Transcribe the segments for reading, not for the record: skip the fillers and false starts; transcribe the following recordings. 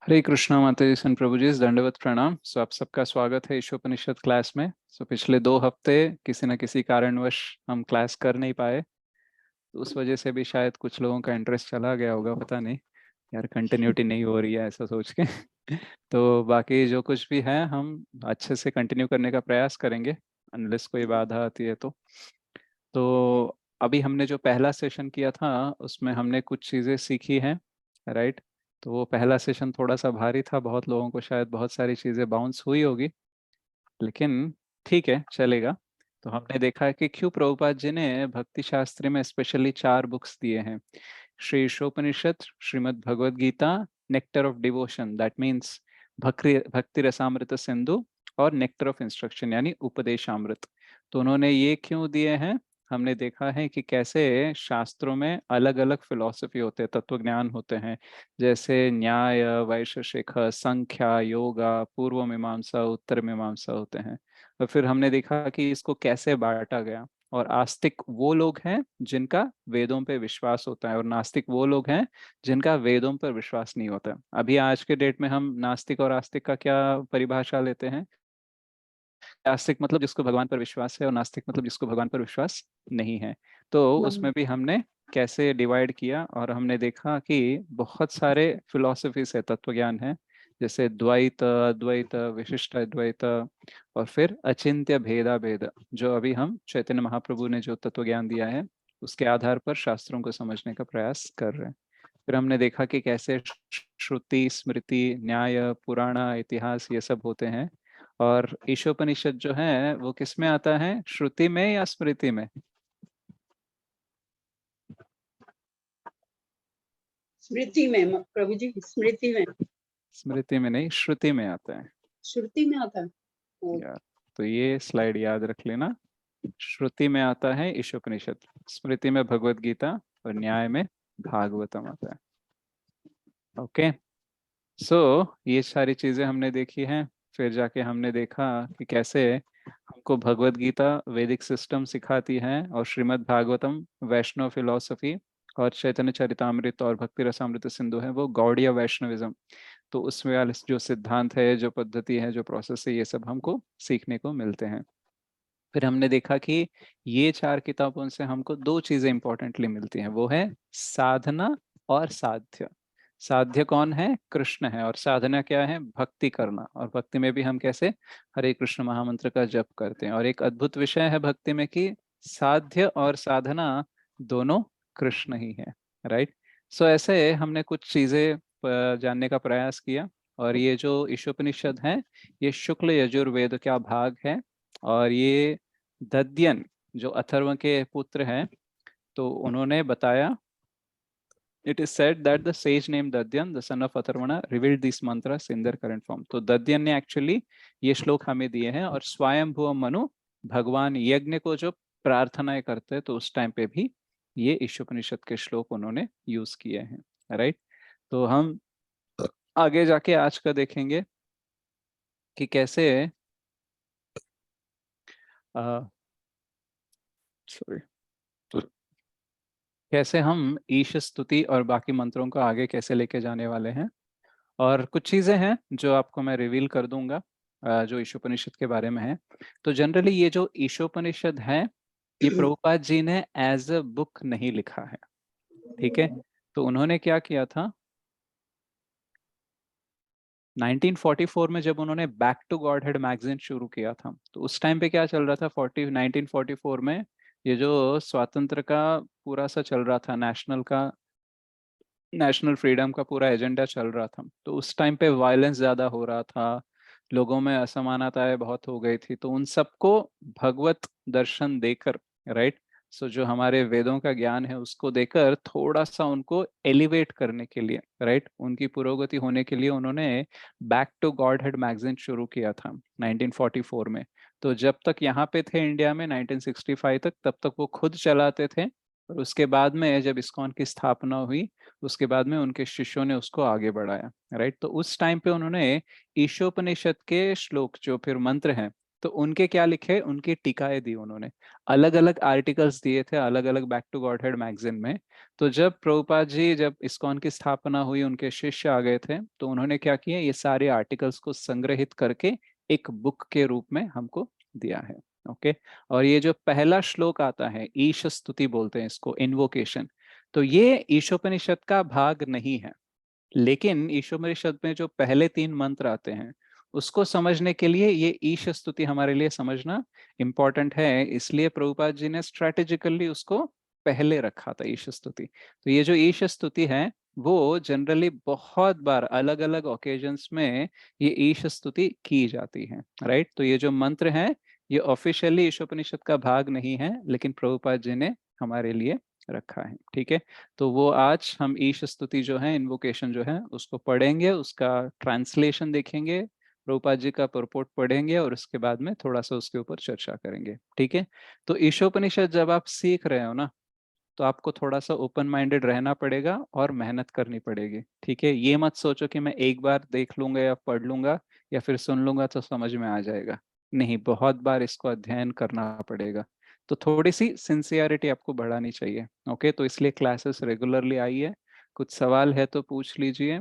हरे कृष्णा माता जी, सन प्रभु जी, दंडवत प्रणाम। आप सबका स्वागत है ईशोपनिषद क्लास में। पिछले 2 हफ्ते किसी न किसी कारणवश हम क्लास कर नहीं पाए, तो उस वजह से भी शायद कुछ लोगों का इंटरेस्ट चला गया होगा, पता नहीं यार, कंटिन्यूटी नहीं हो रही है ऐसा सोच के। तो बाकी जो कुछ भी है हम अच्छे से कंटिन्यू करने का प्रयास करेंगे, अनलेस कोई बाधा आती है तो अभी हमने जो पहला सेशन किया था उसमें हमने कुछ चीज़ें सीखी हैं, राइट। तो वो पहला सेशन थोड़ा सा भारी था, बहुत लोगों को शायद बहुत सारी चीज़ें बाउंस हुई होगी, लेकिन ठीक है, चलेगा। तो हमने देखा है कि क्यों प्रभुपाद जी ने भक्ति शास्त्र में स्पेशली 4 बुक्स दिए हैं। Shri Ishopanishad, Srimad Bhagavad Gita, nectar of devotion, that means Bhakti Rasamrita Sindhu, और नेक्टर ऑफ इंस्ट्रक्शन यानी उपदेशामृत। तो उन्होंने ये क्यों दिए हैं, हमने देखा है कि कैसे शास्त्रों में अलग अलग फिलॉसफी होते हैं, तत्व ज्ञान होते हैं, जैसे न्याय, वैशेषिक, संख्या, योगा, पूर्व मीमांसा, उत्तर मीमांसा होते हैं। और फिर हमने देखा कि इसको कैसे बांटा गया, और आस्तिक वो लोग हैं जिनका वेदों पे विश्वास होता है, और नास्तिक वो लोग हैं जिनका वेदों पर विश्वास नहीं होता। अभी आज के डेट में हम नास्तिक और आस्तिक का क्या परिभाषा लेते हैं? आस्तिक मतलब जिसको भगवान पर विश्वास है, और नास्तिक मतलब जिसको भगवान पर विश्वास नहीं है। तो उसमें भी हमने कैसे डिवाइड किया, और हमने देखा कि बहुत सारे फिलॉसफीज है, तत्व ज्ञान है, जैसे द्वैत, अद्वैत, विशिष्ट अद्वैत, और फिर अचिंत्य भेदा भेद, जो अभी हम चैतन्य महाप्रभु ने जो तत्व ज्ञान दिया है उसके आधार पर शास्त्रों को समझने का प्रयास कर रहे हैं। फिर हमने देखा कि कैसे श्रुति, स्मृति, न्याय, पुराण, इतिहास ये सब होते हैं। और ईशोपनिषद जो है वो किस में आता है, श्रुति में या स्मृति में? स्मृति में प्रभु जी, स्मृति में। स्मृति में नहीं, श्रुति में आता है श्रुति में आता है। यार। तो ये स्लाइड याद रख लेना, श्रुति में आता है ईशोपनिषद, स्मृति में भगवत गीता, और न्याय में भागवतम आता है। ओके, सो ये सारी चीजें हमने देखी हैं। फिर जाके हमने देखा कि कैसे हमको भगवत गीता वैदिक सिस्टम सिखाती है, और श्रीमद् भागवतम वैष्णव फिलॉसफी, और चैतन्य चरितामृत और भक्ति रसामृत सिंधु है वो गौड़ीय वैष्णविज्म। तो उसमें वाले जो सिद्धांत है, जो पद्धति है, जो प्रोसेस है, ये सब हमको सीखने को मिलते हैं। फिर हमने देखा कि ये 4 किताबों से हमको 2 चीजें इंपॉर्टेंटली मिलती हैं, वो है साधना और साध्य। साध्य कौन है? कृष्ण है। और साधना क्या है? भक्ति करना। और भक्ति में भी हम कैसे हरे कृष्ण महामंत्र का जप करते हैं। और एक अद्भुत विषय है भक्ति में कि साध्य और साधना दोनों कृष्ण ही है, राइट। सो ऐसे हमने कुछ चीजें जानने का प्रयास किया। और ये जो ईशोपनिषद है ये शुक्ल यजुर्वेद का भाग है। और ये दध्यन जो अथर्व के पुत्र हैं, तो उन्होंने बताया, it is said that the sage name Dadhyan the son of Atharvana revealed this mantra in their current form. तो दध्यन ने एक्चुअली ये श्लोक हमें दिए हैं। और स्वयंभुव मनु भगवान यज्ञ को जो प्रार्थनाएं करते हैं, तो उस टाइम पे भी ये ईशोपनिषद के श्लोक उन्होंने यूज किए हैं, राइट। तो हम आगे जाके आज का देखेंगे कि कैसे सॉरी कैसे हम ईश स्तुति और बाकी मंत्रों को आगे कैसे लेके जाने वाले हैं। और कुछ चीजें हैं जो आपको मैं रिवील कर दूंगा, जो ईशोपनिषद के बारे में है। तो जनरली ये जो ईशोपनिषद है ये प्रभुपाद जी ने एज अ बुक नहीं लिखा है, ठीक है। तो उन्होंने क्या किया था, 1944 में जब उन्होंने बैक टू गॉडहेड मैगजीन शुरू किया था, तो उस टाइम पे क्या चल रहा था, 1944 में ये जो स्वातंत्र का पूरा सा चल रहा था, नेशनल फ्रीडम का पूरा एजेंडा चल रहा था। तो उस टाइम पे वायलेंस ज्यादा हो रहा था, लोगों में असमानताएं बहुत हो गई थी। तो उन सबको भगवत दर्शन देकर, राइट, सो जो हमारे वेदों का ज्ञान है उसको देकर थोड़ा सा उनको एलिवेट करने के लिए, राइट, उनकी पुरोगति होने के लिए उन्होंने बैक टू गॉडहेड मैगजीन शुरू किया था 1944 में। तो जब तक यहाँ पे थे इंडिया में 1965 तक, तब तक वो खुद चलाते थे। और उसके बाद में जब इस्कॉन की स्थापना हुई, उसके बाद में उनके शिष्यों ने उसको आगे बढ़ाया, राइट। तो उस टाइम पे उन्होंने ईशोपनिषद के श्लोक जो फिर मंत्र हैं तो उनके क्या लिखे, उनकी टीकाएं दी उन्होंने, अलग अलग आर्टिकल्स दिए थे अलग अलग बैक टू गॉडहेड मैगजीन में। तो जब प्रभुपाद जी, जब इस्कॉन की स्थापना हुई, उनके शिष्य आ गए थे, तो उन्होंने क्या किया, ये सारे आर्टिकल्स को संग्रहित करके एक बुक के रूप में हमको दिया है। ओके। और ये जो पहला श्लोक आता है, ईश स्तुति बोलते हैं इसको, इन्वोकेशन, तो ये ईशोपनिषद का भाग नहीं है, लेकिन ईशोपनिषद में जो पहले 3 मंत्र आते हैं उसको समझने के लिए ये ईश स्तुति हमारे लिए समझना इंपॉर्टेंट है, इसलिए प्रभुपाद जी ने स्ट्रेटेजिकली उसको पहले रखा था, ईश स्तुति। तो ये जो ईश स्तुति है वो जनरली बहुत बार अलग अलग ओकेजन्स में ये ईश स्तुति की जाती है, राइट। तो ये जो मंत्र है ये ऑफिशियली ईशोपनिषद का भाग नहीं है, लेकिन प्रभुपाद जी ने हमारे लिए रखा है, ठीक है। तो वो आज हम ईश स्तुति जो है, इन्वोकेशन जो है, उसको पढ़ेंगे, उसका ट्रांसलेशन देखेंगे, प्रभुपाद जी का परपोर्ट पढ़ेंगे और उसके बाद में थोड़ा सा उसके ऊपर चर्चा करेंगे, ठीक है। तो ईशोपनिषद जब आप सीख रहे हो ना, तो आपको थोड़ा सा ओपन माइंडेड रहना पड़ेगा और मेहनत करनी पड़ेगी, ठीक है। ये मत सोचो कि मैं एक बार देख लूंगा या पढ़ लूंगा या फिर सुन लूंगा तो समझ में आ जाएगा, नहीं, बहुत बार इसको अध्ययन करना पड़ेगा। तो थोड़ी सी सिंसियरिटी आपको बढ़ानी चाहिए, ओके। तो इसलिए क्लासेस रेगुलरली आइए, कुछ सवाल है तो पूछ लीजिए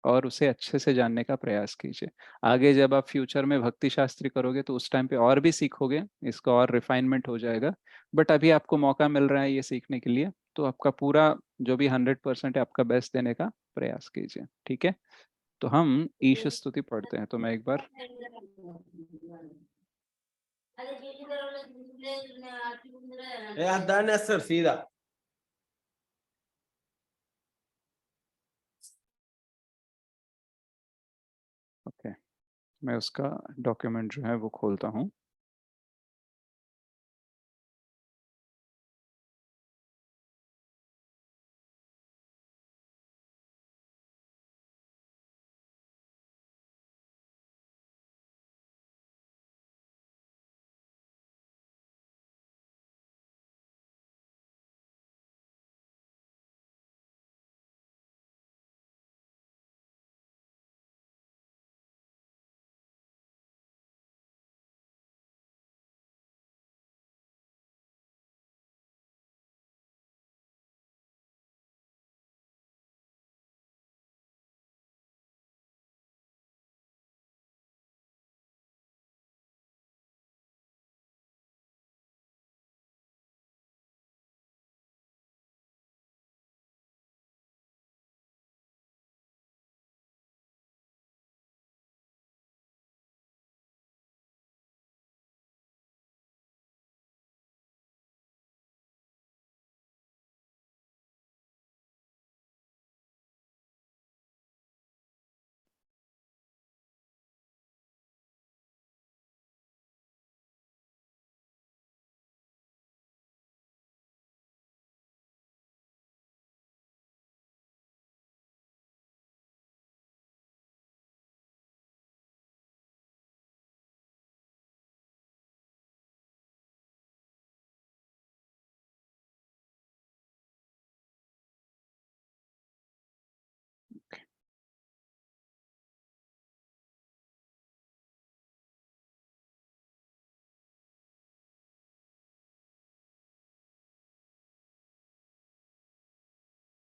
और उसे अच्छे से जानने का प्रयास कीजिए। आगे जब आप फ्यूचर में भक्ति शास्त्री करोगे तो उस टाइम पे और भी सीखोगे, इसका और रिफाइनमेंट हो जाएगा। बट अभी आपको मौका मिल रहा है ये सीखने के लिए, तो आपका पूरा जो भी 100% है आपका बेस्ट देने का प्रयास कीजिए, ठीक है। तो हम ईश स्तुति पढ़ते हैं, तो मैं एक बार सर सीधा ओके, मैं उसका डॉक्यूमेंट जो है वो खोलता हूँ।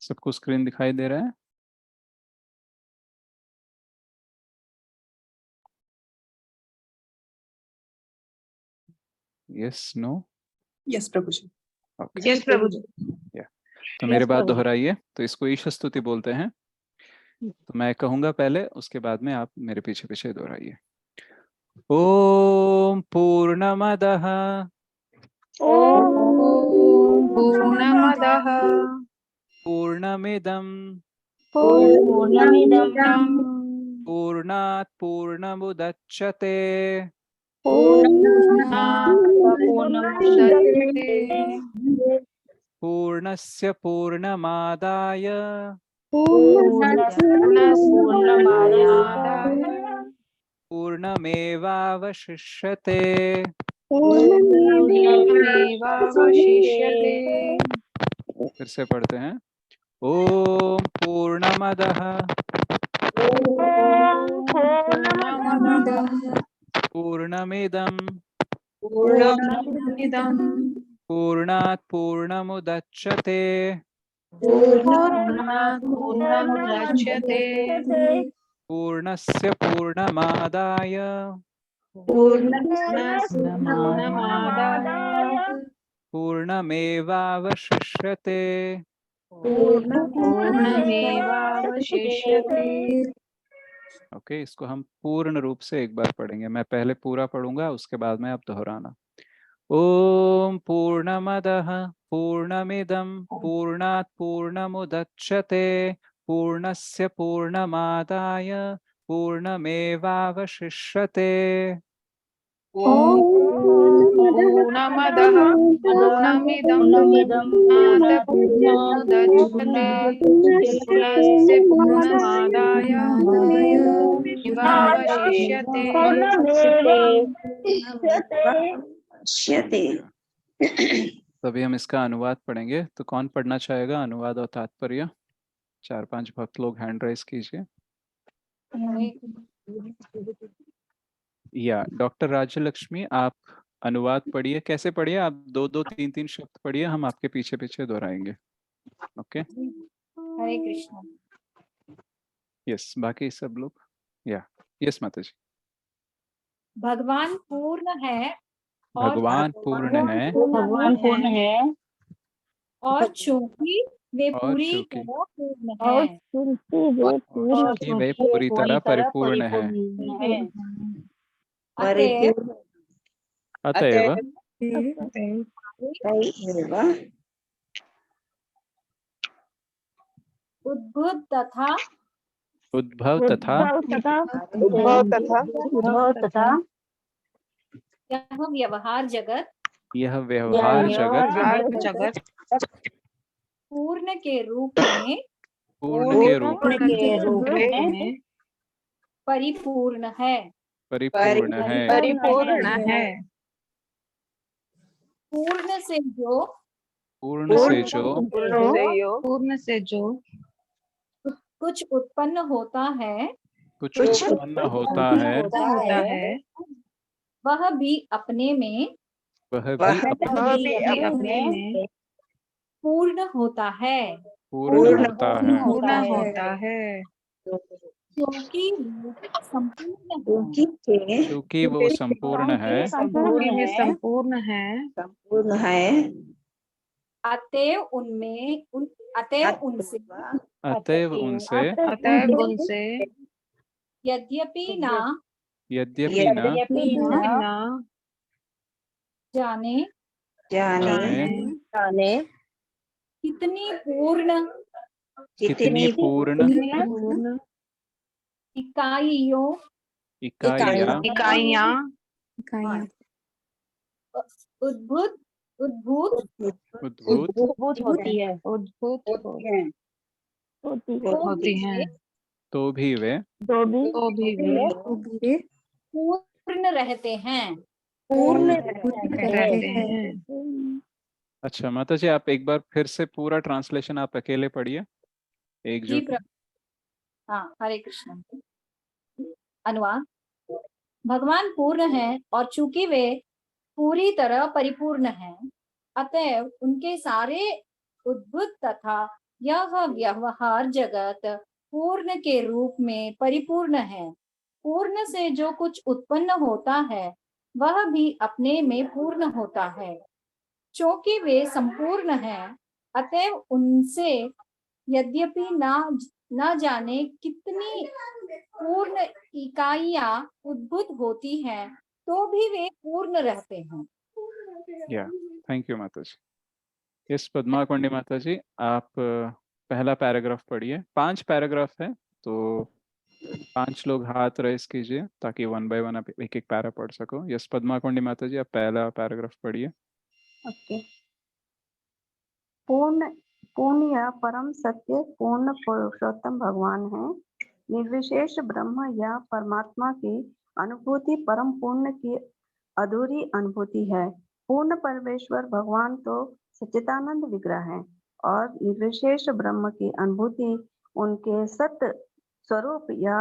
सबको स्क्रीन दिखाई दे रहा है? Yes, no? Yes Prabhu ji. Okay, yes Prabhu ji. तो मेरे बात दोहराइए। तो इसको ईश स्तुति बोलते हैं। तो मैं कहूंगा पहले, उसके बाद में आप मेरे पीछे पीछे दोहराइए। ओम पूर्णमदः ॐ पूर्णमदः पूर्णमिदं पूर्णमिदं पूर्णात् पूर्णमुदच्यते पूर्णात् पूर्णमुदच्यते पूर्णस्य पूर्णमादाय पूर्णस्य पूर्णमादाय पूर्णमेवावशिष्यते। पूर्णमेवावशिष्यते। फिर से पढ़ते हैं। ओम पूर्णमदः पूर्णमदः पूर्णमिदं पूर्णमिदं पूर्णमिदं पूर्णात् पूर्णमुदच्यते पूर्णात् पूर्णमुदच्यते पूर्णस्य पूर्णमादाय पूर्णस्य पूर्णमादाय पूर्णमेवावशिष्यते। पूर्णमेवावशिष्यते। ओके, इसको हम पूर्ण रूप से एक बार पढ़ेंगे। मैं पहले पूरा पढ़ूंगा, उसके बाद में आप दोहराना। ओम पूर्णमदः पूर्णमिदं पूर्णात् पूर्णमुदच्यते पूर्णस्य पूर्णमादाय पूर्णमेवावशिष्यते। पूर्णमदः पूर्णमिदं पूर्णात् पूर्णमुदच्यते पूर्णस्य पूर्णमादाय पूर्णमेवावशिष्यते। तो अभी हम इसका अनुवाद पढ़ेंगे। तो कौन पढ़ना चाहेगा अनुवाद और तात्पर्य? 4-5 भक्त लोग हैंड राइज कीजिए। या डॉक्टर राज्यलक्ष्मी, आप अनुवाद पढ़िए। कैसे पढ़िए आप? 2-2 3-3 शब्द पढ़िए, हम आपके पीछे पीछे दोहराएंगे। ओके, हरे कृष्ण। यस, बाकी सब लोग। या यस माता जी। भगवान पूर्ण है और भगवान पूर्ण है भगवान पूर्ण है और चूंकि वे और पूरी चूंकि तरह पूर्ण है कि वे पूरी तरह परिपूर्ण है। अतएव अतएव उद्भुत तथा उद्भव तथा यह व्यवहार जगत यह व्यवहार जगत पूर्ण के रूप में पूर्ण के रूप में परिपूर्ण है। परिपूर्ण है। पूर्ण से जो पूर्ण से जो कुछ उत्पन्न होता है कुछ उत्पन्न होता है वह भी अपने में वह भी अपने में पूर्ण होता है। पूर्ण होता है। पूर्ण होता है क्योंकि वो संपूर्ण है। क्योंकि वो संपूर्ण है पूरी में संपूर्ण है अतएव उनसे अतएव उनसे अतएव उनसे यद्यपि ना यद्यपि न न जाने जाने कितनी पूर्ण कितनी पूर्ण पूर्ण इकाइयों इकाइयां उद्भूत उद्भूत उद्भूत होती हैं तो भी वे पूर्ण रहते हैं। अच्छा माता जी, आप एक बार फिर से पूरा ट्रांसलेशन आप अकेले पढ़िए जी एकजुट। हाँ, हरे कृष्ण। अनुवाद। भगवान पूर्ण है और चूंकि वे पूरी तरह परिपूर्ण हैं, अतएव उनके सारे उद्भुत तथा यह व्यवहार जगत पूर्ण के रूप में परिपूर्ण है। पूर्ण से जो कुछ उत्पन्न होता है वह भी अपने में पूर्ण होता है। क्योंकि वे संपूर्ण हैं, अतएव उनसे यद्यपि न जाने कितनी पूर्ण इकाइयां उद्भूत होती हैं, तो भी वे पूर्ण रहते हैं। या थैंक यू माता जी। यस पद्मा कुंडी माता जी, आप पहला पैराग्राफ पढ़िए। 5 पैराग्राफ है तो 5 लोग हाथ रेस कीजिए ताकि 1 बाय 1 आप एक एक पैरा पढ़ सको। यस पद्मा कुंडी माता जी, आप पहला पैराग्राफ पढ़िए। ओके। पूर्ण या परम सत्य पूर्ण पुरुषोत्तम भगवान है। निर्विशेष ब्रह्म या परमात्मा की अनुभूति परम पूर्ण की अधूरी अनुभूति है। पूर्ण परमेश्वर भगवान तो सच्चिदानंद विग्रह है और निर्विशेष ब्रह्म की अनुभूति उनके सत्य स्वरूप या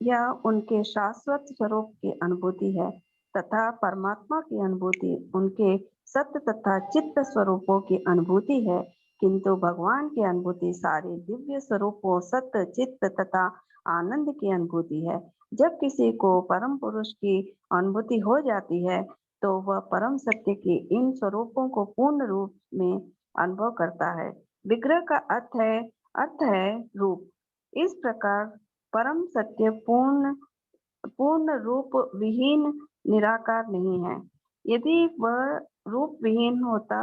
यह उनके शाश्वत स्वरूप की अनुभूति है तथा परमात्मा की अनुभूति उनके सत्य तथा चित्त स्वरूपों की अनुभूति है। किंतु भगवान की अनुभूति सारे दिव्य स्वरूपों सत्य चित्त तथा आनंद की अनुभूति है। जब किसी को परम पुरुष की अनुभूति हो जाती है तो वह परम सत्य के इन स्वरूपों को पूर्ण रूप में अनुभव करता है। विग्रह का अर्थ है रूप। इस प्रकार परम सत्य पूर्ण रूप विहीन निराकार नहीं है। यदि वह रूप विहीन होता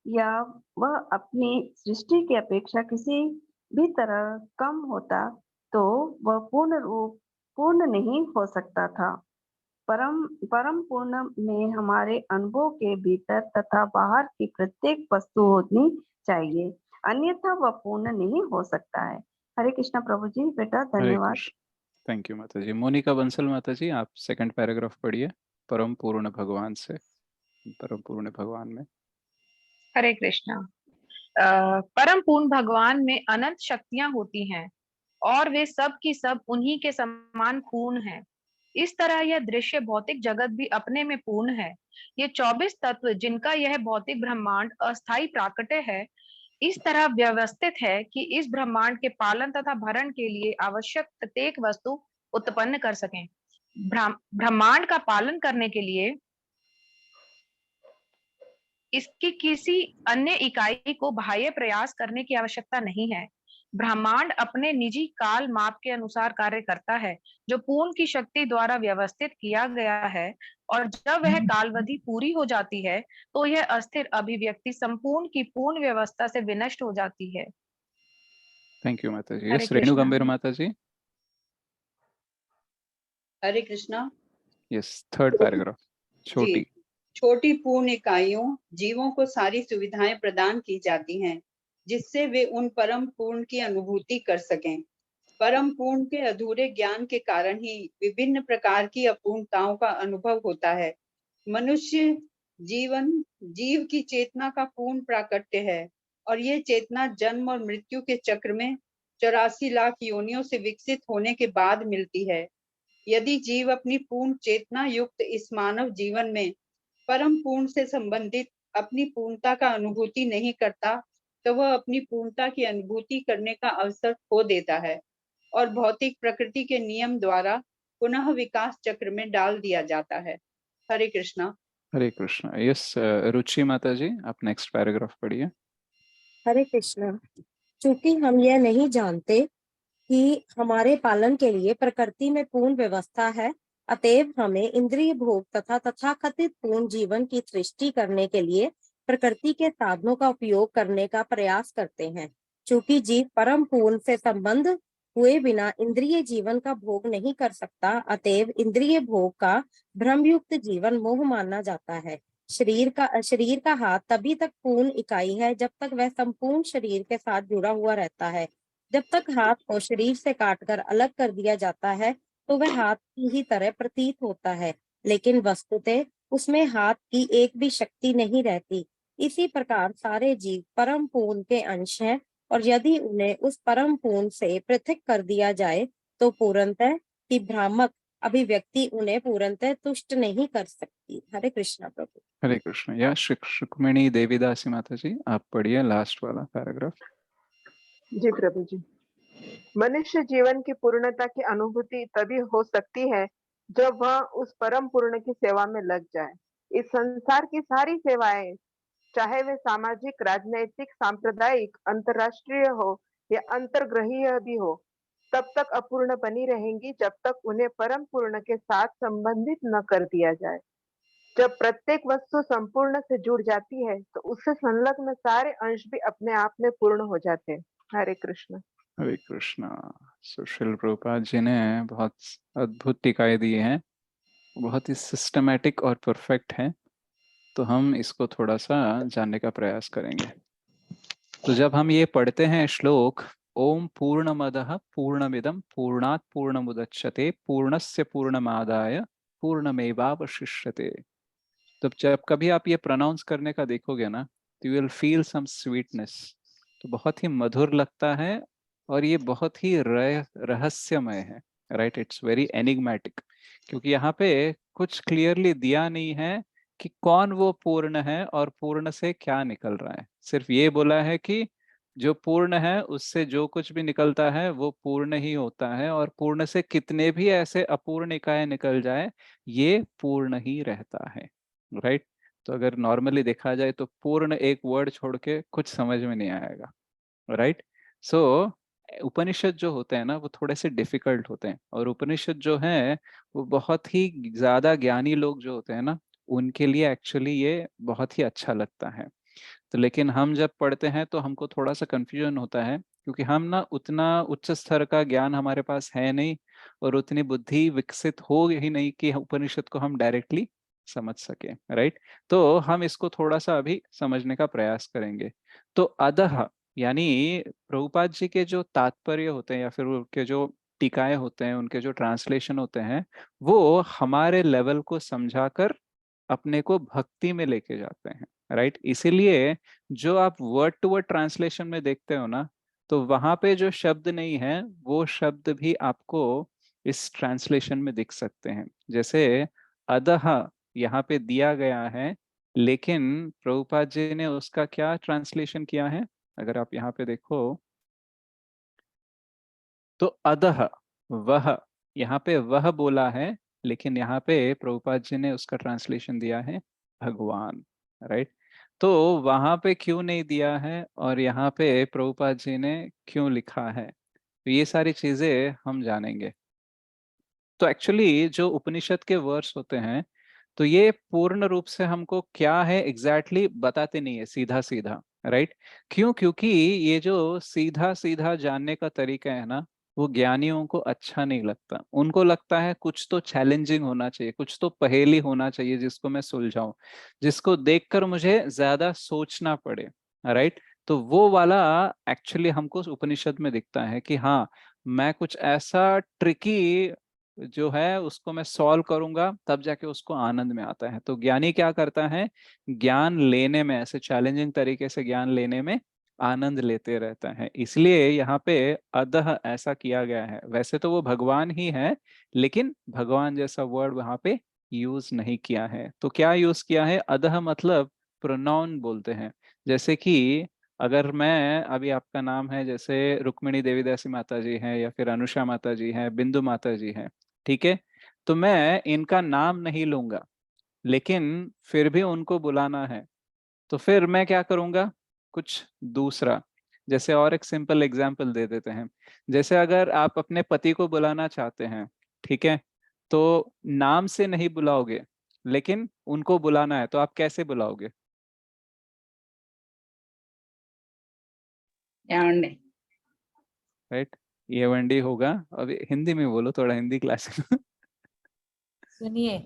या वह अपनी सृष्टि की अपेक्षा किसी भी तरह कम होता तो वह पूर्ण नहीं हो सकता था। परम पूर्ण में हमारे अनुभव के भीतर तथा बाहर की प्रत्येक वस्तु होनी चाहिए, अन्यथा वह पूर्ण नहीं हो सकता है। हरे कृष्णा प्रभु जी। बेटा हरे धन्यवाद। कृष्ण। थैंक यू माता जी। मोनिका बंसल माता जी, आप सेकंड पैराग्राफ पढ़िए। परम पूर्ण भगवान से, परम पूर्ण भगवान में। हरे कृष्णा। परम पूर्ण भगवान में अनंत शक्तियां होती हैं और वे सब की सब उन्हीं के समान पूर्ण हैं। इस तरह यह दृश्य भौतिक जगत भी अपने में पूर्ण है। ये 24 तत्व जिनका यह भौतिक ब्रह्मांड अस्थायी प्राकट्य है, इस तरह व्यवस्थित है कि इस ब्रह्मांड के पालन तथा भरण के लिए आवश्यक प्रत्येक वस्तु उत्पन्न कर सकें। ब्रह्मांड का पालन करने के लिए इसकी किसी अन्य इकाई को बाह्य प्रयास करने की आवश्यकता नहीं है। ब्रह्मांड अपने निजी काल माप के अनुसार कार्य करता है, जो पूर्ण की शक्ति द्वारा व्यवस्थित किया गया है, और जब वह कालवधि पूरी हो जाती है तो यह अस्थिर अभिव्यक्ति संपूर्ण की पूर्ण व्यवस्था से विनष्ट हो जाती है। थैंक यू माता जी। हरे यस, रेणु कृष्णा। गंभीर माता जी। Hare Krishna yes, third paragraph. जी। छोटी छोटी पूर्ण इकाइयों जीवों को सारी सुविधाएं प्रदान की जाती हैं जिससे वे उन परम पूर्ण की अनुभूति कर सकें। परम पूर्ण के अधूरे ज्ञान के कारण ही विभिन्न प्रकार की अपूर्णताओं का अनुभव होता है। मनुष्य जीव की चेतना का पूर्ण प्राकट्य है और ये चेतना जन्म और मृत्यु के चक्र में 84 लाख योनियों से विकसित होने के बाद मिलती है। यदि जीव अपनी पूर्ण चेतना युक्त इस मानव जीवन में परम पूर्ण से संबंधित अपनी पूर्णता का अनुभूति नहीं करता तो वह अपनी पूर्णता की अनुभूति करने का अवसर खो देता है और भौतिक प्रकृति के नियम द्वारा पुनः विकास चक्र में डाल दिया जाता है। हरे कृष्णा। हरे कृष्णा। यस, रुचि माता जी, आप नेक्स्ट पैराग्राफ पढ़िए। हरे कृष्णा। चूंकि हम यह नहीं जानते कि हमारे पालन के लिए प्रकृति में पूर्ण व्यवस्था है, अतएव हमें इंद्रिय भोग तथा तथाकथित पूर्ण जीवन की सृष्टि करने के लिए प्रकृति के साधनों का उपयोग करने का प्रयास करते हैं। चूंकि जीव परम पूर्ण से संबंध हुए बिना इंद्रिय जीवन का भोग नहीं कर सकता, अतएव इंद्रिय भोग का भ्रमयुक्त जीवन मोह माना जाता है। शरीर का हाथ तभी तक पूर्ण इकाई है जब तक वह संपूर्ण शरीर के साथ जुड़ा हुआ रहता है। जब तक हाथ को शरीर से काटकर अलग कर दिया जाता है तो वह हाथ की ही तरह प्रतीत होता है, लेकिन वस्तुतः उसमें हाथ की एक भी शक्ति नहीं रहती। इसी प्रकार सारे जीव परम पूर्ण के अंश हैं और यदि उन्हें उस परम पूर्ण से पृथक कर दिया जाए तो पूर्णतः की भ्रामक अभिव्यक्ति उन्हें पूर्णतः तुष्ट नहीं कर सकती। हरे कृष्णा प्रभु। हरे कृष्ण। या रुक्मिणी देवीदासी माता जी, आप पढ़िए लास्ट वाला पैराग्राफ। जी प्रभु जी। मनुष्य जीवन की पूर्णता की अनुभूति तभी हो सकती है जब वह उस परम पूर्ण की सेवा में लग जाए। इस संसार की सारी सेवाएं, चाहे वे सामाजिक, राजनैतिक, सांप्रदायिक, अंतरराष्ट्रीय हो या अंतर्ग्रहीय भी हो, तब तक अपूर्ण बनी रहेंगी जब तक उन्हें परम पूर्ण के साथ संबंधित न कर दिया जाए। जब प्रत्येक वस्तु संपूर्ण से जुड़ जाती है तो उससे संलग्न सारे अंश भी अपने आप में पूर्ण हो जाते हैं। हरे कृष्ण। हरे कृष्णा। सुशील प्रभुपाद जी ने बहुत अद्भुत टीकाएं दी हैं, बहुत ही सिस्टमैटिक और परफेक्ट है। तो हम इसको थोड़ा सा जानने का प्रयास करेंगे। तो जब हम ये पढ़ते हैं श्लोक, ओम पूर्णमदः पूर्णमिदं पूर्णात् पूर्णमुदच्यते पूर्णस्य पूर्णमादाय पूर्णमेवावशिष्यते, तो जब कभी आप ये प्रोनाउंस करने का देखोगे ना तो you will feel some sweetness. तो बहुत ही मधुर लगता है और ये बहुत ही रहस्यमय है। राइट, इट्स वेरी एनिग्मेटिक, क्योंकि यहाँ पे कुछ क्लियरली दिया नहीं है कि कौन वो पूर्ण है और पूर्ण से क्या निकल रहा है। सिर्फ ये बोला है कि जो पूर्ण है उससे जो कुछ भी निकलता है वो पूर्ण ही होता है, और पूर्ण से कितने भी ऐसे अपूर्ण इकाई निकल जाए ये पूर्ण ही रहता है। राइट, तो अगर नॉर्मली देखा जाए तो पूर्ण एक वर्ड छोड़ के कुछ समझ में नहीं आएगा। राइट, सो उपनिषद जो होते हैं ना वो थोड़े से डिफिकल्ट होते हैं, और उपनिषद जो है वो बहुत ही ज्यादा ज्ञानी लोग जो होते हैं ना उनके लिए एक्चुअली ये बहुत ही अच्छा लगता है। तो लेकिन हम जब पढ़ते हैं तो हमको थोड़ा सा कंफ्यूजन होता है, क्योंकि हम ना उतना उच्च स्तर का ज्ञान हमारे पास है नहीं, और उतनी बुद्धि विकसित हो ही नहीं कि उपनिषद को हम डायरेक्टली समझ सके। राइट, तो हम इसको थोड़ा सा अभी समझने का प्रयास करेंगे। तो अदह यानी प्रभुपाद जी के जो तात्पर्य होते हैं या फिर उनके जो टीकाएं होते हैं, उनके जो ट्रांसलेशन होते हैं, वो हमारे लेवल को समझाकर अपने को भक्ति में लेके जाते हैं। राइट, इसीलिए जो आप वर्ड टू वर्ड ट्रांसलेशन में देखते हो ना, तो वहां पे जो शब्द नहीं है वो शब्द भी आपको इस ट्रांसलेशन में दिख सकते हैं। जैसे अदह यहाँ पे दिया गया है, लेकिन प्रभुपाद जी ने उसका क्या ट्रांसलेशन किया है, अगर आप यहाँ पे देखो तो अदह वह, यहाँ पे वह बोला है, लेकिन यहाँ पे प्रभुपाद जी ने उसका ट्रांसलेशन दिया है भगवान। राइट, तो वहां पे क्यों नहीं दिया है और यहाँ पे प्रभुपाद जी ने क्यों लिखा है, तो ये सारी चीजें हम जानेंगे। तो एक्चुअली जो उपनिषद के वर्ड्स होते हैं तो ये पूर्ण रूप से हमको क्या है एग्जैक्टली बताते नहीं है सीधा सीधा। राइट, क्यों? क्योंकि ये जो सीधा सीधा जानने का तरीका है ना वो ज्ञानियों को अच्छा नहीं लगता। उनको लगता है कुछ तो चैलेंजिंग होना चाहिए, कुछ तो पहेली होना चाहिए जिसको मैं सुलझाऊं, जिसको देखकर मुझे ज्यादा सोचना पड़े। राइट, तो वो वाला एक्चुअली हमको उपनिषद में दिखता है कि हाँ, मैं कुछ ऐसा ट्रिकी जो है उसको मैं सॉल्व करूंगा तब जाके उसको आनंद में आता है। तो ज्ञानी क्या करता है, ज्ञान लेने में, ऐसे चैलेंजिंग तरीके से ज्ञान लेने में आनंद लेते रहता है। इसलिए यहाँ पे अदह ऐसा किया गया है। वैसे तो वो भगवान ही है, लेकिन भगवान जैसा वर्ड वहां पे यूज नहीं किया है। तो क्या यूज किया है, अदह मतलब प्रोनाउन बोलते हैं। जैसे कि अगर मैं, अभी आपका नाम है जैसे रुक्मिणी देवी दासी माता जी हैं, या फिर अनुषा माता जी हैं, बिंदु माता जी हैं, ठीक है, तो मैं इनका नाम नहीं लूंगा, लेकिन फिर भी उनको बुलाना है, तो फिर मैं क्या करूंगा, कुछ दूसरा। जैसे और एक सिंपल एग्जांपल दे देते हैं। जैसे अगर आप अपने पति को बुलाना चाहते हैं, ठीक है, तो नाम से नहीं बुलाओगे, लेकिन उनको बुलाना है, तो आप कैसे बुलाओगे? राइट, ये वनडी होगा। अभी हिंदी में बोलो, थोड़ा हिंदी क्लास सुनिए।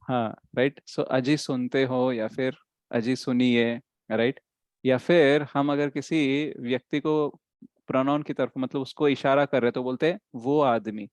हाँ, राइट, सो अजी सुनते हो या फिर अजी सुनिए। राइट, या फिर हम अगर किसी व्यक्ति को प्रोनाउन की तरफ, मतलब उसको इशारा कर रहे तो बोलते हैं वो आदमी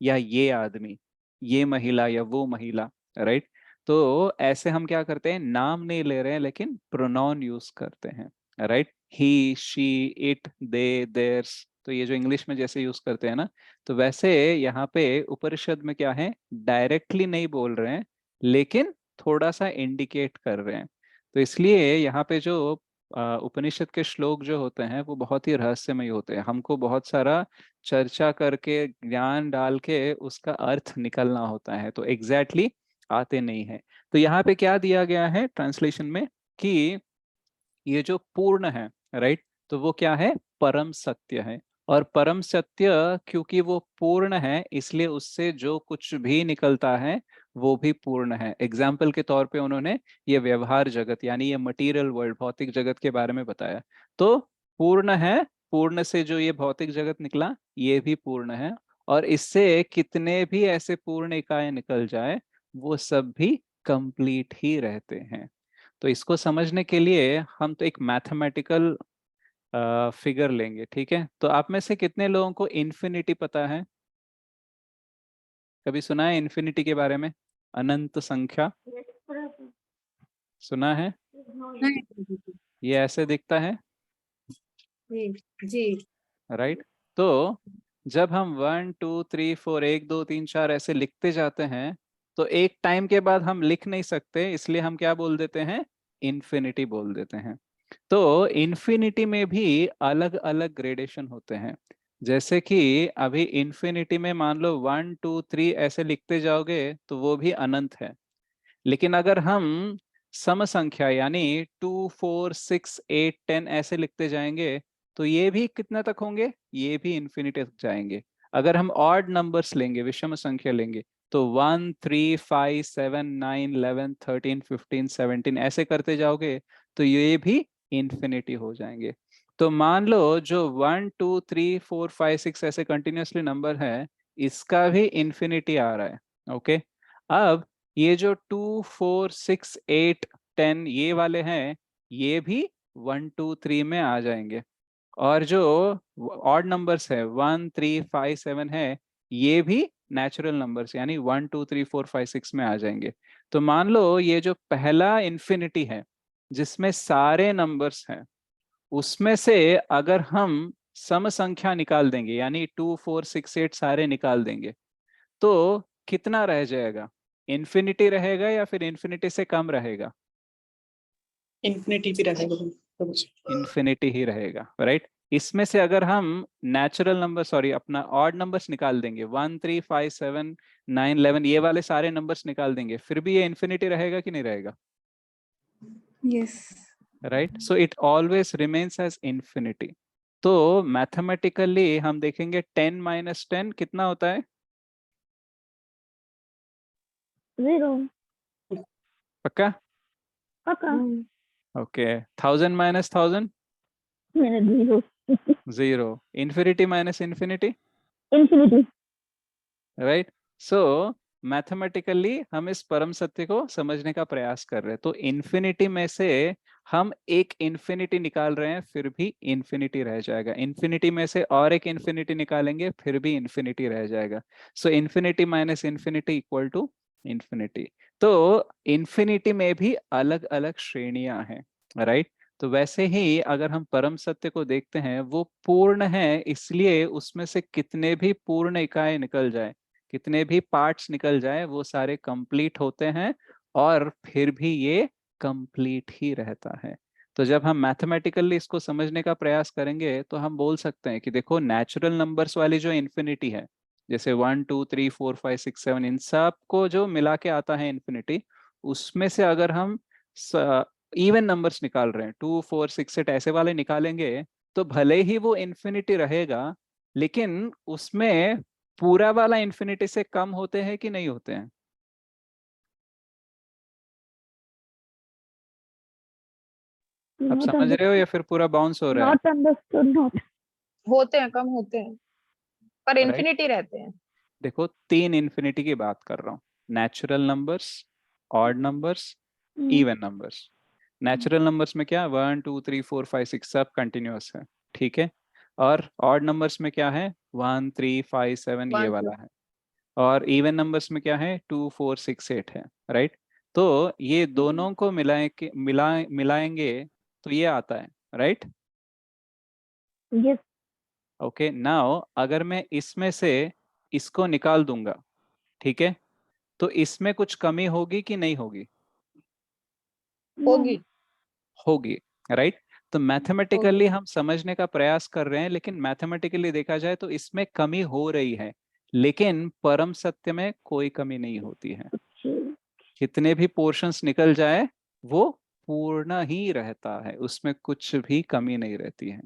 या ये आदमी, ये महिला या वो महिला। राइट, तो ऐसे हम क्या करते हैं, नाम नहीं ले रहे हैं लेकिन प्रोनाउन यूज करते हैं। Right, he, she, it, they, theirs, तो ये जो इंग्लिश में जैसे यूज करते हैं ना, तो वैसे यहाँ पे उपनिषद में क्या है, डायरेक्टली नहीं बोल रहे हैं लेकिन थोड़ा सा इंडिकेट कर रहे हैं। तो इसलिए यहाँ पे जो उपनिषद के श्लोक जो होते हैं वो बहुत ही रहस्यमय होते हैं। हमको बहुत सारा चर्चा करके, ज्ञान डाल के उसका अर्थ निकलना होता है, तो एग्जैक्टली आते नहीं है। तो यहाँ पे क्या दिया गया है ट्रांसलेशन में कि ये जो पूर्ण है, राइट, तो वो क्या है, परम सत्य है। और परम सत्य क्योंकि वो पूर्ण है, इसलिए उससे जो कुछ भी निकलता है वो भी पूर्ण है। एग्जाम्पल के तौर पे उन्होंने ये व्यवहार जगत यानी ये मटेरियल वर्ल्ड, भौतिक जगत के बारे में बताया। तो पूर्ण है, पूर्ण से जो ये भौतिक जगत निकला ये भी पूर्ण है, और इससे कितने भी ऐसे पूर्ण इकाई निकल जाए वो सब भी कंप्लीट ही रहते हैं। तो इसको समझने के लिए हम तो एक मैथमेटिकल फिगर लेंगे, ठीक है। तो आप में से कितने लोगों को इन्फिनिटी पता है? कभी सुना है इन्फिनिटी के बारे में? अनंत संख्या सुना है? ये ऐसे दिखता है, जी जी। राइट। तो जब हम 1 2 3 4 1 2 3 4 ऐसे लिखते जाते हैं तो एक टाइम के बाद हम लिख नहीं सकते, इसलिए हम क्या बोल देते हैं, इन्फिनिटी बोल देते हैं। तो इन्फिनिटी में भी अलग अलग ग्रेडेशन होते हैं। जैसे कि अभी इन्फिनिटी में मान लो 1 2 3 ऐसे लिखते जाओगे तो वो भी अनंत है। लेकिन अगर हम सम संख्या यानी 2 4 6 8 10 ऐसे लिखते जाएंगे तो ये भी कितना तक होंगे, ये भी इन्फिनिटी तक जाएंगे। अगर हम ऑड नंबर्स लेंगे, विषम संख्या लेंगे, तो 1 3 5 7 9 11 13 15 17 ऐसे करते जाओगे तो ये भी इन्फिनिटी हो जाएंगे। तो मान लो जो 1 2 3 4 5 6 ऐसे कंटिन्यूअसली नंबर है, इसका भी इन्फिनिटी आ रहा है। ओके, अब ये जो 2 4 6 8 10 ये वाले हैं, ये भी 1 2 3 में आ जाएंगे। और जो ऑड नंबर्स है 1 3 5 7 है, ये भी नेचुरल नंबर्स यानी 1 2 3 4 5 6 में आ जाएंगे। तो मान लो ये जो पहला इन्फिनिटी है जिसमें सारे नंबर्स हैं, उसमें से अगर हम सम संख्या निकाल देंगे यानी 2 4 6 8 सारे निकाल देंगे तो कितना रह जाएगा, इन्फिनिटी रहेगा या फिर इन्फिनिटी से कम रहेगा? इन्फिनिटी भी रहेगा प्रभु जी। इन्फिनिटी ही रहेगा, राइट। इसमें से अगर हम नेचुरल नंबर सॉरी अपना ऑड नंबर्स निकाल देंगे 1 3 5 7 9 11 ये वाले सारे नंबर्स निकाल देंगे, फिर भी ये इन्फिनिटी रहेगा कि नहीं रहेगा? Yes. Right, so it always remains as infinity. तो मैथमेटिकली हम देखेंगे 10 माइनस 10 कितना होता है? 0। पक्का? पक्का। Okay, 1000 minus 1000 0। 0। Infinity minus infinity infinity. Right. So mathematically हम इस परम सत्य को समझने का प्रयास कर रहे हैं। तो इन्फिनिटी में से हम एक इन्फिनिटी निकाल रहे हैं, फिर भी इन्फिनिटी रह जाएगा। इन्फिनिटी में से और एक इन्फिनिटी निकालेंगे, फिर भी इन्फिनिटी रह जाएगा। So infinity minus infinity equal to infinity. तो इन्फिनिटी में भी अलग अलग श्रेणियां हैं, राइट। तो वैसे ही अगर हम परम सत्य को देखते हैं, वो पूर्ण है, इसलिए उसमें से कितने भी पूर्ण इकाई निकल जाए, कितने भी पार्ट्स निकल जाए, वो सारे कंप्लीट होते हैं और फिर भी ये कंप्लीट ही रहता है। तो जब हम मैथमेटिकली इसको समझने का प्रयास करेंगे तो हम बोल सकते हैं कि देखो नेचुरल नंबर्स वाली जो इन्फिनिटी है, जैसे 1 2 3 4 5 6 7 इन सब को जो मिला के आता है इन्फिनिटी, उसमें से अगर हम इवन नंबर्स निकाल रहे हैं 2 4 6 8 ऐसे वाले निकालेंगे तो भले ही वो इन्फिनिटी रहेगा, लेकिन उसमें पूरा वाला इन्फिनिटी से कम होते हैं कि नहीं होते हैं? आप समझ रहे हो या फिर पूरा बाउंस हो रहा है? Not understood. नॉट होते हैं, कम होते हैं, पर राइट, इन्फिनिटी रहते हैं। देखो 3 इन्फिनिटी की बात कर रहा हूँ, natural numbers, odd numbers, even numbers. Natural numbers में क्या 1 2 3 4 5 6 सब कंटिन्यूअस है, ठीक है। और ऑड नंबर्स में क्या है 1 3 5 7 ये 1 2 वाला है। और इवन नंबर्स में क्या है 2 4 6 8 है, राइट। तो ये दोनों को मिलाएंगे तो ये आता है, राइट। यस। ओके, नाउ अगर मैं इसमें से इसको निकाल दूंगा, ठीक है, तो इसमें कुछ कमी होगी कि नहीं होगी? होगी। होगी, राइट। तो मैथमेटिकली होगी। हम समझने का प्रयास कर रहे हैं, लेकिन मैथमेटिकली देखा जाए तो इसमें कमी हो रही है, लेकिन परम सत्य में कोई कमी नहीं होती है। कितने भी पोर्शंस निकल जाए वो पूर्ण ही रहता है, उसमें कुछ भी कमी नहीं रहती है,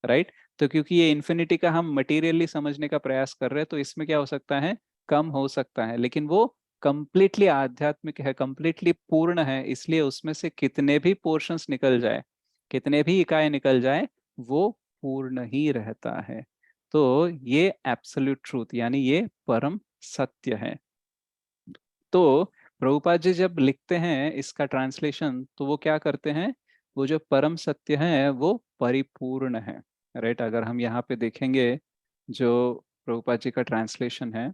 राइट। तो क्योंकि ये इन्फिनिटी का हम मटेरियली समझने का प्रयास कर रहे हैं, तो इसमें क्या हो सकता है, कम हो सकता है, लेकिन वो कंप्लीटली आध्यात्मिक है, कंप्लीटली पूर्ण है, इसलिए उसमें से कितने भी पोर्शंस निकल जाए, कितने भी इकाई निकल जाए, वो पूर्ण ही रहता है। तो ये एब्सोल्यूट ट्रूथ यानी ये परम सत्य है। तो प्रभुपाद जी जब लिखते हैं इसका ट्रांसलेशन, तो वो क्या करते हैं, वो जो परम सत्य है वो परिपूर्ण है, राइट। अगर हम यहाँ पे देखेंगे जो प्रभुपाद जी का ट्रांसलेशन है,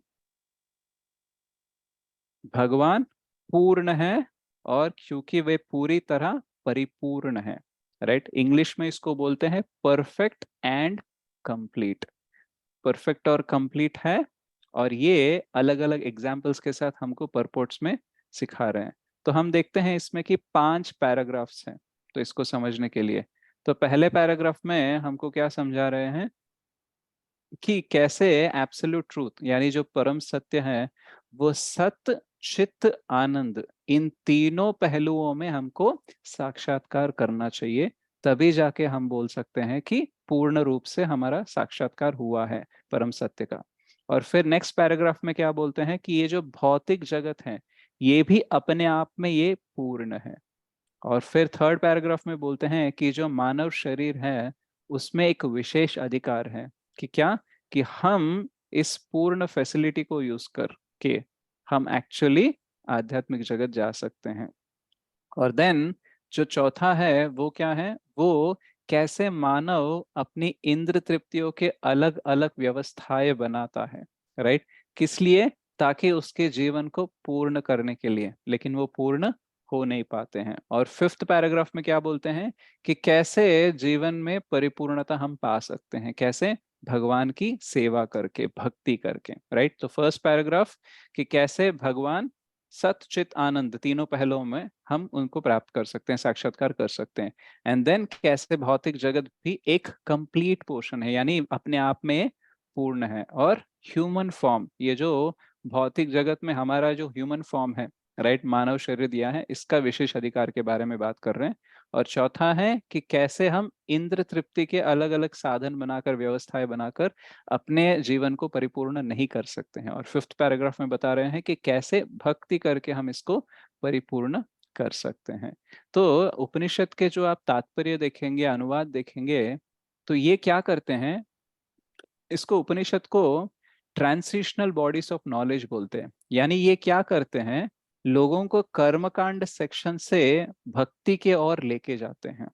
भगवान पूर्ण है और क्योंकि वे पूरी तरह परिपूर्ण है, राइट। इंग्लिश में इसको बोलते हैं परफेक्ट एंड कंप्लीट। परफेक्ट और कंप्लीट है, और ये अलग अलग एग्जाम्पल्स के साथ हमको परपोर्ट्स में सिखा रहे हैं। तो हम देखते हैं इसमें कि 5 पैराग्राफ्स हैं, तो इसको समझने के लिए तो पहले पैराग्राफ में हमको क्या समझा रहे हैं कि कैसे एब्सोल्यूट ट्रूथ यानी जो परम सत्य है वो सत्य चित्त आनंद इन तीनों पहलुओं में हमको साक्षात्कार करना चाहिए, तभी जाके हम बोल सकते हैं कि पूर्ण रूप से हमारा साक्षात्कार हुआ है परम सत्य का। और फिर नेक्स्ट पैराग्राफ में क्या बोलते हैं कि ये जो भौतिक जगत है ये भी अपने आप में ये पूर्ण है। और फिर थर्ड पैराग्राफ में बोलते हैं कि जो मानव शरीर है उसमें एक विशेष अधिकार है कि क्या, कि हम इस पूर्ण फैसिलिटी को यूज करके हम एक्चुअली आध्यात्मिक जगत जा सकते हैं। और देन जो चौथा है वो क्या है, वो कैसे मानव अपनी इंद्र तृप्तियों के अलग अलग व्यवस्थाएं बनाता है, राइट, किस लिए, ताकि उसके जीवन को पूर्ण करने के लिए, लेकिन वो पूर्ण हो नहीं पाते हैं। और फिफ्थ पैराग्राफ में क्या बोलते हैं कि कैसे जीवन में परिपूर्णता हम पा सकते हैं, कैसे, भगवान की सेवा करके, भक्ति करके, राइट। तो फर्स्ट पैराग्राफ कि कैसे भगवान सत चित आनंद तीनों पहलुओं में हम उनको प्राप्त कर सकते हैं, साक्षात्कार कर सकते हैं। एंड देन कैसे भौतिक जगत भी एक कंप्लीट पोर्शन है यानी अपने आप में पूर्ण है। और ह्यूमन फॉर्म, ये जो भौतिक जगत में हमारा जो ह्यूमन फॉर्म है, राइट, मानव शरीर दिया है, इसका विशेष अधिकार के बारे में बात कर रहे हैं। और चौथा है कि कैसे हम इंद्र तृप्ति के अलग अलग साधन बनाकर, व्यवस्थाएं बनाकर अपने जीवन को परिपूर्ण नहीं कर सकते हैं। और फिफ्थ पैराग्राफ में बता रहे हैं कि कैसे भक्ति करके हम इसको परिपूर्ण कर सकते हैं। तो उपनिषद के जो आप तात्पर्य देखेंगे, अनुवाद देखेंगे, तो ये क्या करते हैं, इसको उपनिषद को ट्रांसिशनल बॉडीज ऑफ नॉलेज बोलते हैं। यानी ये क्या करते हैं, लोगों को कर्मकांड सेक्शन से भक्ति के ओर लेके जाते हैं,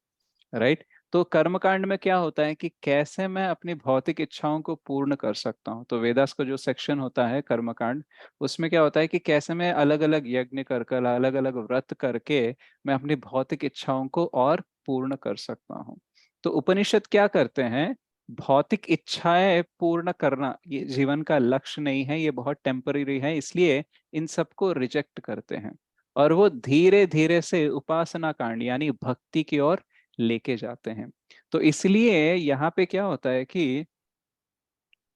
राइट। तो कर्मकांड में क्या होता है कि कैसे मैं अपनी भौतिक इच्छाओं को पूर्ण कर सकता हूँ, तो वेदास का जो सेक्शन होता है कर्मकांड, उसमें क्या होता है कि कैसे मैं अलग अलग यज्ञ कर अलग अलग व्रत करके मैं अपनी भौतिक इच्छाओं को और पूर्ण कर सकता हूँ। तो उपनिषद क्या करते हैं, भौतिक इच्छाएं पूर्ण करना ये जीवन का लक्ष्य नहीं है, ये बहुत टेम्पररी है, इसलिए इन सबको रिजेक्ट करते हैं और वो धीरे धीरे से उपासना कांड यानी भक्ति की ओर लेके जाते हैं। तो इसलिए यहाँ पे क्या होता है कि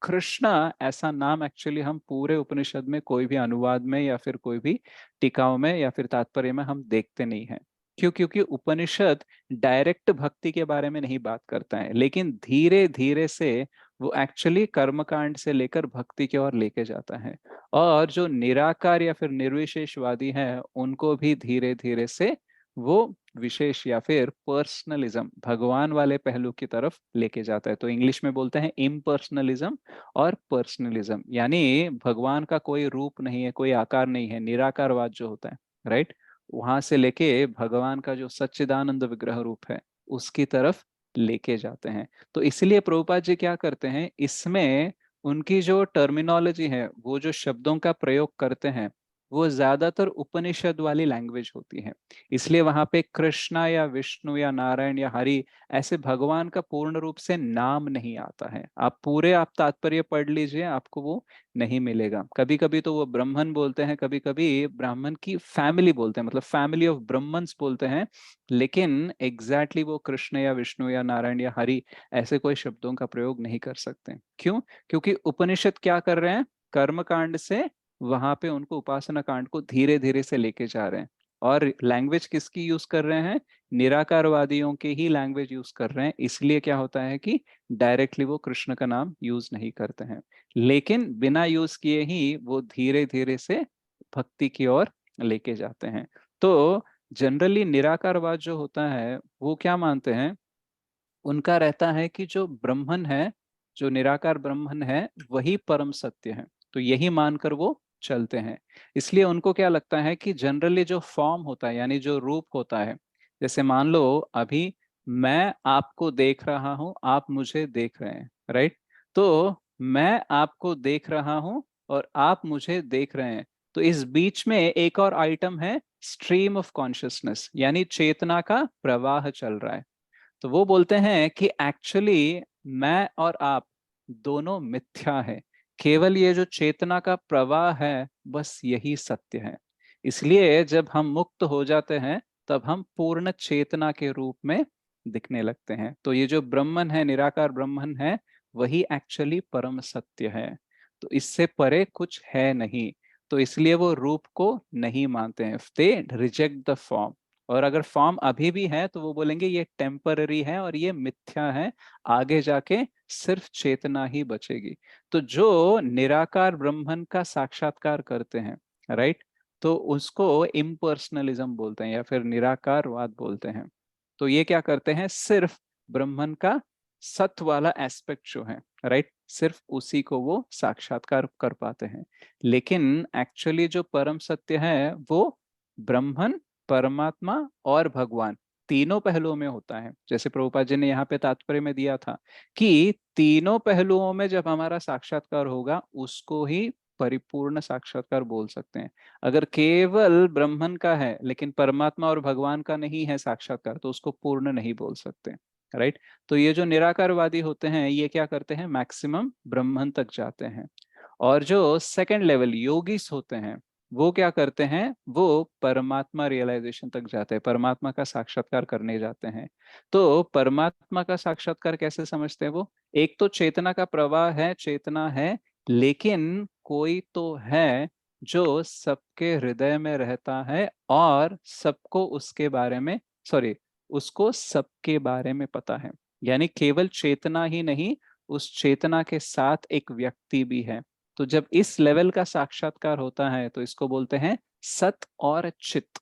कृष्णा ऐसा नाम एक्चुअली हम पूरे उपनिषद में कोई भी अनुवाद में या फिर कोई भी टीकाओं में या फिर तात्पर्य में हम देखते नहीं हैं। क्यों? क्योंकि उपनिषद डायरेक्ट भक्ति के बारे में नहीं बात करता है, लेकिन धीरे धीरे से वो एक्चुअली कर्मकांड से लेकर भक्ति की ओर लेके जाता है। और जो निराकार या फिर निर्विशेषवादी है उनको भी धीरे धीरे से वो विशेष या फिर पर्सनलिज्म, भगवान वाले पहलू की तरफ लेके जाता है। तो इंग्लिश में बोलते हैं इम्पर्सनलिज्म और पर्सनलिज्म, यानी भगवान का कोई रूप नहीं है, कोई आकार नहीं है, निराकारवाद जो होता है, राइट, वहां से लेके भगवान का जो सच्चिदानंद विग्रह रूप है उसकी तरफ लेके जाते हैं। तो इसलिए प्रभुपाद जी क्या करते हैं, इसमें उनकी जो टर्मिनोलॉजी है, वो जो शब्दों का प्रयोग करते हैं, वो ज्यादातर उपनिषद वाली लैंग्वेज होती है। इसलिए वहां पे कृष्णा या विष्णु या नारायण या हरि ऐसे भगवान का पूर्ण रूप से नाम नहीं आता है। आप तात्पर्य पढ़ लीजिए, आपको वो नहीं मिलेगा। कभी कभी तो वो ब्राह्मण बोलते हैं, कभी कभी ब्राह्मण की फैमिली बोलते हैं, मतलब फैमिली ऑफ ब्राह्मण्स बोलते हैं, लेकिन एग्जैक्टली वो कृष्ण या विष्णु या नारायण या हरि ऐसे कोई शब्दों का प्रयोग नहीं कर सकते। क्यों? क्योंकि उपनिषद क्या कर रहे हैं, कर्मकांड से वहां पे उनको उपासना कांड को धीरे धीरे से लेके जा रहे हैं। और लैंग्वेज किसकी यूज कर रहे हैं, निराकारवादियों के ही लैंग्वेज यूज कर रहे हैं। इसलिए क्या होता है कि डायरेक्टली वो कृष्ण का नाम यूज नहीं करते हैं, लेकिन बिना यूज किए ही वो धीरे धीरे से भक्ति की ओर लेके जाते हैं। तो जनरली निराकारवाद जो होता है वो क्या मानते हैं, उनका रहता है कि जो ब्रह्मन है, जो निराकार ब्रह्मन है, वही परम सत्य है। तो यही मानकर वो चलते हैं। इसलिए उनको क्या लगता है कि जनरली जो फॉर्म होता है यानी जो रूप होता है, जैसे मान लो अभी मैं आपको देख रहा हूं, आप मुझे देख रहे हैं, राइट। तो मैं आपको देख रहा हूं और आप मुझे देख रहे हैं, तो इस बीच में एक और आइटम है स्ट्रीम ऑफ कॉन्शियसनेस, यानी चेतना का प्रवाह चल रहा है। तो वो बोलते हैं कि एक्चुअली मैं और आप दोनों मिथ्या है। केवल ये जो चेतना का प्रवाह है बस यही सत्य है। इसलिए जब हम मुक्त हो जाते हैं तब हम पूर्ण चेतना के रूप में दिखने लगते हैं। तो ये जो ब्रह्मन है, निराकार ब्रह्मन है, वही एक्चुअली परम सत्य है। तो इससे परे कुछ है नहीं। तो इसलिए वो रूप को नहीं मानते हैं, दे रिजेक्ट द फॉर्म। और अगर फॉर्म अभी भी है तो वो बोलेंगे ये टेम्पररी है और ये मिथ्या है, आगे जाके सिर्फ चेतना ही बचेगी। तो जो निराकार ब्रह्मन का साक्षात्कार करते हैं, राइट, तो उसको इम्पर्सनलिज्म बोलते हैं या फिर निराकारवाद बोलते हैं। तो ये क्या करते हैं, सिर्फ ब्रह्मन का सत्य वाला एस्पेक्ट जो है, राइट, सिर्फ उसी को वो साक्षात्कार कर पाते हैं। लेकिन एक्चुअली जो परम सत्य है वो ब्रह्मन, परमात्मा और भगवान तीनों पहलुओं में होता है। जैसे प्रभुपाद जी ने यहाँ पे तात्पर्य में दिया था कि तीनों पहलुओं में जब हमारा साक्षात्कार होगा उसको ही परिपूर्ण साक्षात्कार बोल सकते हैं। अगर केवल ब्रह्मन का है लेकिन परमात्मा और भगवान का नहीं है साक्षात्कार, तो उसको पूर्ण नहीं बोल सकते, राइट। तो ये जो निराकारवादी होते हैं ये क्या करते हैं, मैक्सिमम ब्रह्मन तक जाते हैं। और जो सेकंड लेवल योगीस होते हैं वो क्या करते हैं, वो परमात्मा रियलाइजेशन तक जाते हैं, परमात्मा का साक्षात्कार करने जाते हैं। तो परमात्मा का साक्षात्कार कैसे समझते हैं वो, एक तो चेतना का प्रवाह है, चेतना है, लेकिन कोई तो है जो सबके हृदय में रहता है और सबको उसके बारे में, सॉरी, उसको सबके बारे में पता है। यानी केवल चेतना ही नहीं, उस चेतना के साथ एक व्यक्ति भी है। तो जब इस लेवल का साक्षात्कार होता है तो इसको बोलते हैं सत और चित।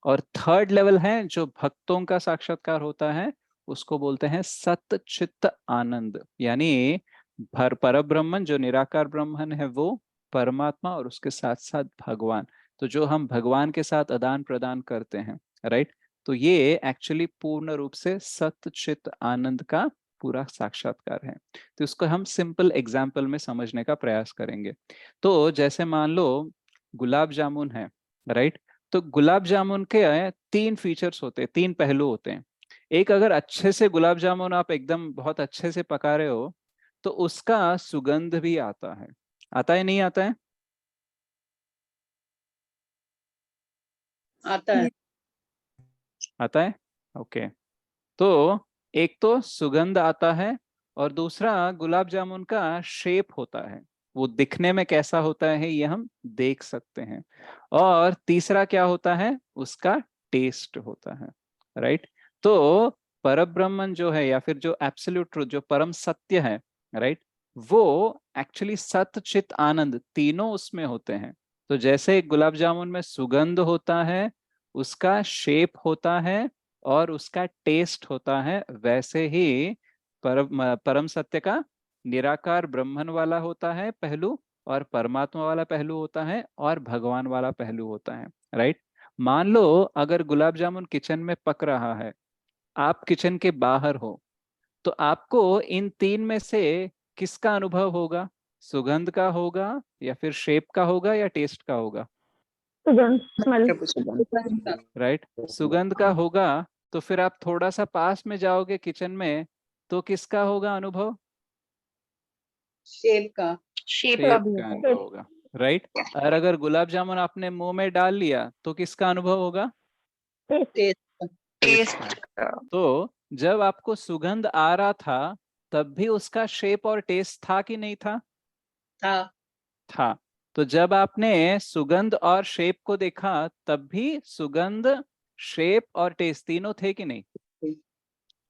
और थर्ड लेवल है जो भक्तों का साक्षात्कार होता है, उसको बोलते हैं सत चित्त आनंद। यानी परब्रह्मन जो निराकार ब्रह्मन है वो परमात्मा और उसके साथ साथ भगवान। तो जो हम भगवान के साथ आदान प्रदान करते हैं, राइट, तो ये एक्चुअली पूर्ण रूप से सत चित्त आनंद का पूरा साक्षात्कार है। तो इसको हम सिंपल एग्जाम्पल में समझने का प्रयास करेंगे। तो जैसे मान लो गुलाब जामुन है, राइट, तो गुलाब जामुन के 3 फीचर्स होते हैं, 3 पहलू होते हैं। एक, अगर अच्छे से गुलाब जामुन आप एकदम बहुत अच्छे से पका रहे हो तो उसका सुगंध भी आता है। आता है नहीं आता है? आता है। आता है, ओके। तो एक तो सुगंध आता है और दूसरा गुलाब जामुन का शेप होता है, वो दिखने में कैसा होता है ये हम देख सकते हैं। और तीसरा क्या होता है, उसका टेस्ट होता है, राइट। तो परब्रह्मन जो है या फिर जो एब्सोल्यूट ट्रुथ, जो परम सत्य है, राइट, वो एक्चुअली सत चित आनंद तीनों उसमें होते हैं। तो जैसे गुलाब जामुन में सुगंध होता है, उसका शेप होता है और उसका टेस्ट होता है, वैसे ही परम सत्य का निराकार ब्रह्मन वाला होता है पहलू, और परमात्मा वाला पहलू होता है, और भगवान वाला पहलू होता है, राइट। मान लो अगर गुलाब जामुन किचन में पक रहा है, आप किचन के बाहर हो, तो आपको इन 3 में से किसका अनुभव होगा, सुगंध का होगा या फिर शेप का होगा या टेस्ट का होगा? सुगंध, स्मेल। राइट, सुगंध का होगा। तो फिर आप थोड़ा सा पास में जाओगे किचन में तो किसका होगा अनुभव? शेप का। शेप शेप का भी का होता है। अनुभव होगा, राइट। और अगर गुलाब जामुन आपने मुंह में डाल लिया तो किसका अनुभव होगा? टेस्ट का। टेस्ट टेस्ट का। का। तो जब आपको सुगंध आ रहा था तब भी उसका शेप और टेस्ट था कि नहीं था? था। तो जब आपने सुगंध और शेप को देखा तब भी सुगंध, शेप और टेस्ट तीनों थे कि नहीं?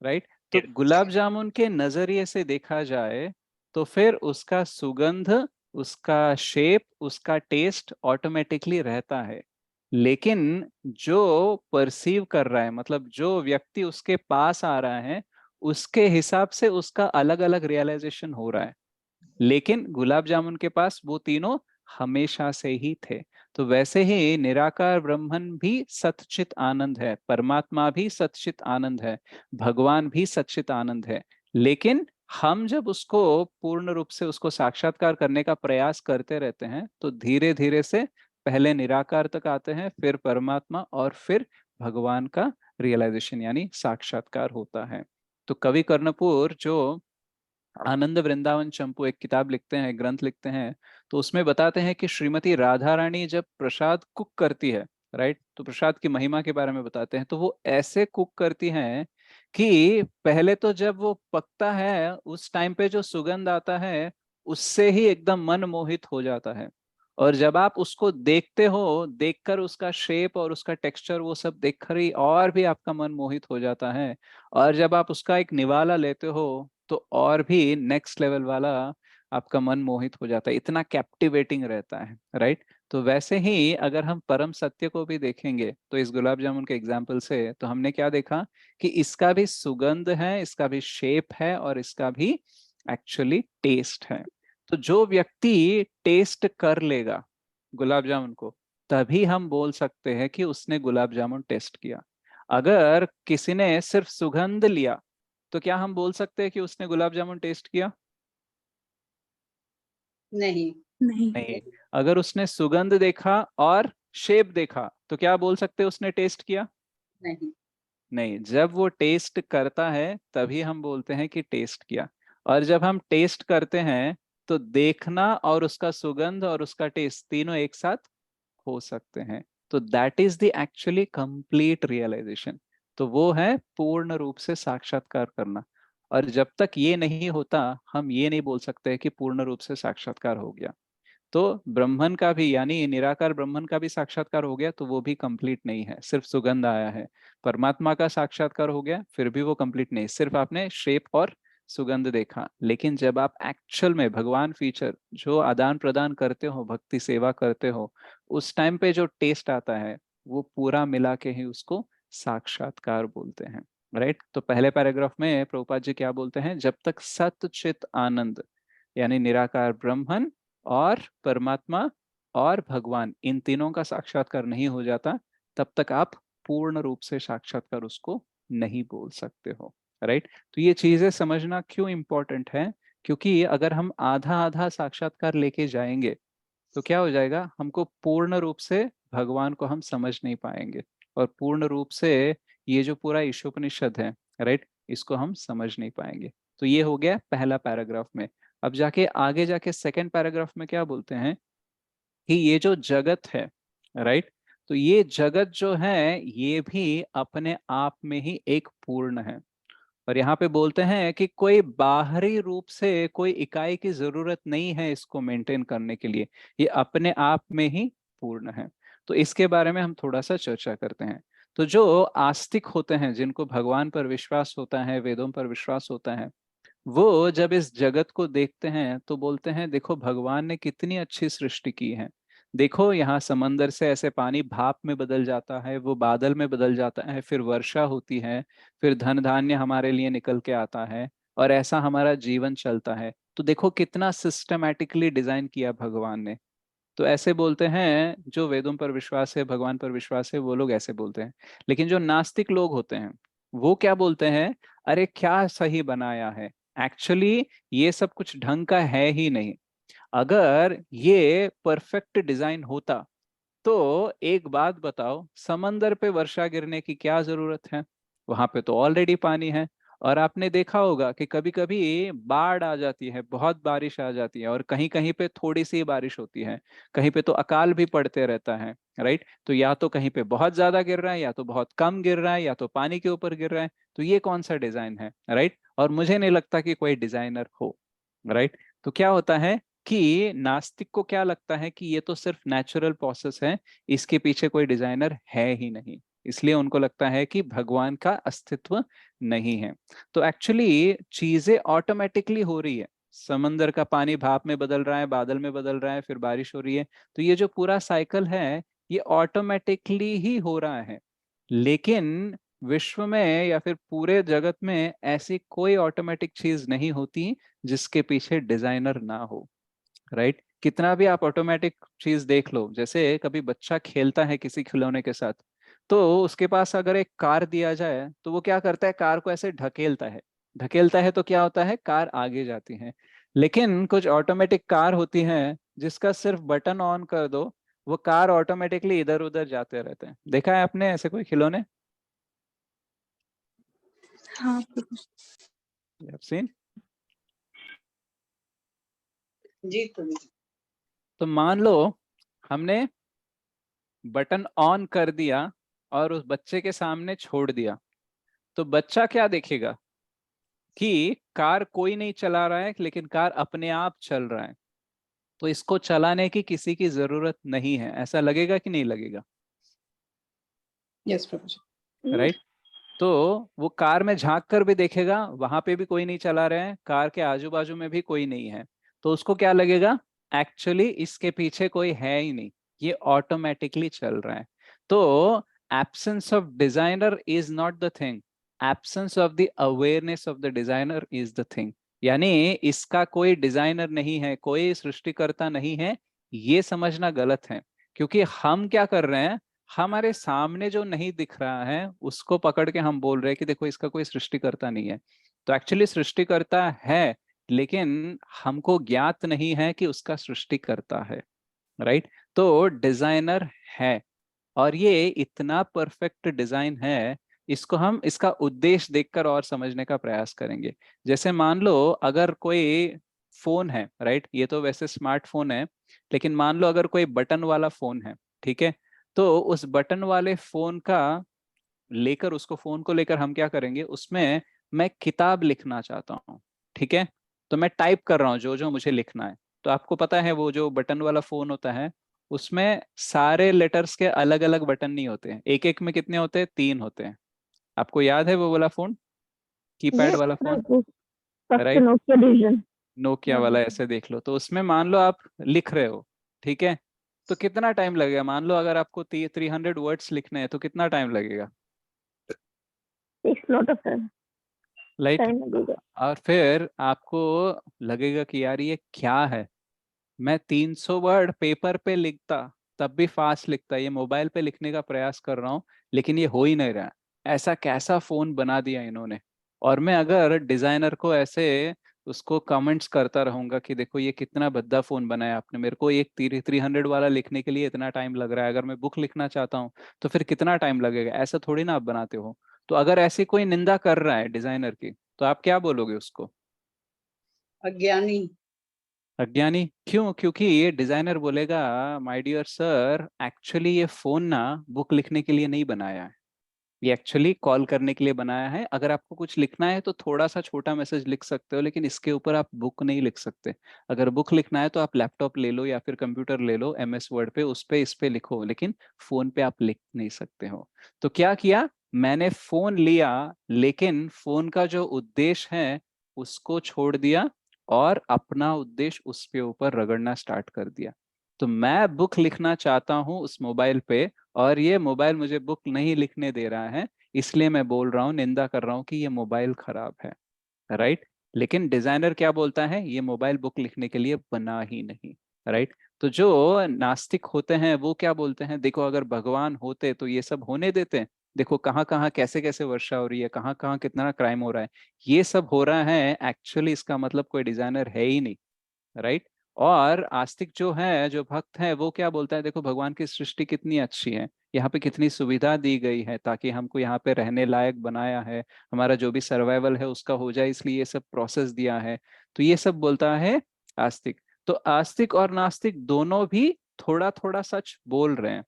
राइट। तो गुलाब जामुन के नजरिए से देखा जाए तो फिर उसका सुगंध, उसका शेप, उसका टेस्ट ऑटोमेटिकली रहता है। लेकिन जो परसीव कर रहा है, मतलब जो व्यक्ति उसके पास आ रहा है, उसके हिसाब से उसका अलग अलग रियलाइजेशन हो रहा है। लेकिन गुलाब जामुन के पास वो तीनों हमेशा से ही थे। तो वैसे ही निराकार ब्रह्मन भी सच्चित आनंद है, परमात्मा भी सच्चित आनंद है, भगवान भी सच्चित आनंद है। लेकिन हम जब उसको पूर्ण रूप से उसको साक्षात्कार करने का प्रयास करते रहते हैं तो धीरे धीरे से पहले निराकार तक आते हैं, फिर परमात्मा और फिर भगवान का रियलाइजेशन यानी साक्षात्कार होता है। तो कवि कर्णपुर जो आनंद वृंदावन चंपू एक किताब लिखते हैं, ग्रंथ लिखते हैं, तो उसमें बताते हैं कि श्रीमती राधा रानी जब प्रसाद कुक करती है, राइट, तो प्रसाद की महिमा के बारे में बताते हैं, तो वो ऐसे कुक करती हैं कि पहले तो जब वो पकता है उस टाइम पे जो सुगंध आता है उससे ही एकदम मन मोहित हो जाता है। और जब आप उसको देखते हो, देखकर उसका शेप और उसका टेक्सचर वो सब देखकर ही और भी आपका मन मोहित हो जाता है। और जब आप उसका एक निवाला लेते हो तो और भी नेक्स्ट लेवल वाला आपका मन मोहित हो जाता है, इतना कैप्टिवेटिंग रहता है, राइट। तो वैसे ही अगर हम परम सत्य को भी देखेंगे तो इस गुलाब जामुन के एग्जाम्पल से तो हमने क्या देखा कि इसका भी सुगंध है, इसका भी शेप है और इसका भी एक्चुअली टेस्ट है। तो जो व्यक्ति टेस्ट कर लेगा गुलाब जामुन को तभी हम बोल सकते हैं कि उसने गुलाब जामुन टेस्ट किया। अगर किसी ने सिर्फ सुगंध लिया तो क्या हम बोल सकते हैं कि उसने गुलाब जामुन टेस्ट किया? नहीं। नहीं। अगर उसने सुगंध देखा और शेप देखा तो क्या बोल सकते हैं उसने टेस्ट किया? नहीं। नहीं। जब वो टेस्ट करता है तभी हम बोलते हैं कि टेस्ट किया। और जब हम टेस्ट करते हैं तो देखना और उसका सुगंध और उसका टेस्ट तीनों एक साथ हो सकते हैं। तो that is the actually complete realisation. तो वो है पूर्ण रूप से साक्षात्कार करना। और जब तक ये नहीं होता हम ये नहीं बोल सकते कि पूर्ण रूप से साक्षात्कार हो गया। तो ब्रह्मन का भी यानी निराकार ब्रह्मन का भी साक्षात्कार हो गया तो वो भी कंप्लीट नहीं है, सिर्फ सुगंध आया है। परमात्मा का साक्षात्कार हो गया फिर भी वो कंप्लीट नहीं, सिर्फ आपने शेप और सुगंध देखा। लेकिन जब आप एक्चुअल में भगवान फीचर जो आदान प्रदान करते हो, भक्ति सेवा करते हो, उस टाइम पे जो टेस्ट आता है वो पूरा मिला के ही उसको साक्षात्कार बोलते हैं, राइट। तो पहले पैराग्राफ में प्रभुपाद जी क्या बोलते हैं, जब तक सत चित आनंद यानी निराकार ब्रह्मन और परमात्मा और भगवान इन तीनों का साक्षात्कार नहीं हो जाता तब तक आप पूर्ण रूप से साक्षात्कार उसको नहीं बोल सकते हो, राइट। तो ये चीजें समझना क्यों इंपॉर्टेंट है, क्योंकि अगर हम आधा आधा साक्षात्कार लेके जाएंगे तो क्या हो जाएगा, हमको पूर्ण रूप से भगवान को हम समझ नहीं पाएंगे और पूर्ण रूप से ये जो पूरा ईशोपनिषद है, राइट, इसको हम समझ नहीं पाएंगे। तो ये हो गया पहला पैराग्राफ में। अब जाके आगे जाके सेकंड पैराग्राफ में क्या बोलते हैं कि ये जो जगत है, राइट, तो ये जगत जो है ये भी अपने आप में ही एक पूर्ण है। और यहाँ पे बोलते हैं कि कोई बाहरी रूप से कोई इकाई की जरूरत नहीं है इसको मेंटेन करने के लिए, ये अपने आप में ही पूर्ण है। तो इसके बारे में हम थोड़ा सा चर्चा करते हैं। तो जो आस्तिक होते हैं, जिनको भगवान पर विश्वास होता है, वेदों पर विश्वास होता है, वो जब इस जगत को देखते हैं तो बोलते हैं देखो भगवान ने कितनी अच्छी सृष्टि की है। देखो यहाँ समंदर से ऐसे पानी भाप में बदल जाता है, वो बादल में बदल जाता है, फिर वर्षा होती है, फिर धन धान्य हमारे लिए निकल के आता है और ऐसा हमारा जीवन चलता है। तो देखो कितना सिस्टमैटिकली डिजाइन किया भगवान ने। तो ऐसे बोलते हैं, जो वेदों पर विश्वास है, भगवान पर विश्वास है, वो लोग ऐसे बोलते हैं। लेकिन जो नास्तिक लोग होते हैं वो क्या बोलते हैं, अरे क्या सही बनाया है, एक्चुअली ये सब कुछ ढंग का है ही नहीं। अगर ये परफेक्ट डिजाइन होता तो एक बात बताओ, समंदर पे वर्षा गिरने की क्या जरूरत है, वहां पे तो ऑलरेडी पानी है। और आपने देखा होगा कि कभी कभी बाढ़ आ जाती है, बहुत बारिश आ जाती है, और कहीं कहीं पे थोड़ी सी बारिश होती है, कहीं पे तो अकाल भी पड़ते रहता है, राइट। तो या तो कहीं पे बहुत ज्यादा गिर रहा है, या तो बहुत कम गिर रहा है, या तो पानी के ऊपर गिर रहा है। तो ये कौन सा डिजाइन है, राइट। और मुझे नहीं लगता कि कोई डिजाइनर हो, राइट। तो क्या होता है कि नास्तिक को क्या लगता है कि ये तो सिर्फ नेचुरल प्रोसेस है, इसके पीछे कोई डिजाइनर है ही नहीं, इसलिए उनको लगता है कि भगवान का अस्तित्व नहीं है। तो एक्चुअली चीजें ऑटोमेटिकली हो रही है, समंदर का पानी भाप में बदल रहा है, बादल में बदल रहा है, फिर बारिश हो रही है। तो ये जो पूरा साइकिल है ये ऑटोमेटिकली ही हो रहा है। लेकिन विश्व में या फिर पूरे जगत में ऐसी कोई ऑटोमेटिक चीज नहीं होती जिसके पीछे डिजाइनर ना हो, राइट। कितना भी आप ऑटोमेटिक चीज देख लो, जैसे कभी बच्चा खेलता है किसी खिलौने के साथ, तो उसके पास अगर एक कार दिया जाए तो वो क्या करता है, कार को ऐसे ढकेलता है, ढकेलता है तो क्या होता है, कार आगे जाती है। लेकिन कुछ ऑटोमेटिक कार होती हैं जिसका सिर्फ बटन ऑन कर दो, वो कार ऑटोमेटिकली इधर उधर जाते रहते हैं। देखा है आपने ऐसे कोई खिलौने? हाँ You have seen? जी प्रभु जी। तो मान लो हमने बटन ऑन कर दिया और उस बच्चे के सामने छोड़ दिया, तो बच्चा क्या देखेगा कि कार कोई नहीं चला रहा है लेकिन कार अपने आप चल रहा है, तो इसको चलाने की किसी की जरूरत नहीं है, ऐसा लगेगा कि नहीं लगेगा? यस प्रभु जी। राइट। तो वो कार में झांक कर भी देखेगा, वहां पे भी कोई नहीं चला रहे हैं, कार के आजू बाजू में भी कोई नहीं है, तो उसको क्या लगेगा, एक्चुअली इसके पीछे कोई है ही नहीं, ये ऑटोमेटिकली चल रहा है। तो absence of designer is not the thing, absence of the awareness of the designer is the thing. यानी इसका कोई डिजाइनर नहीं है, कोई सृष्टिकर्ता नहीं है, ये समझना गलत है। क्योंकि हम क्या कर रहे हैं, हमारे सामने जो नहीं दिख रहा है उसको पकड़ के हम बोल रहे हैं कि देखो इसका कोई सृष्टिकर्ता नहीं है। तो एक्चुअली सृष्टिकर्ता है, लेकिन हमको ज्ञात नहीं है कि उसका सृष्टिकर्ता है। राइट। तो डिजाइनर है, और ये इतना परफेक्ट डिजाइन है, इसको हम इसका उद्देश्य देखकर और समझने का प्रयास करेंगे। जैसे मान लो अगर कोई फोन है, राइट, ये तो वैसे स्मार्टफोन है, लेकिन मान लो अगर कोई बटन वाला फोन है, ठीक है, तो उस बटन वाले फोन का लेकर, उसको फोन को लेकर हम क्या करेंगे, उसमें मैं किताब लिखना चाहता हूँ, ठीक है, तो मैं टाइप कर रहा हूँ जो जो मुझे लिखना है। तो आपको पता है वो जो बटन वाला फोन होता है उसमें सारे लेटर्स के अलग अलग बटन नहीं होते हैं, एक एक में कितने होते हैं, 3 होते हैं। आपको याद है वो वाला फोन, कीपैड ये वाला phone? Prabhu first right, Nokia division. Nokia वाला, ऐसे देख लो। तो उसमें मान लो आप लिख रहे हो, ठीक है, तो कितना टाइम लगेगा, मान लो अगर आपको 300 वर्ड्स लिखने हैं तो कितना टाइम लगेगा? Takes lot of right. Time लगेगा। और फिर आपको लगेगा कि यार ये क्या है, मैं 300 वर्ड पेपर पे लिखता तब भी फास्ट लिखता, ये मोबाइल पे लिखने का प्रयास कर रहा हूँ लेकिन ये हो ही नहीं रहा है। ऐसा कैसा फोन बना दिया इन्होंने। और मैं अगर डिजाइनर को ऐसे उसको कमेंट्स करता रहूंगा कि देखो ये कितना भद्दा फोन बनाया आपने, मेरे को एक 300 वाला लिखने के लिए इतना टाइम लग रहा है, अगर मैं बुक लिखना चाहता हूँ तो फिर कितना टाइम लगेगा, ऐसा थोड़ी ना आप बनाते हो। तो अगर ऐसी कोई निंदा कर रहा है डिजाइनर की, तो आप क्या बोलोगे उसको? अज्ञानी। अज्ञानी। क्यों? क्योंकि ये डिजाइनर बोलेगा माय डियर सर, एक्चुअली ये फोन ना बुक लिखने के लिए नहीं बनाया है, ये एक्चुअली कॉल करने के लिए बनाया है। अगर आपको कुछ लिखना है तो थोड़ा सा छोटा मैसेज लिख सकते हो, लेकिन इसके ऊपर आप बुक नहीं लिख सकते। अगर बुक लिखना है तो आप लैपटॉप ले लो या फिर कंप्यूटर ले लो, MS वर्ड पे, उस पे इस पे लिखो, लेकिन फोन पे आप लिख नहीं सकते हो। तो क्या किया, मैंने फोन लिया लेकिन फोन का जो उद्देश्य है उसको छोड़ दिया और अपना उद्देश्य उसके ऊपर रगड़ना स्टार्ट कर दिया। तो मैं बुक लिखना चाहता हूं उस मोबाइल पे, और ये मोबाइल मुझे बुक नहीं लिखने दे रहा है, इसलिए मैं बोल रहा हूँ, निंदा कर रहा हूँ कि ये मोबाइल खराब है। राइट। लेकिन डिजाइनर क्या बोलता है, ये मोबाइल बुक लिखने के लिए बना ही नहीं। राइट। तो जो नास्तिक होते हैं वो क्या बोलते हैं, देखो अगर भगवान होते तो ये सब होने देते, देखो कहाँ कहाँ कैसे कैसे वर्षा हो रही है, कहाँ कहाँ कितना क्राइम हो रहा है, ये सब हो रहा है एक्चुअली, इसका मतलब कोई डिजाइनर है ही नहीं। राइट। और आस्तिक जो है, जो भक्त है, वो क्या बोलता है, देखो भगवान की सृष्टि कितनी अच्छी है, यहाँ पे कितनी सुविधा दी गई है ताकि हमको यहाँ पे रहने लायक बनाया है, हमारा जो भी सर्वाइवल है उसका हो जाए, इसलिए ये सब प्रोसेस दिया है। तो ये सब बोलता है आस्तिक। तो आस्तिक और नास्तिक दोनों भी थोड़ा थोड़ा सच बोल रहे हैं।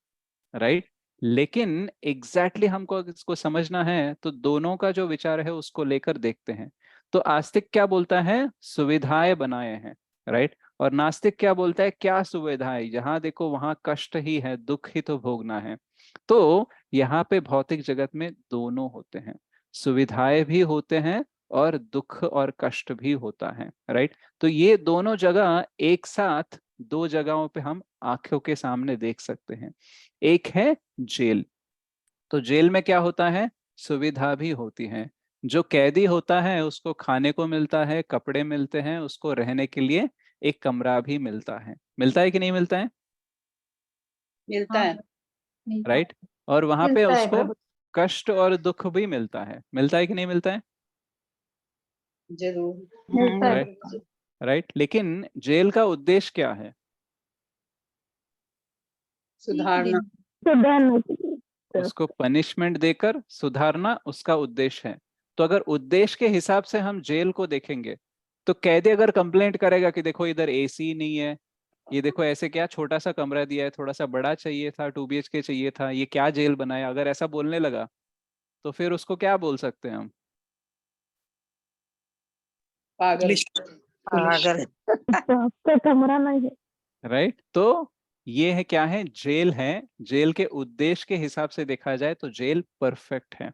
राइट। लेकिन एग्जैक्टली हमको अगर इसको समझना है तो दोनों का जो विचार है उसको लेकर देखते हैं। तो आस्तिक क्या बोलता है, सुविधाएं बनाए हैं। राइट। और नास्तिक क्या बोलता है, क्या सुविधाएं, जहां देखो वहां कष्ट ही है, दुख ही तो भोगना है। तो यहाँ पे भौतिक जगत में दोनों होते हैं, सुविधाएं भी होते हैं और दुख और कष्ट भी होता है। राइट। तो ये दोनों जगह एक साथ, दो जगहों पे हम आंखों के सामने देख सकते हैं। एक है जेल, तो जेल में क्या होता है, सुविधा भी होती है। जो कैदी होता है उसको खाने को मिलता है, कपड़े मिलते हैं, उसको रहने के लिए एक कमरा भी मिलता है। मिलता है कि नहीं मिलता है? मिलता हाँ, है। मिलता है। राइट। और वहां पे मिलता है उसको प्रभु। कष्ट और दुख भी मिलता है। मिलता है कि नहीं मिलता है? जरूर। मिलता है राइट। प्रभु जी। राइट। लेकिन जेल का उद्देश्य क्या है? सुधारना। सुधारने के लिए। उसको पनिशमेंट देकर सुधारना उसका उद्देश्य है। तो अगर उद्देश्य के हिसाब से हम जेल को देखेंगे तो कैदी अगर कंप्लेंट करेगा कि देखो इधर एसी नहीं है, ये देखो ऐसे क्या छोटा सा कमरा दिया है, थोड़ा सा बड़ा चाहिए था, 2 BHK चाहिए था, ये क्या जेल बनाया, अगर ऐसा बोलने लगा तो फिर उसको क्या बोल सकते हैं हम? पागल। पागल। तो आपका कमरा नहीं है। राइट। तो ये है क्या है, जेल है। जेल के उद्देश्य के हिसाब से देखा जाए तो जेल परफेक्ट है।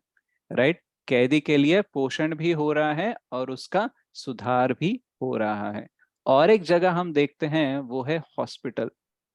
राइट। कैदी के लिए पोषण भी हो रहा है और उसका सुधार भी हो रहा है। और एक जगह हम देखते हैं वो है हॉस्पिटल।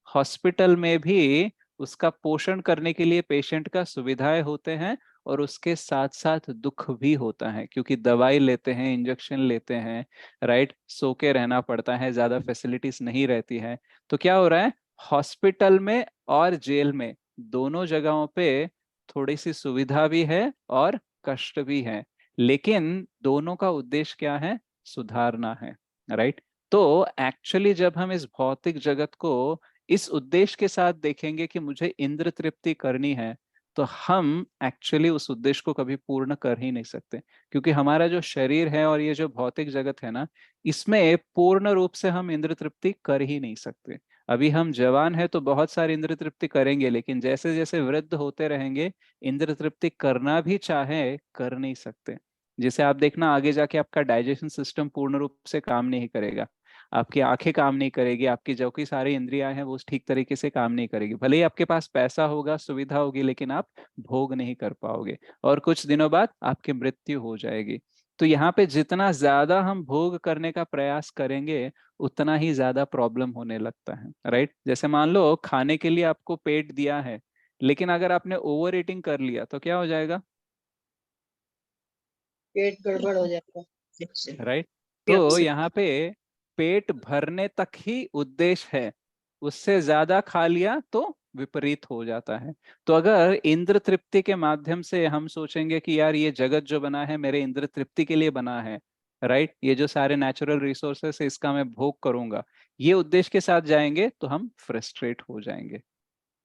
हॉस्पिटल में भी उसका पोषण करने के लिए पेशेंट का सुविधाएं होते हैं और उसके साथ साथ दुख भी होता है, क्योंकि दवाई लेते हैं, इंजेक्शन लेते हैं, राइट, सो के रहना पड़ता है, ज्यादा फैसिलिटीज नहीं रहती है। तो क्या हो रहा है, हॉस्पिटल में और जेल में दोनों जगहों पे थोड़ी सी सुविधा भी है और कष्ट भी है, लेकिन दोनों का उद्देश्य क्या है, सुधारना है। राइट। तो एक्चुअली जब हम इस भौतिक जगत को इस उद्देश्य के साथ देखेंगे कि मुझे इंद्र तृप्ति करनी है, तो हम एक्चुअली उस उद्देश्य को कभी पूर्ण कर ही नहीं सकते, क्योंकि हमारा जो शरीर है और ये जो भौतिक जगत है ना, इसमें पूर्ण रूप से हम इंद्र तृप्ति कर ही नहीं सकते। अभी हम जवान है तो बहुत सारी इंद्र तृप्ति करेंगे, लेकिन जैसे जैसे वृद्ध होते रहेंगे इंद्र तृप्ति करना भी चाहे कर नहीं सकते। जैसे आप देखना आगे जाके आपका डाइजेशन सिस्टम पूर्ण रूप से काम नहीं करेगा, आपकी आंखें काम नहीं करेगी, आपकी जो की सारी इंद्रियां हैं वो ठीक तरीके से काम नहीं करेगी। भले ही आपके पास पैसा होगा, सुविधा होगी, लेकिन आप भोग नहीं कर पाओगे और कुछ दिनों बाद आपकी मृत्यु हो जाएगी। तो यहाँ पे जितना ज्यादा हम भोग करने का प्रयास करेंगे उतना ही ज्यादा प्रॉब्लम होने लगता है। राइट। जैसे मान लो खाने के लिए आपको पेट दिया है, लेकिन अगर आपने ओवर ईटिंग कर लिया तो क्या हो जाएगा? पेट गड़बड़ हो जाएगा। राइट। तो यहाँ पे पेट भरने तक ही उद्देश्य है, उससे ज्यादा खा लिया तो विपरीत हो जाता है। तो अगर इंद्र तृप्ति के माध्यम से हम सोचेंगे कि यार ये जगत जो बना है मेरे इंद्र तृप्ति के लिए बना है, राइट, ये जो सारे नेचुरल रिसोर्सेस है इसका मैं भोग करूंगा, ये उद्देश्य के साथ जाएंगे तो हम फ्रस्ट्रेट हो जाएंगे।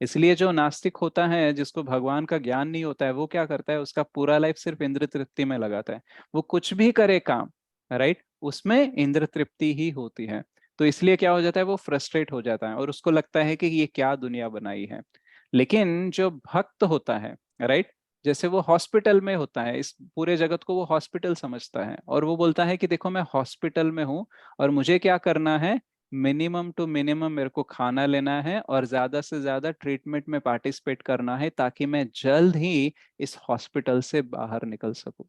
इसलिए जो नास्तिक होता है, जिसको भगवान का ज्ञान नहीं होता है, वो क्या करता है, उसका पूरा लाइफ सिर्फ इंद्र तृप्ति में लगाता है। वो कुछ भी करे काम, राइट, उसमें इंद्र तृप्ति ही होती है। तो इसलिए क्या हो जाता है, वो फ्रस्ट्रेट हो जाता है और उसको लगता है कि ये क्या दुनिया बनाई है। लेकिन जो भक्त होता है, राइट, जैसे वो हॉस्पिटल में होता है, इस पूरे जगत को वो हॉस्पिटल समझता है और वो बोलता है कि देखो मैं हॉस्पिटल में हूँ और मुझे क्या करना है, मिनिमम टू मिनिमम मेरे को खाना लेना है और ज्यादा से ज्यादा ट्रीटमेंट में पार्टिसिपेट करना है ताकि मैं जल्द ही इस हॉस्पिटल से बाहर निकल सकूं।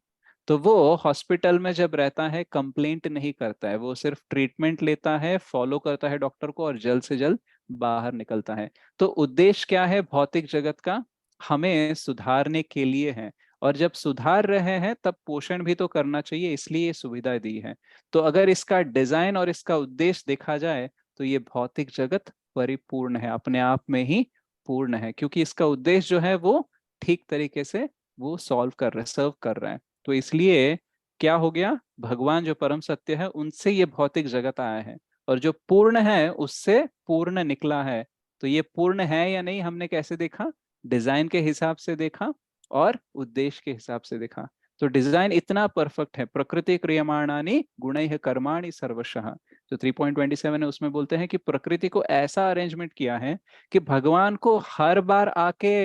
तो वो हॉस्पिटल में जब रहता है कंप्लेंट नहीं करता है, वो सिर्फ ट्रीटमेंट लेता है, फॉलो करता है डॉक्टर को और जल्द से जल्द बाहर निकलता है। तो उद्देश्य क्या है भौतिक जगत का, हमें सुधारने के लिए है। और जब सुधार रहे हैं तब पोषण भी तो करना चाहिए, इसलिए ये सुविधा दी है। तो अगर इसका डिजाइन और इसका उद्देश्य देखा जाए तो ये भौतिक जगत परिपूर्ण है, अपने आप में ही पूर्ण है, क्योंकि इसका उद्देश्य जो है वो ठीक तरीके से वो सॉल्व कर रहा है, सर्व कर रहा है। तो इसलिए क्या हो गया, भगवान जो परम सत्य है उनसे ये भौतिक जगत आया है और जो पूर्ण है उससे पूर्ण निकला है। तो ये पूर्ण है या नहीं हमने कैसे देखा, डिजाइन के हिसाब से देखा और उद्देश्य के हिसाब से देखा। तो डिजाइन इतना परफेक्ट है, प्रकृति क्रियमाणानि गुणैः कर्माणि सर्वशः, जो 3.27 है उसमें बोलते हैं कि प्रकृति को ऐसा अरेंजमेंट किया है कि भगवान को हर बार आके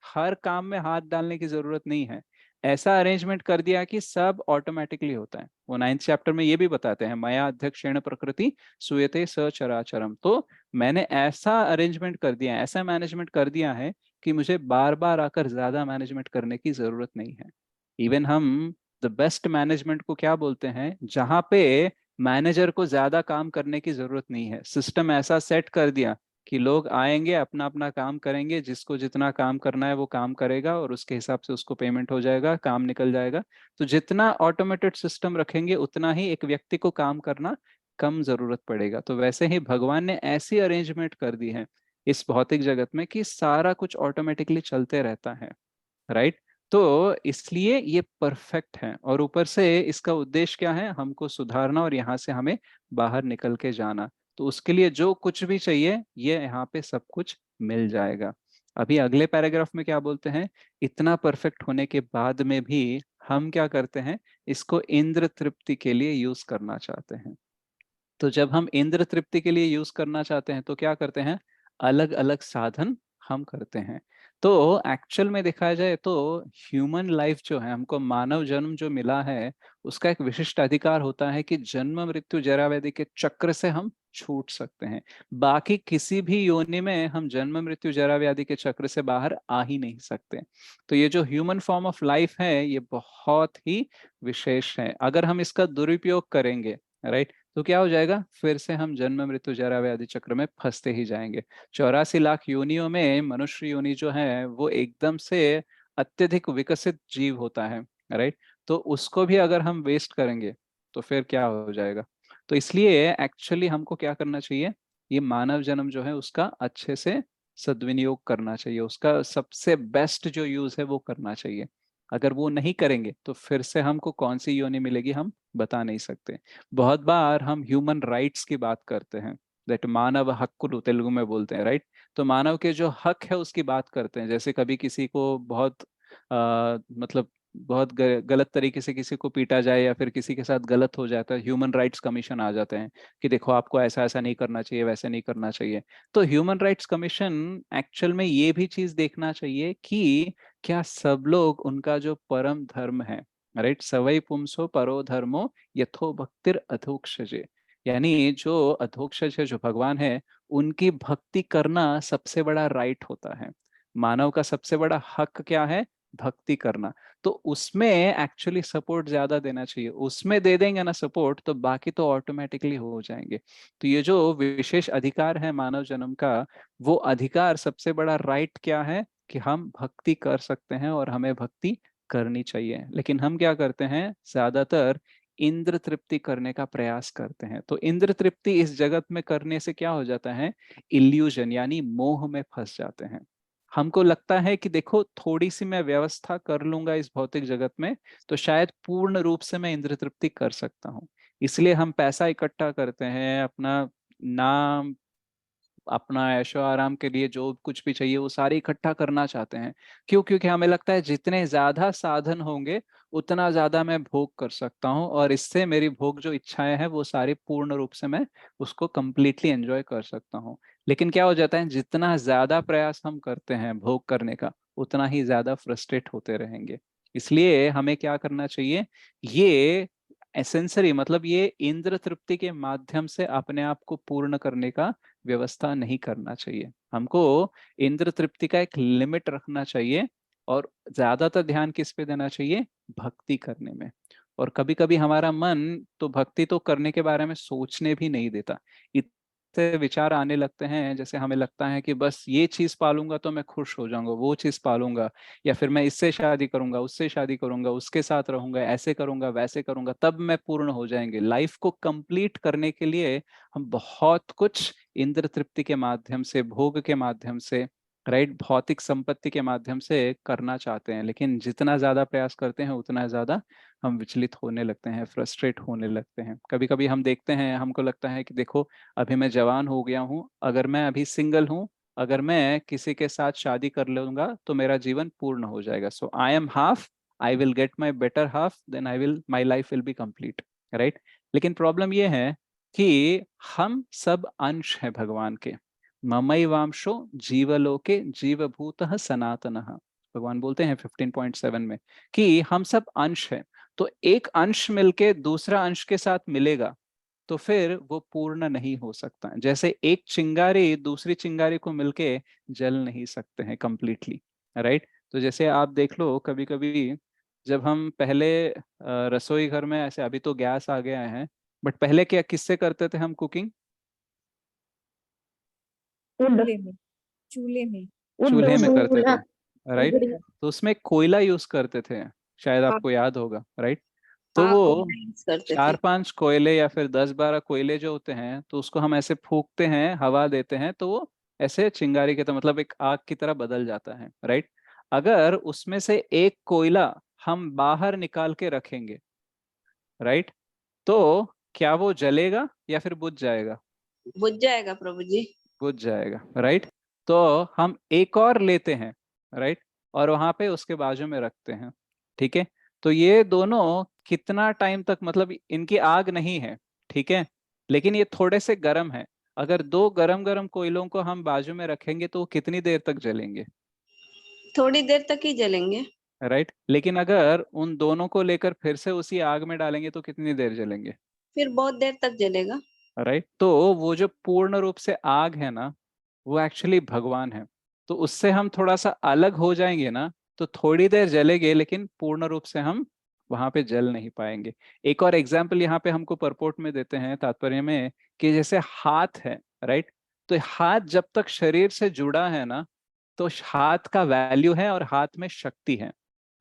हर काम में हाथ डालने की जरूरत नहीं है। ऐसा अरेंजमेंट कर दिया कि सब ऑटोमेटिकली होता है। वो 9th चैप्टर में ये भी बताते हैं, मया अध्यक्षेण प्रकृति सूयते सचराचरम। तो मैंने ऐसा अरेंजमेंट कर दिया है, ऐसा मैनेजमेंट कर दिया है कि मुझे बार बार आकर ज्यादा मैनेजमेंट करने की जरूरत नहीं है। इवन हम द बेस्ट मैनेजमेंट को क्या बोलते हैं, जहां पे मैनेजर को ज्यादा काम करने की जरूरत नहीं है, सिस्टम ऐसा सेट कर दिया कि लोग आएंगे अपना अपना काम करेंगे, जिसको जितना काम करना है वो काम करेगा और उसके हिसाब से उसको पेमेंट हो जाएगा, काम निकल जाएगा। तो जितना ऑटोमेटेड सिस्टम रखेंगे उतना ही एक व्यक्ति को काम करना कम जरूरत पड़ेगा। तो वैसे ही भगवान ने ऐसी अरेंजमेंट कर दी है इस भौतिक जगत में कि सारा कुछ ऑटोमेटिकली चलते रहता है। राइट। तो इसलिए ये परफेक्ट है और ऊपर से इसका उद्देश्य क्या है, हमको सुधारना और यहाँ से हमें बाहर निकल के जाना। तो उसके लिए जो कुछ भी चाहिए ये यहाँ पे सब कुछ मिल जाएगा। अभी अगले पैराग्राफ में क्या बोलते हैं, इतना परफेक्ट होने के बाद में भी हम क्या करते हैं, इसको इंद्र तृप्ति के लिए यूज करना चाहते हैं। तो जब हम इंद्र तृप्ति के लिए यूज करना चाहते हैं तो क्या करते हैं, अलग अलग साधन हम करते हैं। तो एक्चुअल में देखा जाए तो ह्यूमन लाइफ जो है, हमको मानव जन्म जो मिला है, उसका एक विशिष्ट अधिकार होता है कि जन्म मृत्यु जरा व्याधि के चक्र से हम छूट सकते हैं। बाकी किसी भी योनि में हम जन्म मृत्यु जरा व्याधि के चक्र से बाहर आ ही नहीं सकते। तो ये जो ह्यूमन फॉर्म ऑफ लाइफ है, ये बहुत ही विशेष है। अगर हम इसका दुरुपयोग करेंगे, राइट, तो क्या हो जाएगा, फिर से हम जन्म मृत्यु जरा व्याधि चक्र में फंसते ही जाएंगे। 84 लाख योनियों में मनुष्य योनि जो है वो एकदम से अत्यधिक विकसित जीव होता है, राइट। तो उसको भी अगर हम वेस्ट करेंगे तो फिर क्या हो जाएगा। तो इसलिए एक्चुअली हमको क्या करना चाहिए, ये मानव जन्म जो है उसका अच्छे से सद्विनियोग करना चाहिए, उसका सबसे बेस्ट जो यूज है वो करना चाहिए। अगर वो नहीं करेंगे तो फिर से हमको कौन सी योनि मिलेगी हम बता नहीं सकते। बहुत बार हम ह्यूमन राइट्स की बात करते हैं, दैट मानव हक्कुलु तेलुगु में बोलते हैं, राइट। तो मानव के जो हक है उसकी बात करते हैं। जैसे कभी किसी को बहुत मतलब बहुत गलत तरीके से किसी को पीटा जाए या फिर किसी के साथ गलत हो जाता है, ह्यूमन राइट्स कमीशन आ जाते हैं कि देखो आपको ऐसा ऐसा नहीं करना चाहिए, वैसे नहीं करना चाहिए। तो ह्यूमन राइट्स कमीशन एक्चुअल में ये भी चीज देखना चाहिए कि क्या सब लोग उनका जो परम धर्म है, राइट, सवै पुंसो परो धर्मो यथो भक्तिर अधोक्षजे, यानी जो अधोक्षज है, जो भगवान है, उनकी भक्ति करना सबसे बड़ा राइट होता है। मानव का सबसे बड़ा हक क्या है, भक्ति करना। तो उसमें एक्चुअली सपोर्ट ज्यादा देना चाहिए, उसमें दे देंगे ना सपोर्ट तो बाकी तो ऑटोमेटिकली हो जाएंगे। तो ये जो विशेष अधिकार है मानव जन्म का, वो अधिकार सबसे बड़ा राइट क्या है कि हम भक्ति कर सकते हैं और हमें भक्ति करनी चाहिए। लेकिन हम क्या करते हैं, ज्यादातर इंद्र तृप्ति करने का प्रयास करते हैं। तो इंद्र तृप्ति इस जगत में करने से क्या हो जाता है, इल्यूजन यानी मोह में फंस जाते हैं। हमको लगता है कि देखो थोड़ी सी मैं व्यवस्था कर लूंगा इस भौतिक जगत में तो शायद पूर्ण रूप से मैं इंद्र तृप्ति कर सकता हूँ। इसलिए हम पैसा इकट्ठा करते हैं, अपना नाम, अपना ऐशो आराम के लिए जो कुछ भी चाहिए वो सारे इकट्ठा करना चाहते हैं। क्यों, क्योंकि हमें लगता है जितने ज्यादा साधन होंगे उतना ज्यादा मैं भोग कर सकता हूँ और इससे मेरी भोग जो इच्छाएं हैं वो सारी पूर्ण रूप से मैं उसको कंप्लीटली एंजॉय कर सकता हूँ। लेकिन क्या हो जाता है, जितना ज्यादा प्रयास हम करते हैं भोग करने का उतना ही ज्यादा फ्रस्ट्रेट होते रहेंगे। इसलिए हमें क्या करना चाहिए, ये एसेंसरी मतलब ये इंद्र तृप्ति के माध्यम से अपने आप को पूर्ण करने का व्यवस्था नहीं करना चाहिए। हमको इंद्र तृप्ति का एक लिमिट रखना चाहिए और ज्यादातर ध्यान किस पे देना चाहिए, भक्ति करने में। और कभी कभी हमारा मन तो भक्ति तो करने के बारे में सोचने भी नहीं देता, इतने विचार आने लगते हैं। जैसे हमें लगता है कि बस ये चीज पालूंगा तो मैं खुश हो जाऊंगा, वो चीज पालूंगा, या फिर मैं इससे शादी करूंगा, उससे शादी करूंगा, उसके साथ रहूंगा, ऐसे करूंगा वैसे करूंगा, तब मैं पूर्ण हो जाएंगे। लाइफ को कंप्लीट करने के लिए हम बहुत कुछ इंद्र तृप्ति के माध्यम से, भोग के माध्यम से, राइट, भौतिक संपत्ति के माध्यम से करना चाहते हैं। लेकिन जितना ज्यादा प्रयास करते हैं उतना ज्यादा हम विचलित होने लगते हैं, फ्रस्ट्रेट होने लगते हैं। कभी कभी हम देखते हैं, हमको लगता है कि देखो अभी मैं जवान हो गया हूँ, अगर मैं अभी सिंगल हूँ, अगर मैं किसी के साथ शादी कर लूंगा तो मेरा जीवन पूर्ण हो जाएगा। So I am half, I will get my better half, then I will, my life will be complete, right. लेकिन प्रॉब्लम ये है कि हम सब अंश हैं भगवान के। ममैवांशो जीवलोके जीवभूतः सनातनः, भगवान बोलते हैं 15.7 में कि हम सब अंश हैं। तो एक अंश मिलके दूसरा अंश के साथ मिलेगा तो फिर वो पूर्ण नहीं हो सकता। जैसे एक चिंगारी दूसरी चिंगारी को मिलके जल नहीं सकते हैं कंप्लीटली, राइट। तो जैसे आप देख लो, कभी कभी जब हम पहले रसोई घर में, ऐसे अभी तो गैस आ गया है, बट पहले क्या किससे करते थे हम कुकिंग, चूल्हे में, चूल्हे में, चूल्हे में करते थे, राइट। उगड़ी। तो उसमें कोयला यूज करते थे, शायद हाँ, आपको याद होगा, राइट। तो हाँ, वो कोयला यूज करते थे। 4-5 कोयले या फिर 10-12 कोयले जो होते हैं, तो उसको हम ऐसे फूकते हैं, हवा देते हैं, तो वो ऐसे चिंगारी के, तो मतलब एक आग की तरह बदल जाता है, राइट। अगर उसमें से एक कोयला हम बाहर निकाल के रखेंगे, राइट, तो क्या वो जलेगा या फिर बुझ जाएगा, बुझ जाएगा प्रभु जी। बुझ जाएगा, राइट। तो हम एक और लेते हैं, राइट, और वहां पे उसके बाजू में रखते हैं, ठीक है। तो ये दोनों कितना टाइम तक, मतलब इनकी आग नहीं है, ठीक है, लेकिन ये थोड़े से गर्म है। अगर दो गरम गरम कोयलों को हम बाजू में रखेंगे तो वो कितनी देर तक जलेंगे? थोड़ी देर तक ही जलेंगे। राइट, लेकिन अगर उन दोनों को लेकर फिर से उसी आग में डालेंगे तो कितनी देर जलेंगे? फिर बहुत देर तक जलेगा। राइट, तो वो जो पूर्ण रूप से आग है ना, वो एक्चुअली भगवान है। तो उससे हम थोड़ा सा अलग हो जाएंगे ना, तो थोड़ी देर जलेंगे लेकिन पूर्ण रूप से हम वहां पे जल नहीं पाएंगे। एक और एग्जाम्पल यहाँ पे हमको परपोर्ट में देते हैं, तात्पर्य में, कि जैसे हाथ है, राइट, तो हाथ जब तक शरीर से जुड़ा है ना, तो हाथ का वैल्यू है और हाथ में शक्ति है।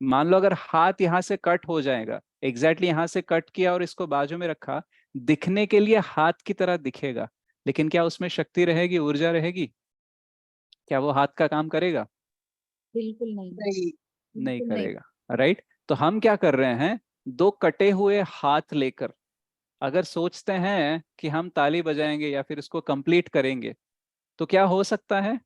मान लो अगर हाथ यहाँ से कट हो जाएगा, एग्जैक्टली यहाँ से कट किया और इसको बाजू में रखा, दिखने के लिए हाथ की तरह दिखेगा, लेकिन क्या उसमें शक्ति रहेगी, ऊर्जा रहेगी? क्या वो हाथ का काम करेगा? बिल्कुल नहीं। नहीं। नहीं बिल्कुल नहीं। करेगा, राइट। तो हम क्या कर रहे हैं, दो कटे हुए हाथ लेकर अगर सोचते हैं कि हम ताली बजाएंगे या फिर इसको कंप्लीट करेंगे, तो क्या हो सकता है?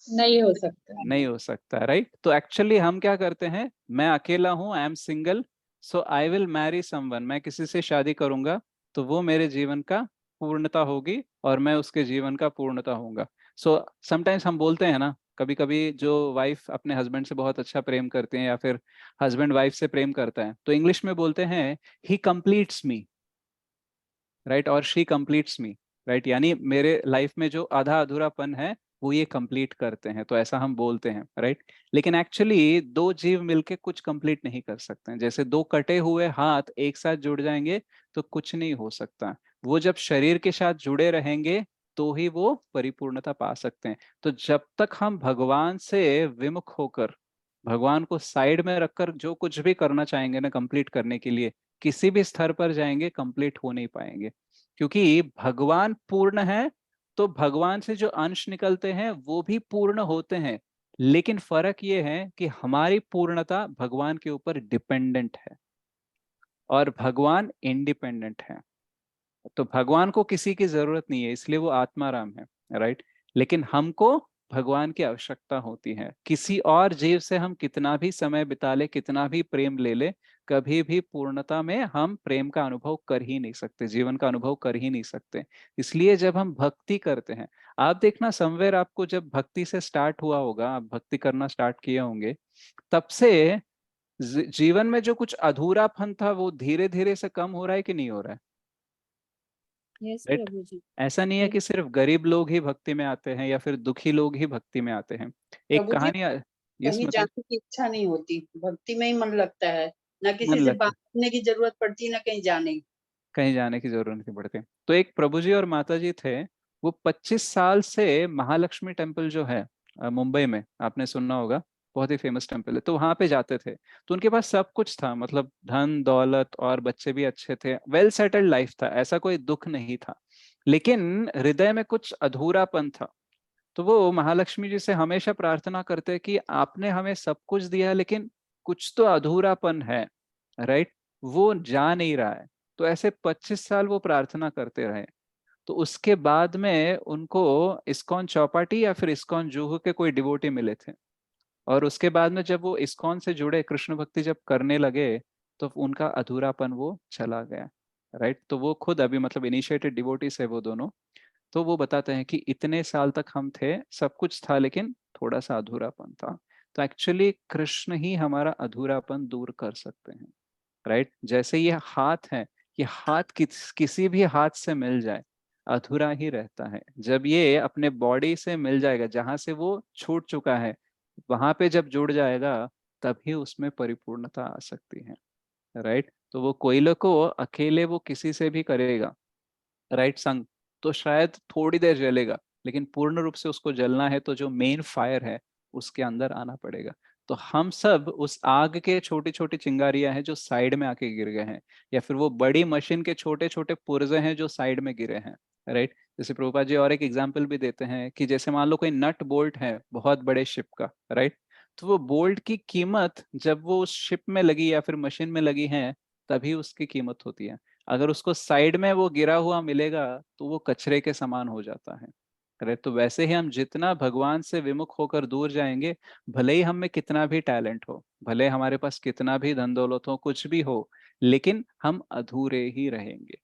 नहीं हो सकता। नहीं हो सकता, राइट। तो एक्चुअली हम क्या करते हैं, मैं अकेला हूं, I am single, so I will marry someone, मैं किसी से शादी करूंगा तो वो मेरे जीवन का पूर्णता होगी और मैं उसके जीवन का पूर्णता होऊंगा। सो समटाइम्स हम बोलते हैं ना, कभी कभी जो वाइफ अपने हस्बैंड से बहुत अच्छा प्रेम करते हैं या फिर हस्बैंड वाइफ से प्रेम करता है, तो इंग्लिश में बोलते हैं ही कंप्लीट्स मी, राइट, और शी कंप्लीट्स मी, राइट, यानी मेरे लाइफ में जो आधा अधूरापन है वो ये कंप्लीट करते हैं, तो ऐसा हम बोलते हैं, राइट। लेकिन एक्चुअली दो जीव मिलके कुछ कंप्लीट नहीं कर सकते हैं। जैसे दो कटे हुए हाथ एक साथ जुड़ जाएंगे तो कुछ नहीं हो सकता, वो जब शरीर के साथ जुड़े रहेंगे तो ही वो परिपूर्णता पा सकते हैं। तो जब तक हम भगवान से विमुख होकर, भगवान को साइड में रखकर जो कुछ भी करना चाहेंगे ना कंप्लीट करने के लिए, किसी भी स्तर पर जाएंगे कंप्लीट हो नहीं पाएंगे, क्योंकि भगवान पूर्ण है। तो भगवान से जो अंश निकलते हैं वो भी पूर्ण होते हैं, लेकिन फर्क ये है कि हमारी पूर्णता भगवान के ऊपर डिपेंडेंट है और भगवान इंडिपेंडेंट है। तो भगवान को किसी की जरूरत नहीं है, इसलिए वो आत्माराम है, राइट। लेकिन हमको भगवान की आवश्यकता होती है। किसी और जीव से हम कितना भी समय बिता ले, कितना भी प्रेम ले ले, कभी भी पूर्णता में हम प्रेम का अनुभव कर ही नहीं सकते, जीवन का अनुभव कर ही नहीं सकते। इसलिए जब हम भक्ति करते हैं, आप देखना समवेयर आपको जब भक्ति से स्टार्ट हुआ होगा, आप भक्ति करना स्टार्ट किए होंगे, तब से जीवन में जो कुछ अधूरापन था वो धीरे धीरे से कम हो रहा है कि नहीं हो रहा है? यस राइट, प्रभु जी। ऐसा नहीं है कि सिर्फ गरीब लोग ही भक्ति में आते हैं या फिर दुखी लोग ही भक्ति में आते हैं। एक प्रभु जी, कहानी, यस कहीं मतलब, जाने की इच्छा नहीं होती, भक्ति में ही मन लगता है, ना मन किसी से लगता बात है, करने की जरूरत पड़ती, ना कहीं जाने की। कहीं जाने की जरूरत नहीं पड़ती। तो एक प्रभु जी और माता जी थे, वो 25 साल से महालक्ष्मी टेम्पल जो है मुंबई में, आपने सुना होगा, बहुत ही फेमस टेम्पल है, तो वहां पे जाते थे। तो उनके पास सब कुछ था, मतलब धन दौलत और बच्चे भी अच्छे थे, वेल सेटल्ड लाइफ था, ऐसा कोई दुख नहीं था, लेकिन हृदय में कुछ अधूरापन था। तो वो महालक्ष्मी जी से हमेशा प्रार्थना करते कि आपने हमें सब कुछ दिया लेकिन कुछ तो अधूरापन है, राइट, वो जा नहीं रहा है। तो ऐसे 25 साल वो प्रार्थना करते रहे। तो उसके बाद में उनको इस्कॉन चौपाटी या फिर इस्कॉन जुहू के कोई डिवोटी मिले थे, और उसके बाद में जब वो इस्कॉन से जुड़े, कृष्ण भक्ति जब करने लगे, तो उनका अधूरापन वो चला गया, राइट। तो वो खुद अभी मतलब इनिशिएटेड डिवोटीज है वो दोनों। तो वो बताते हैं कि इतने साल तक हम थे, सब कुछ था लेकिन थोड़ा सा अधूरापन था। तो एक्चुअली कृष्ण ही हमारा अधूरापन दूर कर सकते हैं, राइट। जैसे ये हाथ है, ये हाथ किसी भी हाथ से मिल जाए अधूरा ही रहता है। जब ये अपने बॉडी से मिल जाएगा, जहां से वो छूट चुका है वहां पे जब जुड़ जाएगा, तभी उसमें परिपूर्णता आ सकती है, राइट। तो वो कोयले को अकेले वो किसी से भी करेगा, राइट, संग, तो शायद थोड़ी देर जलेगा, लेकिन पूर्ण रूप से उसको जलना है तो जो मेन फायर है उसके अंदर आना पड़ेगा। तो हम सब उस आग के छोटी छोटी चिंगारियां हैं जो साइड में आके गिर गए हैं, या फिर वो बड़ी मशीन के छोटे छोटे पुर्जे हैं जो साइड में गिरे हैं, राइट। जैसे प्रभुपाद जी और एक एग्जाम्पल भी देते हैं कि जैसे मान लो कोई नट बोल्ट है बहुत बड़े शिप का, राइट, तो वो बोल्ट की कीमत जब वो उस शिप में लगी या फिर मशीन में लगी है तभी उसकी कीमत होती है। अगर उसको साइड में वो गिरा हुआ मिलेगा तो वो कचरे के समान हो जाता है, करेक्ट। तो वैसे ही हम जितना भगवान से विमुख होकर दूर जाएंगे, भले ही हम में कितना भी टैलेंट हो, भले हमारे पास कितना भी धन दौलत हो, कुछ भी हो, लेकिन हम अधूरे ही रहेंगे।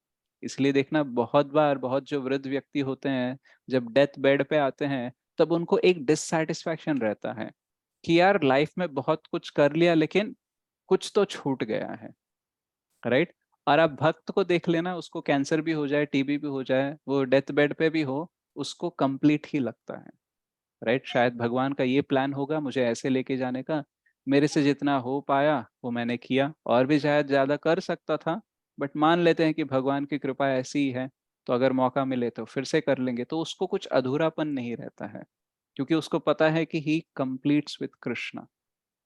इसलिए देखना, बहुत बार बहुत जो वृद्ध व्यक्ति होते हैं, जब डेथ बेड पे आते हैं, तब उनको एक डिससैटिस्फैक्शन रहता है कि यार लाइफ में बहुत कुछ कर लिया, लेकिन कुछ तो छूट गया है। राइट। और आप भक्त को देख लेना, उसको कैंसर भी हो जाए, टीबी भी हो जाए, वो डेथ बेड पे भी हो, उसको कंप्लीट ही लगता है। राइट। शायद भगवान का ये प्लान होगा मुझे ऐसे लेके जाने का, मेरे से जितना हो पाया वो मैंने किया, और भी शायद ज्यादा कर सकता था, बट मान लेते हैं कि भगवान की कृपा ऐसी ही है, तो अगर मौका मिले तो फिर से कर लेंगे। तो उसको कुछ अधूरापन नहीं रहता है, क्योंकि उसको पता है कि ही कंप्लीट्स विद कृष्णा।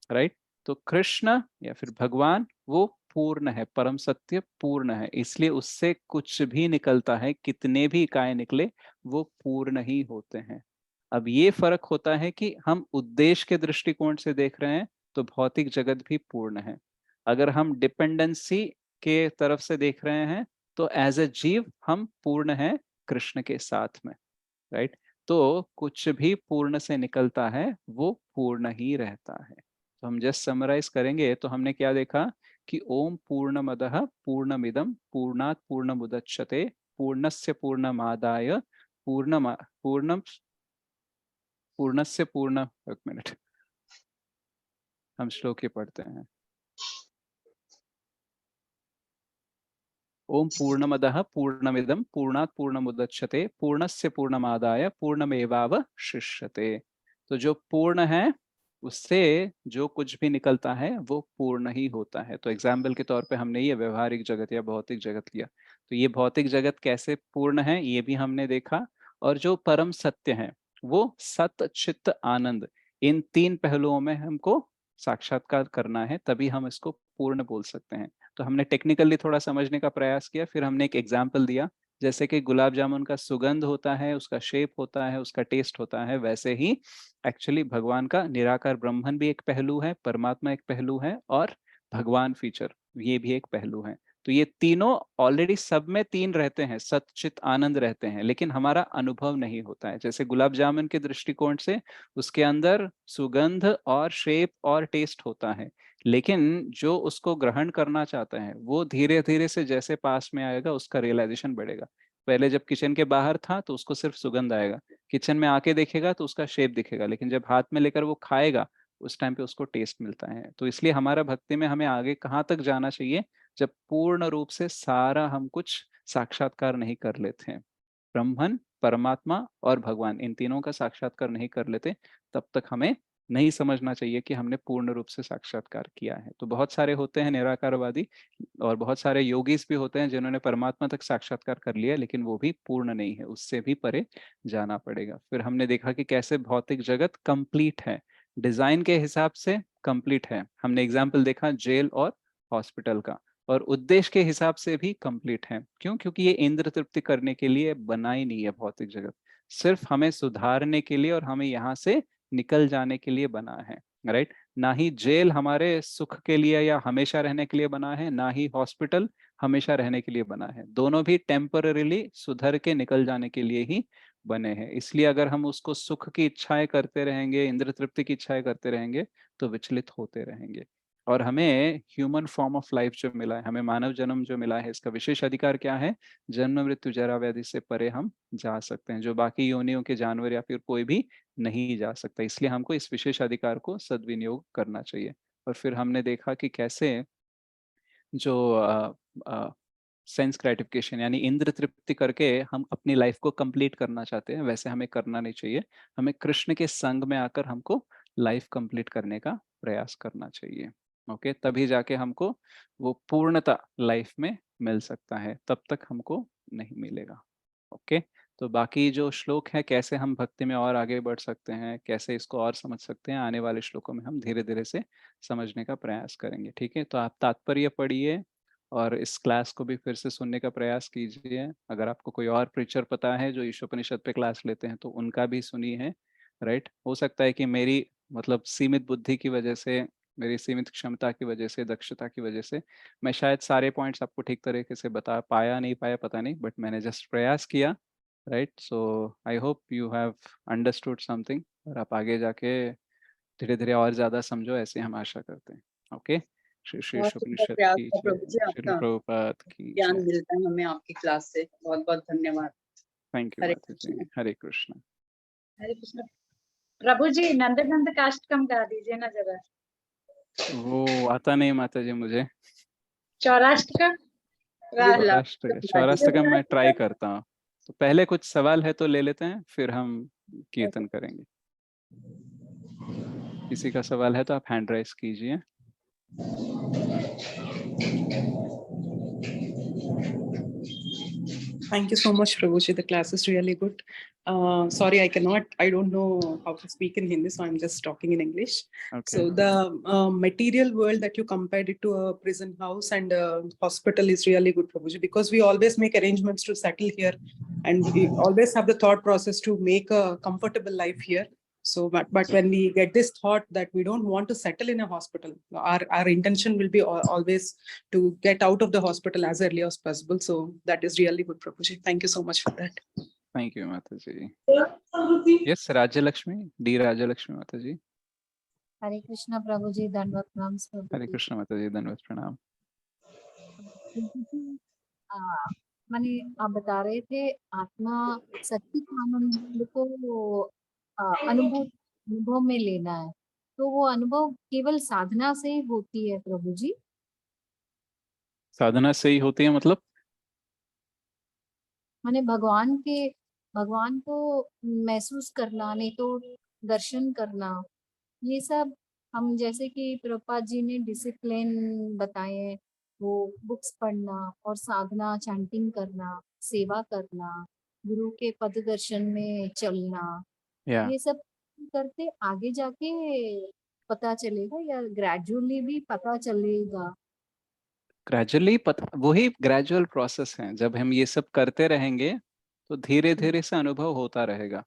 राइट। तो कृष्ण या फिर भगवान वो पूर्ण है, परम सत्य पूर्ण है, इसलिए उससे कुछ भी निकलता है, कितने भी इकाई निकले, वो पूर्ण ही होते हैं। अब ये फर्क होता है कि हम उद्देश्य के दृष्टिकोण से देख रहे हैं तो भौतिक जगत भी पूर्ण है। अगर हम डिपेंडेंसी के तरफ से देख रहे हैं तो एज ए जीव हम पूर्ण हैं कृष्ण के साथ में। राइट। तो कुछ भी पूर्ण से निकलता है वो पूर्ण ही रहता है। तो हम जस्ट समराइज करेंगे तो हमने क्या देखा कि ओम पूर्णमदः पूर्णमिदं पूर्णात् पूर्णमुदच्यते पूर्णस्य पूर्णमादाय पूर्णम पूर्णम पूर्णस्य पूर्ण, एक मिनट, हम श्लोक ही पढ़ते हैं। ओम पूर्णमदः पूर्णमिदं पूर्णात् पूर्णमुदच्यते पूर्णस्य पूर्णमादाय पूर्णमेवावशिष्यते। तो जो पूर्ण है उससे जो कुछ भी निकलता है वो पूर्ण ही होता है। तो एग्जाम्पल के तौर पे हमने ये व्यवहारिक जगत या भौतिक जगत लिया, तो ये भौतिक जगत कैसे पूर्ण है ये भी हमने देखा। और जो परम सत्य है वो सत चित्त आनंद, इन तीन पहलुओं में हमको साक्षात्कार करना है, तभी हम इसको पूर्ण बोल सकते हैं। तो हमने टेक्निकली थोड़ा समझने का प्रयास किया, फिर हमने एक एग्जाम्पल दिया, जैसे कि गुलाब जामुन का सुगंध होता है, उसका शेप होता है, उसका टेस्ट होता है, वैसे ही एक्चुअली भगवान का निराकार ब्रह्मन भी एक पहलू है, परमात्मा एक पहलू है, और भगवान फीचर ये भी एक पहलू है। तो ये तीनों ऑलरेडी सब में तीन रहते हैं, सच्चित आनंद रहते हैं, लेकिन हमारा अनुभव नहीं होता है। जैसे गुलाब जामुन के दृष्टिकोण से उसके अंदर सुगंध और शेप और टेस्ट होता है, लेकिन जो उसको ग्रहण करना चाहता है वो धीरे धीरे से जैसे पास में आएगा उसका रियलाइजेशन बढ़ेगा। पहले जब किचन के बाहर था तो उसको सिर्फ सुगंध आएगा, किचन में आके देखेगा तो उसका शेप दिखेगा, लेकिन जब हाथ में लेकर वो खाएगा उस टाइम पे उसको टेस्ट मिलता है। तो इसलिए हमारा भक्ति में हमें आगे कहाँ तक जाना चाहिए, जब पूर्ण रूप से सारा हम कुछ साक्षात्कार नहीं कर लेते हैं, ब्रह्मन, परमात्मा और भगवान, इन तीनों का साक्षात्कार नहीं कर लेते, तब तक हमें नहीं समझना चाहिए कि हमने पूर्ण रूप से साक्षात्कार किया है। तो बहुत सारे होते हैं निराकारवादी और बहुत सारे योगीज भी होते हैं जिन्होंने परमात्मा तक साक्षात्कार कर लिया, लेकिन वो भी पूर्ण नहीं है, उससे भी परे जाना पड़ेगा। फिर हमने देखा कि कैसे भौतिक जगत कंप्लीट है, डिजाइन के हिसाब से कंप्लीट है। हमने एग्जाम्पल देखा जेल और हॉस्पिटल का, और उद्देश्य के हिसाब से भी कंप्लीट है। क्यों? क्योंकि ये इंद्र तृप्ति करने के लिए बना ही नहीं है भौतिक जगत, सिर्फ हमें सुधारने के लिए और हमें यहाँ से निकल जाने के लिए बना है। राइट। ना ही जेल हमारे सुख के लिए या हमेशा रहने के लिए बना है, ना ही हॉस्पिटल हमेशा रहने के लिए बना है, दोनों भी टेम्पररीली सुधर के निकल जाने के लिए ही बने हैं। इसलिए अगर हम उसको सुख की इच्छाएं करते रहेंगे, इंद्र तृप्ति की इच्छाएं करते रहेंगे, तो विचलित होते रहेंगे। और हमें ह्यूमन फॉर्म ऑफ लाइफ जो मिला है, हमें मानव जन्म जो मिला है, इसका विशेष अधिकार क्या है? जन्म मृत्यु जरा व्याधि से परे हम जा सकते हैं, जो बाकी योनियों के जानवर या फिर कोई भी नहीं जा सकता। इसलिए हमको इस विशेष अधिकार को सद्विनियोग करना चाहिए। और फिर हमने देखा कि कैसे जो सेंस ग्रेटिफिकेशन यानी इंद्र तृप्ति करके हम अपनी लाइफ को कंप्लीट करना चाहते हैं, वैसे हमें करना नहीं चाहिए। हमें कृष्ण के संग में आकर हमको लाइफ कंप्लीट करने का प्रयास करना चाहिए। ओके, तभी जाके हमको वो पूर्णता लाइफ में मिल सकता है, तब तक हमको नहीं मिलेगा। ओके। तो बाकी जो श्लोक है, कैसे हम भक्ति में और आगे बढ़ सकते हैं, कैसे इसको और समझ सकते हैं, आने वाले श्लोकों में हम धीरे धीरे से समझने का प्रयास करेंगे। ठीक है, तो आप तात्पर्य पढ़िए और इस क्लास को भी फिर से सुनने का प्रयास कीजिए। अगर आपको कोई और प्रीचर पता है जो ईशोपनिषद पे क्लास लेते हैं तो उनका भी सुनिए है। राइट। हो सकता है कि मेरी मतलब सीमित बुद्धि की वजह से, मेरी सीमित क्षमता की वजह से, दक्षता की वजह से मैं शायद सारे पॉइंट्स आपको ठीक तरीके से बता पाया नहीं पाया, पता नहीं, बट मैंने जस्ट प्रयास किया। Right? So I hope you have understood something, और आप आगे जाके धीरे धीरे और ज्यादा समझो, ऐसे हम आशा करते हैं। ओके, श्री श्री बहुत सुंदर उपनिषद प्रयास की था जय, प्रभु जी श्रील आपका। प्रभुपाद की ज्ञान जय। मिलता है हमें आपकी क्लास से। बहुत बहुत धन्यवाद। थैंक यू हरे माता जी, कृष्ण। हरे कृष्ण। हरे कृष्ण। प्रभु जी नंद नंद कास्ट कम गा दीजिए ना जरा। वो आता नहीं माता जी मुझे। सौराष्ट्र का। राहला सौराष्ट्र का मैं ट्राई करता हूँ। तो पहले कुछ सवाल है तो ले लेते हैं, फिर हम कीर्तन करेंगे। किसी का सवाल है तो आप हैंड राइज कीजिए। Thank you so much, Prabhuji. The class is really good. Sorry, I don't know how to speak in Hindi, so I'm just talking in English. Okay. So the material world that you compared it to a prison house and a hospital is really good, Prabhuji, because we always make arrangements to settle here, and we always have the thought process to make a comfortable life here. So, but when we get this thought that we don't want to settle in a hospital, our intention will be always to get out of the hospital as early as possible. So that is really good, Prabhuji. Thank you so much for that. Thank you माता जी। Yes, राज्य Lakshmi, D राज्य लक्ष्मी माता जी। हरे कृष्णा प्रभु जी, दंडवत प्रणाम प्रभु हरे जी। कृष्ण माता जी, धन्यवाद प्रणाम। आ, माने आप बता रहे थे आत्मा सच्चित आनंद को अनुभव में लेना है, तो वो अनुभव केवल साधना से ही होती है प्रभु जी? साधना से ही होती है मतलब? माने भगवान को महसूस करना, नहीं तो दर्शन करना, ये सब हम जैसे कि प्रभुपाद जी ने डिसिप्लिन बताए हैं, वो बुक्स पढ़ना और साधना, चैंटिंग करना, सेवा करना, गुरु के पद दर्शन में चलना, या ये सब करते आगे जाके पता चलेगा या ग्रेजुअली भी पता चलेगा? ग्रेजुअली वही ग्रेजुअल प्रोसेस है। जब हम ये सब करते रहेंगे तो धीरे धीरे से अनुभव होता रहेगा,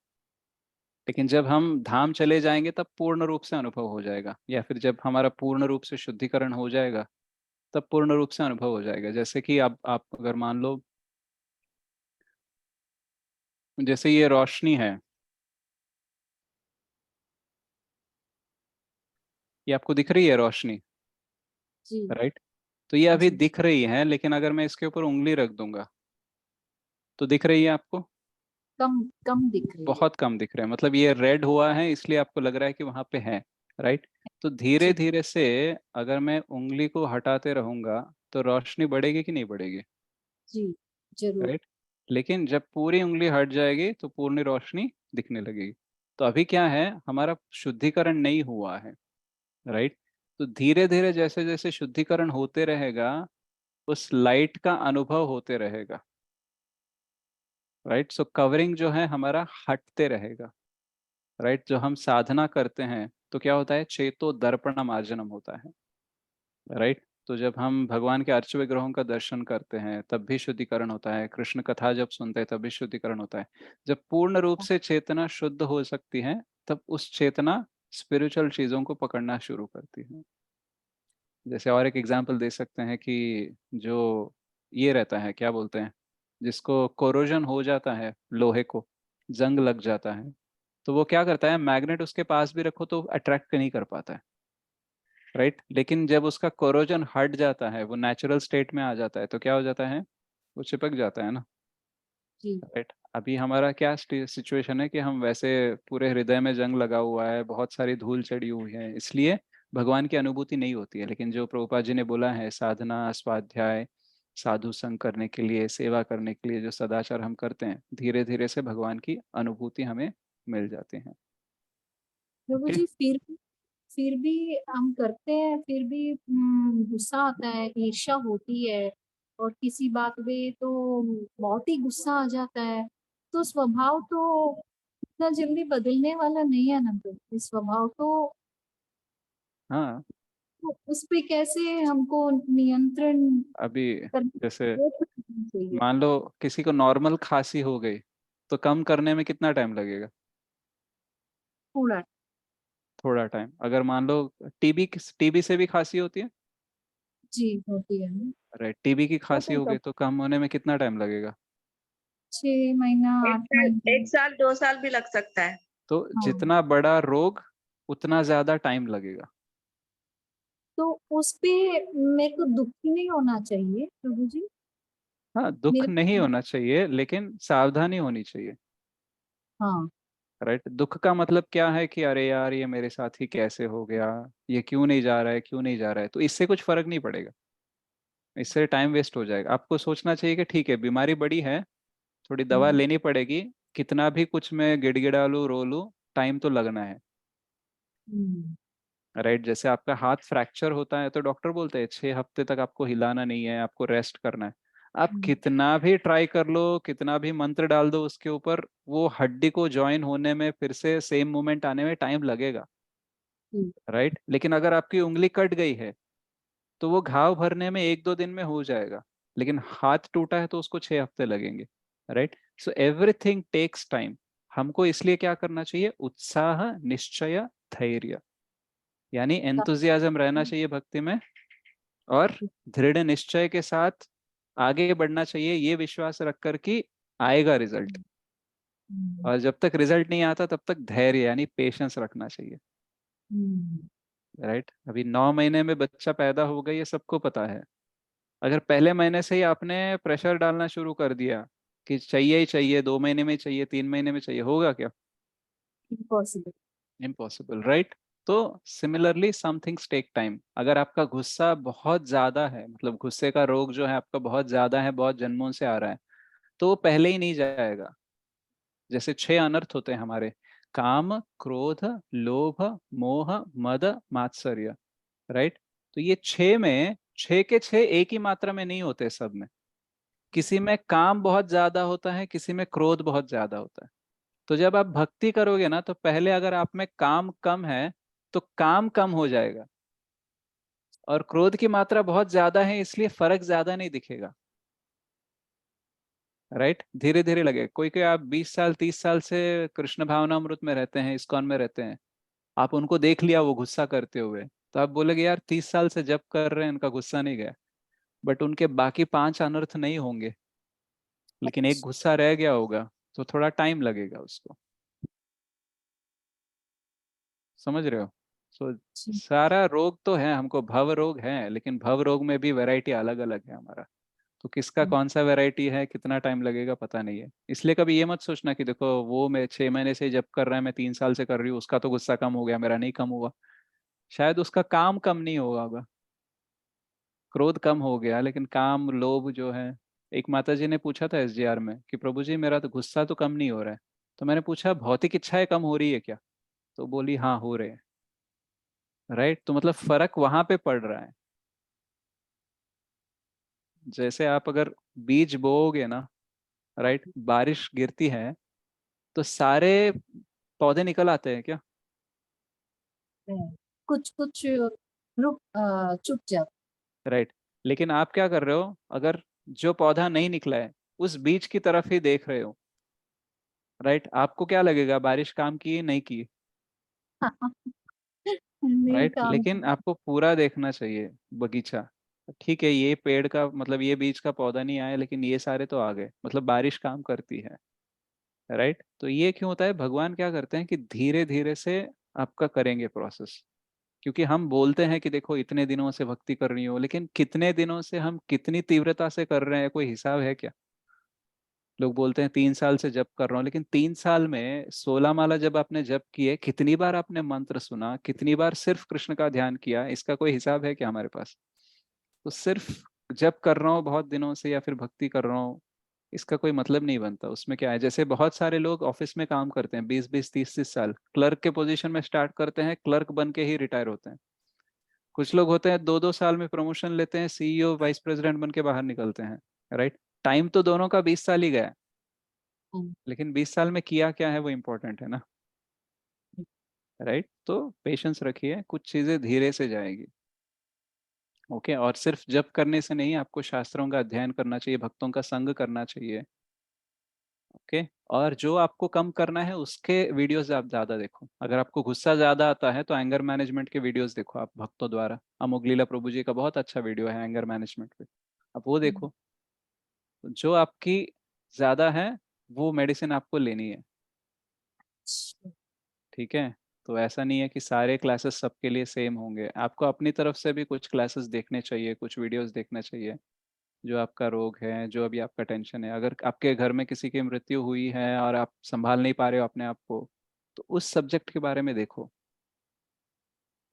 लेकिन जब हम धाम चले जाएंगे तब पूर्ण रूप से अनुभव हो जाएगा, या फिर जब हमारा पूर्ण रूप से शुद्धिकरण हो जाएगा तब पूर्ण रूप से अनुभव हो जाएगा। जैसे कि आप अगर मान लो, जैसे ये रोशनी है, ये आपको दिख रही है रोशनी, जी राइट? तो ये अभी जी। दिख रही है, लेकिन अगर मैं इसके ऊपर उंगली रख दूंगा तो दिख रही है आपको? कम कम दिख रही है। बहुत कम दिख रहा है, मतलब ये रेड हुआ है इसलिए आपको लग रहा है कि वहां पे है, राइट? तो धीरे जी धीरे से अगर मैं उंगली को हटाते रहूंगा तो रोशनी बढ़ेगी कि नहीं बढ़ेगी? जी जरूर। राइट? लेकिन जब पूरी उंगली हट जाएगी तो पूर्ण रोशनी दिखने लगेगी। तो अभी क्या है, हमारा शुद्धिकरण नहीं हुआ है, राइट? तो धीरे धीरे जैसे जैसे शुद्धिकरण होते रहेगा, उस लाइट का अनुभव होते रहेगा, राइट? सो कवरिंग जो है हमारा हटते रहेगा, राइट? जो हम साधना करते हैं तो क्या होता है, चेतो दर्पण मार्जनम होता है, राइट? तो जब हम भगवान के अर्च विग्रहों का दर्शन करते हैं तब भी शुद्धिकरण होता है, कृष्ण कथा जब सुनते हैं तब भी शुद्धिकरण होता है। जब पूर्ण रूप से चेतना शुद्ध हो सकती है तब उस चेतना स्पिरिचुअल चीजों को पकड़ना शुरू करती है। जैसे और एक एग्जांपल दे सकते हैं कि जो ये रहता है, क्या बोलते हैं, जिसको कोरोजन हो जाता है, लोहे को जंग लग जाता है, तो वो क्या करता है, मैग्नेट उसके पास भी रखो तो अट्रैक्ट नहीं कर पाता है, राइट? लेकिन जब उसका कोरोजन हट जाता है, वो नेचुरल स्टेट में आ जाता है, तो क्या हो जाता है, वो चिपक जाता है ना, जी राइट? अभी हमारा क्या सिचुएशन है कि हम वैसे पूरे हृदय में जंग लगा हुआ है, बहुत सारी धूल चढ़ी हुई है, इसलिए भगवान की अनुभूति नहीं होती है। लेकिन जो प्रभुपाद जी ने बोला है, साधना, स्वाध्याय, साधु संग करने के लिए, सेवा करने के लिए जो सदाचार हम करते हैं, धीरे धीरे से भगवान की अनुभूति हमें मिल जाती है। प्रभु ओके, जी, फिर भी हम करते हैं, फिर भी गुस्सा आता है, ईर्ष्या होती है, और किसी बात पे तो बहुत ही गुस्सा आ जाता है, तो स्वभाव तो इतना जल्दी बदलने वाला नहीं है ना प्रभु। स्वभाव हाँ। तो उस पे कैसे हमको नियंत्रण अभी करना जैसे चाहिए? मान लो किसी को नॉर्मल खांसी हो गई, तो कम करने में कितना टाइम लगेगा? थोड़ा। थोड़ा टाइम। अगर मान लो टीबी टीबी से भी खांसी होती है, जी होती है ना। राइट? टीबी की वो खांसी तो हो गई तो कम होने में कितना टाइम लगेगा? 6 महीना 8 महीना। 1 साल 2 साल भी लग सकता है। तो हाँ। जितना बड़ा रोग उतना ज्यादा टाइम लगेगा। तो उस पे मेरे को दुख ही नहीं होना चाहिए प्रभु जी। हाँ, दुख मेरे नहीं को होना चाहिए, लेकिन सावधानी होनी चाहिए। हाँ। राइट, दुख का मतलब क्या है कि अरे यार ये मेरे साथ ही कैसे हो गया, ये क्यों नहीं जा रहा है, क्यों नहीं जा रहा है, तो इससे कुछ फर्क नहीं पड़ेगा, इससे टाइम वेस्ट हो जाएगा। आपको सोचना चाहिए कि ठीक है बीमारी बड़ी है, थोड़ी दवा लेनी पड़ेगी, कितना भी कुछ मैं गिड़गिड़ा लूं रो लूं, टाइम तो लगना है। हम्म, राइट, जैसे आपका हाथ फ्रैक्चर होता है तो डॉक्टर बोलते हैं 6 हफ्ते तक आपको हिलाना नहीं है, आपको रेस्ट करना है। आप कितना भी ट्राई कर लो, कितना भी मंत्र डाल दो उसके ऊपर, वो हड्डी को ज्वाइन होने में, फिर से सेम मूवमेंट आने में टाइम लगेगा। राइट, लेकिन अगर आपकी उंगली कट गई है तो वो घाव भरने में 1-2 दिन में हो जाएगा, लेकिन हाथ टूटा है तो उसको 6 हफ्ते लगेंगे। Right, so everything takes time. हमको इसलिए क्या करना चाहिए, उत्साह, निश्चय, धैर्य, यानी एंथुजियाज्म रहना चाहिए भक्ति में, और दृढ़ निश्चय के साथ आगे बढ़ना चाहिए, ये विश्वास रखकर कि आएगा रिजल्ट। और जब तक रिजल्ट नहीं आता तब तक धैर्य यानी पेशेंस रखना चाहिए। राइट, अभी 9 महीने में बच्चा पैदा हो गया, ये सबको पता है। अगर पहले महीने से ही आपने प्रेशर डालना शुरू कर दिया कि चाहिए ही चाहिए, 2 महीने में चाहिए, 3 महीने में चाहिए, होगा क्या? इम्पॉसिबल। इम्पॉसिबल। राइट, तो similarly some things take time. अगर आपका गुस्सा बहुत ज्यादा है, मतलब गुस्से का रोग जो है आपका बहुत ज्यादा है, बहुत जन्मों से आ रहा है, तो वो पहले ही नहीं जाएगा। जैसे 6 अनर्थ होते हैं हमारे, काम, क्रोध, लोभ, मोह, मद, मात्सर्य। राइट, तो ये 6 में 6 के 6 एक ही मात्रा में नहीं होते सब में। किसी में काम बहुत ज्यादा होता है, किसी में क्रोध बहुत ज्यादा होता है। तो जब आप भक्ति करोगे ना, तो पहले अगर आप में काम कम है तो काम कम हो जाएगा, और क्रोध की मात्रा बहुत ज्यादा है इसलिए फर्क ज्यादा नहीं दिखेगा। राइट, धीरे धीरे लगे। कोई कोई आप 20 साल 30 साल से कृष्ण भावनामृत में रहते हैं, इस्कॉन में रहते हैं, आप उनको देख लिया वो गुस्सा करते हुए, तो आप बोलेगे यार 30 साल से जब कर रहे हैं इनका गुस्सा नहीं गया। बट उनके बाकी 5 अनर्थ नहीं होंगे, लेकिन एक गुस्सा रह गया होगा, तो थोड़ा टाइम लगेगा उसको। समझ रहे हो? सो सारा रोग तो है, हमको भव रोग है, लेकिन भव रोग में भी वैरायटी अलग अलग है हमारा। तो किसका कौन सा वैरायटी है, कितना टाइम लगेगा पता नहीं है। इसलिए कभी ये मत सोचना कि देखो वो मैं 6 महीने से जब कर रहा है, मैं 3 साल से कर रही हूँ, उसका तो गुस्सा कम हो गया, मेरा नहीं कम हुआ। शायद उसका काम कम नहीं होगा, क्रोध कम हो गया, लेकिन काम, लोभ जो है। एक माता जी ने पूछा था एसजीआर में कि प्रभु जी मेरा तो गुस्सा तो कम नहीं हो रहा है। तो मैंने पूछा भौतिक इच्छाएं कम हो रही है क्या? तो बोली हाँ हो रहे हैं। राइट, तो मतलब फर्क वहां पे पड़ रहा है। जैसे आप अगर बीज बोओगे ना, राइट, बारिश गिरती है तो सारे पौधे निकल आते हैं क्या? कुछ कुछ रुक चुप जाओ। राइट, लेकिन आप क्या कर रहे हो, अगर जो पौधा नहीं निकला है उस बीज की तरफ ही देख रहे हो, राइट, आपको क्या लगेगा बारिश काम की नहीं की? नहीं राइट, काम। लेकिन आपको पूरा देखना चाहिए बगीचा। ठीक है, ये पेड़ का मतलब ये बीज का पौधा नहीं आया, लेकिन ये सारे तो आ गए, मतलब बारिश काम करती है। राइट, तो ये क्यों होता है, भगवान क्या करते हैं कि धीरे धीरे से आपका करेंगे प्रोसेस। क्योंकि हम बोलते हैं कि देखो इतने दिनों से भक्ति कर रही हो, लेकिन कितने दिनों से हम कितनी तीव्रता से कर रहे हैं, कोई हिसाब है क्या? लोग बोलते हैं 3 साल से जप कर रहा हूँ, लेकिन 3 साल में 16 माला जब आपने जप किए, कितनी बार आपने मंत्र सुना, कितनी बार सिर्फ कृष्ण का ध्यान किया, इसका कोई हिसाब है क्या हमारे पास? तो सिर्फ जप कर रहा हूँ बहुत दिनों से या फिर भक्ति कर रहा हूँ, इसका कोई मतलब नहीं बनता। उसमें क्या है, जैसे बहुत सारे लोग ऑफिस में काम करते हैं 20-20 30-30 साल, क्लर्क के पोजीशन में स्टार्ट करते हैं, क्लर्क बन के ही रिटायर होते हैं। कुछ लोग होते हैं 2-2 साल में प्रमोशन लेते हैं, सीईओ वाइस प्रेसिडेंट बन के बाहर निकलते हैं। राइट, टाइम तो दोनों का 20 साल ही गया है, लेकिन 20 साल में किया क्या है वो इम्पोर्टेंट है ना। राइट, तो पेशेंस रखिए, कुछ चीजें धीरे से जाएगी। ओके, और सिर्फ जप करने से नहीं, आपको शास्त्रों का अध्ययन करना चाहिए, भक्तों का संग करना चाहिए। ओके, और जो आपको कम करना है उसके वीडियोस आप ज्यादा देखो। अगर आपको गुस्सा ज्यादा आता है तो एंगर मैनेजमेंट के वीडियोस देखो आप भक्तों द्वारा। अमोघ लीला प्रभु जी का बहुत अच्छा वीडियो है एंगर मैनेजमेंट पे, आप वो देखो। जो आपकी ज्यादा है वो मेडिसिन आपको लेनी है, ठीक है। तो ऐसा नहीं है कि सारे क्लासेस सबके लिए सेम होंगे, आपको अपनी तरफ से भी कुछ क्लासेस देखने चाहिए, कुछ वीडियोस देखना चाहिए जो आपका रोग है, जो अभी आपका टेंशन है। अगर आपके घर में किसी की मृत्यु हुई है और आप संभाल नहीं पा रहे हो अपने आप को, तो उस सब्जेक्ट के बारे में देखो,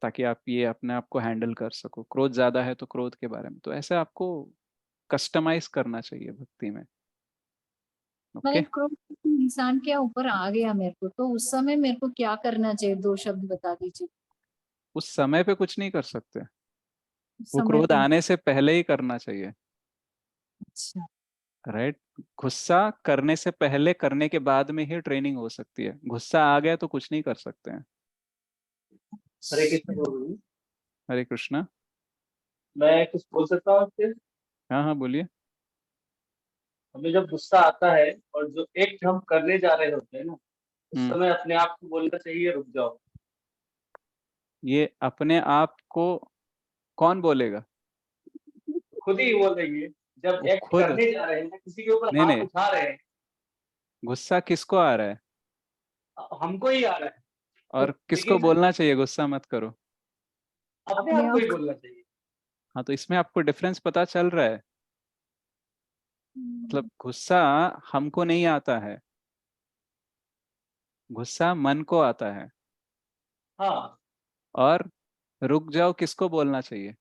ताकि आप ये अपने आप को हैंडल कर सको। क्रोध ज्यादा है तो क्रोध के बारे में, तो ऐसे आपको कस्टमाइज करना चाहिए भक्ति में। मैंने ओके, क्रोध इंसान के ऊपर आ गया मेरे को, तो उस समय मेरे को क्या करना चाहिए? 2 शब्द बता दीजिए। उस समय पे कुछ नहीं कर सकते, उस वो समय क्रोध पे। आने से पहले ही करना चाहिए, अच्छा। राइट। गुस्सा करने से पहले, करने के बाद में ही ट्रेनिंग हो सकती है। गुस्सा आ गया तो कुछ नहीं कर सकते हैं। हरे कृष्ण प्रभु जी। हरे कृष्णा। मैं कुछ बोल सकता हूँ आपसे? हाँ हाँ बोलिए। हमें जब गुस्सा आता है और जो एक हम करने जा रहे होते हैं ना, उस हम्म, समय अपने आप को बोलना चाहिए रुक जाओ। ये अपने आप को कौन बोलेगा? खुद ही बोल रही है। जब वो एक्ट खुद, करने जा रहे हैं ना, किसी के ऊपर नहीं हाथ नहीं, उठा रहे हैं, गुस्सा किसको आ रहा है हमको ही आ रहा है, और किसको लेकिन बोलना चाहिए गुस्सा मत करो? अपने अपने आप को आप। ही बोलना चाहिए। हाँ, तो इसमें आपको डिफरेंस पता चल रहा है। मतलब गुस्सा हमको नहीं आता है, गुस्सा मन को आता है। हाँ, और रुक जाओ किसको बोलना चाहिए?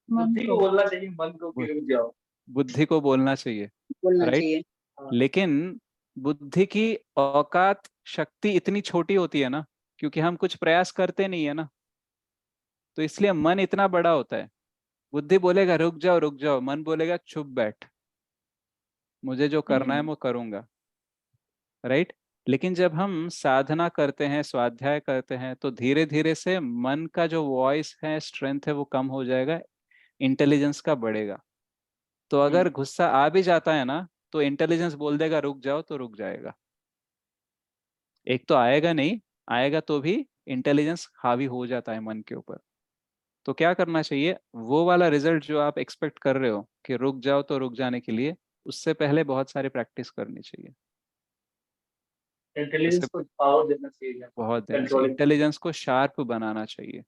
मन बुद्धि को को। बोलना चाहिए, मन को बु- कि रुक जाओ। बुद्धि को बोलना चाहिए, बोलना राइट। चाहिए। हाँ, लेकिन बुद्धि की औकात, शक्ति इतनी छोटी होती है ना, क्योंकि हम कुछ प्रयास करते नहीं है ना, तो इसलिए मन इतना बड़ा होता है। बुद्धि बोलेगा रुक जाओ, मन बोलेगा चुप बैठ, मुझे जो करना है वो करूंगा, राइट। लेकिन जब हम साधना करते हैं, स्वाध्याय करते हैं, तो धीरे धीरे से मन का जो वॉइस है, स्ट्रेंथ है, वो कम हो जाएगा, इंटेलिजेंस का बढ़ेगा। तो अगर गुस्सा आ भी जाता है ना, तो इंटेलिजेंस बोल देगा रुक जाओ तो रुक जाएगा। एक तो आएगा नहीं, आएगा तो भी इंटेलिजेंस हावी हो जाता है मन के ऊपर। तो क्या करना चाहिए, वो वाला रिजल्ट जो आप एक्सपेक्ट कर रहे हो कि रुक जाओ तो रुक जाने के लिए, उससे पहले बहुत सारी प्रैक्टिस करनी चाहिए। इंटेलिजेंस उससे को पावर देना चाहिए, बहुत देना चाहिए, कंट्रोलिंग। इंटेलिजेंस को शार्प बनाना चाहिए,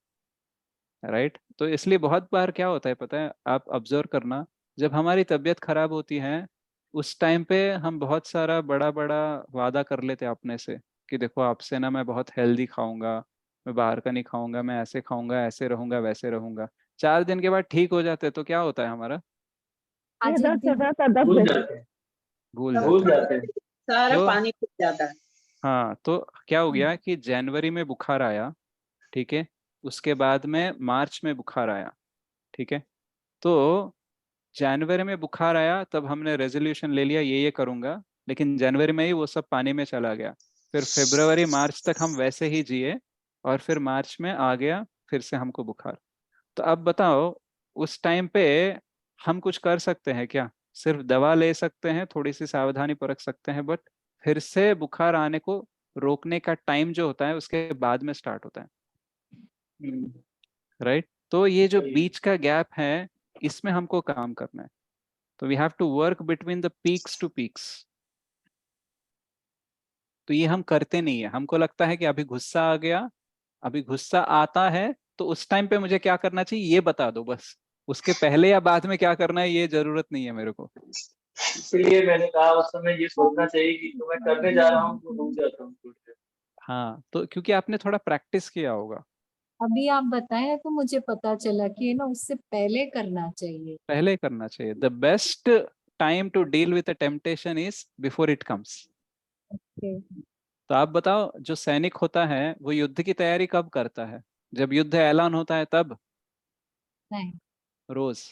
राइट। तो इसलिए बहुत बार क्या होता है पता है, आप ऑब्जर्व करना, जब हमारी तबीयत खराब होती है, उस टाइम पे हम बहुत सारा बड़ा बड़ा वादा कर लेते हैं अपने से कि देखो आपसे ना मैं बहुत हेल्दी खाऊंगा, मैं बाहर का नहीं खाऊंगा, मैं ऐसे खाऊंगा, ऐसे रहूंगा, वैसे रहूंगा। 4 दिन के बाद ठीक हो जाते तो क्या होता है हमारा? आज यदा एक दिन। तदा तदा भूल प्रति। जाते हैं, भूल भूल जाते हैं। जाते हैं। सारा तो पानी पी जाता है। हाँ, तो क्या हो गया कि जनवरी में बुखार आया, ठीक है, उसके बाद में मार्च में बुखार आया, ठीक है। तो जनवरी में बुखार आया, तब हमने रेजोल्यूशन ले लिया ये करूंगा, लेकिन जनवरी में ही वो सब पानी में चला गया। फिर फरवरी मार्च तक हम वैसे ही जिए, और फिर मार्च में आ गया फिर से हमको बुखार। तो अब बताओ, उस टाइम पे हम कुछ कर सकते हैं क्या? सिर्फ दवा ले सकते हैं, थोड़ी सी सावधानी परख सकते हैं, बट फिर से बुखार आने को रोकने का टाइम जो होता है उसके बाद में स्टार्ट होता है, हम्म, राइट। तो ये जो सही। बीच का गैप है, इसमें हमको काम करना है। तो we have to work between the peaks to peaks. तो ये हम करते नहीं है, हमको लगता है कि अभी गुस्सा आ गया, अभी गुस्सा आता है तो उस टाइम पे मुझे क्या करना चाहिए ये बता दो बस, उसके पहले या बाद में क्या करना है ये जरूरत नहीं है मेरे को। इसलिए मैंने कहा उस समय ये सोचना चाहिए कि जो मैं करने जा रहा हूँ वो रुक जाता हूँ थोड़ी देर। हाँ, तो क्योंकि आपने थोड़ा प्रैक्टिस किया होगा। अभी आप बताए तो मुझे पता चला कि ये ना उससे पहले करना चाहिए। पहले करना चाहिए। The best time to deal with temptation is before it comes. Okay. तो आप बताओ, जो सैनिक होता है वो युद्ध की तैयारी कब करता है? जब युद्ध ऐलान होता है तब? नहीं, रोज।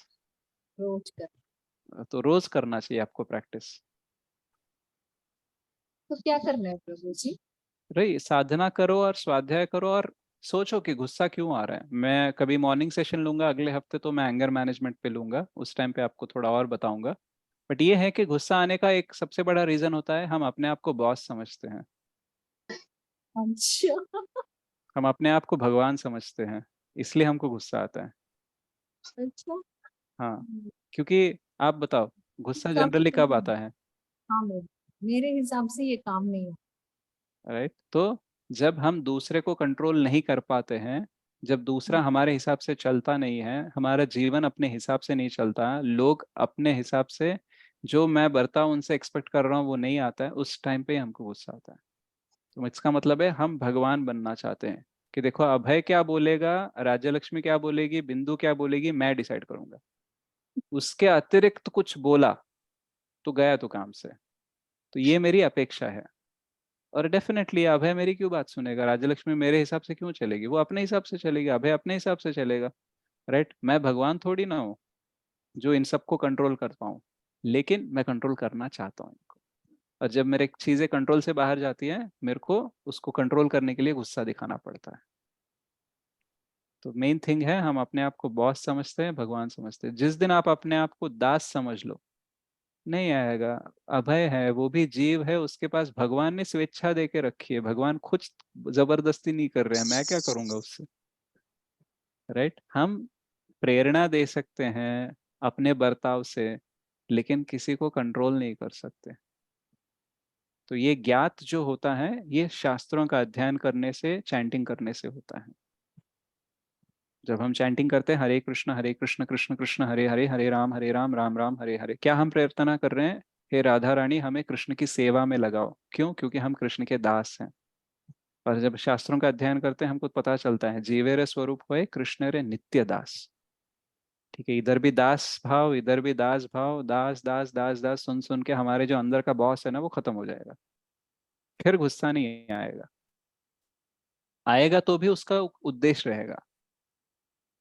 रोज कर। तो रोज करना चाहिए आपको प्रैक्टिस। तो क्या करना है प्रभु जी? रही साधना करो और स्वाध्याय करो, और सोचो कि गुस्सा क्यों आ रहा है। मैं कभी मॉर्निंग सेशन लूंगा अगले हफ्ते, तो मैं एंगर मैनेजमेंट पे लूंगा, उस टाइम पे आपको थोड़ा और बताऊंगा। बट ये है कि गुस्सा आने का एक सबसे बड़ा रीजन होता है, हम अपने आप को बॉस समझते हैं, अच्छा। हम अपने आप को भगवान समझते हैं, इसलिए हमको गुस्सा आता है। अच्छा। हाँ, क्योंकि आप बताओ, गुस्सा सब। जनरली कब आता है? हाँ मेरे हिसाब से ये काम नहीं है। राइट? तो जब हम दूसरे को कंट्रोल नहीं कर पाते हैं, जब दूसरा हमारे हिसाब से चलता नहीं है, हमारा जीवन अपने हिसाब से नहीं चलता, लोग अपने हिसाब से जो मैं बर्ताव उनसे एक्सपेक्ट कर रहा हूँ वो नहीं आता है, उस टाइम पे हमको गुस्सा आता है। तो इसका मतलब है हम भगवान बनना चाहते हैं कि देखो अभय क्या बोलेगा, राज्य लक्ष्मी क्या बोलेगी, बिंदु क्या बोलेगी, मैं डिसाइड करूंगा। उसके अतिरिक्त कुछ बोला तो गया तो काम से। तो ये मेरी अपेक्षा है। और डेफिनेटली अभय मेरी क्यों बात सुनेगा, राज्यलक्ष्मी मेरे हिसाब से क्यों चलेगी, वो अपने हिसाब से चलेगी, अभय अपने हिसाब से चलेगा। राइट? मैं भगवान थोड़ी ना हूँ जो इन सबको कंट्रोल कर पाऊँ, लेकिन मैं कंट्रोल करना चाहता हूँ इनको। और जब मेरे चीजें कंट्रोल से बाहर जाती है, मेरे को उसको कंट्रोल करने के लिए गुस्सा दिखाना पड़ता है। तो मेन थिंग है, हम अपने आप को बॉस समझते हैं, भगवान समझते हैं। जिस दिन आप अपने आप को दास समझ लो, नहीं आएगा। अभय है, वो भी जीव है, उसके पास भगवान ने स्वेच्छा दे के रखी है, भगवान खुद जबरदस्ती नहीं कर रहे हैं, मैं क्या करूंगा उससे। राइट? हम प्रेरणा दे सकते हैं अपने बर्ताव से, लेकिन किसी को कंट्रोल नहीं कर सकते। तो ये ज्ञात जो होता है, ये शास्त्रों का अध्ययन करने से, चैंटिंग करने से होता है। जब हम चैंटिंग करते हैं हरे कृष्ण कृष्ण कृष्ण हरे हरे, हरे राम राम राम हरे हरे, क्या हम प्रार्थना कर रहे हैं? हे राधा रानी, हमें कृष्ण की सेवा में लगाओ। क्यों? क्योंकि हम कृष्ण के दास हैं। और जब शास्त्रों का अध्ययन करते हैं, हमको पता चलता है जीवे रे स्वरूप होए कृष्ण रे नित्य दास। ठीक है? इधर भी दास भाव, इधर भी दास भाव, दास दास दास दास सुन सुन के हमारे जो अंदर का बॉस है ना, वो खत्म हो जाएगा। फिर गुस्सा नहीं आएगा, आएगा तो भी उसका उद्देश्य रहेगा,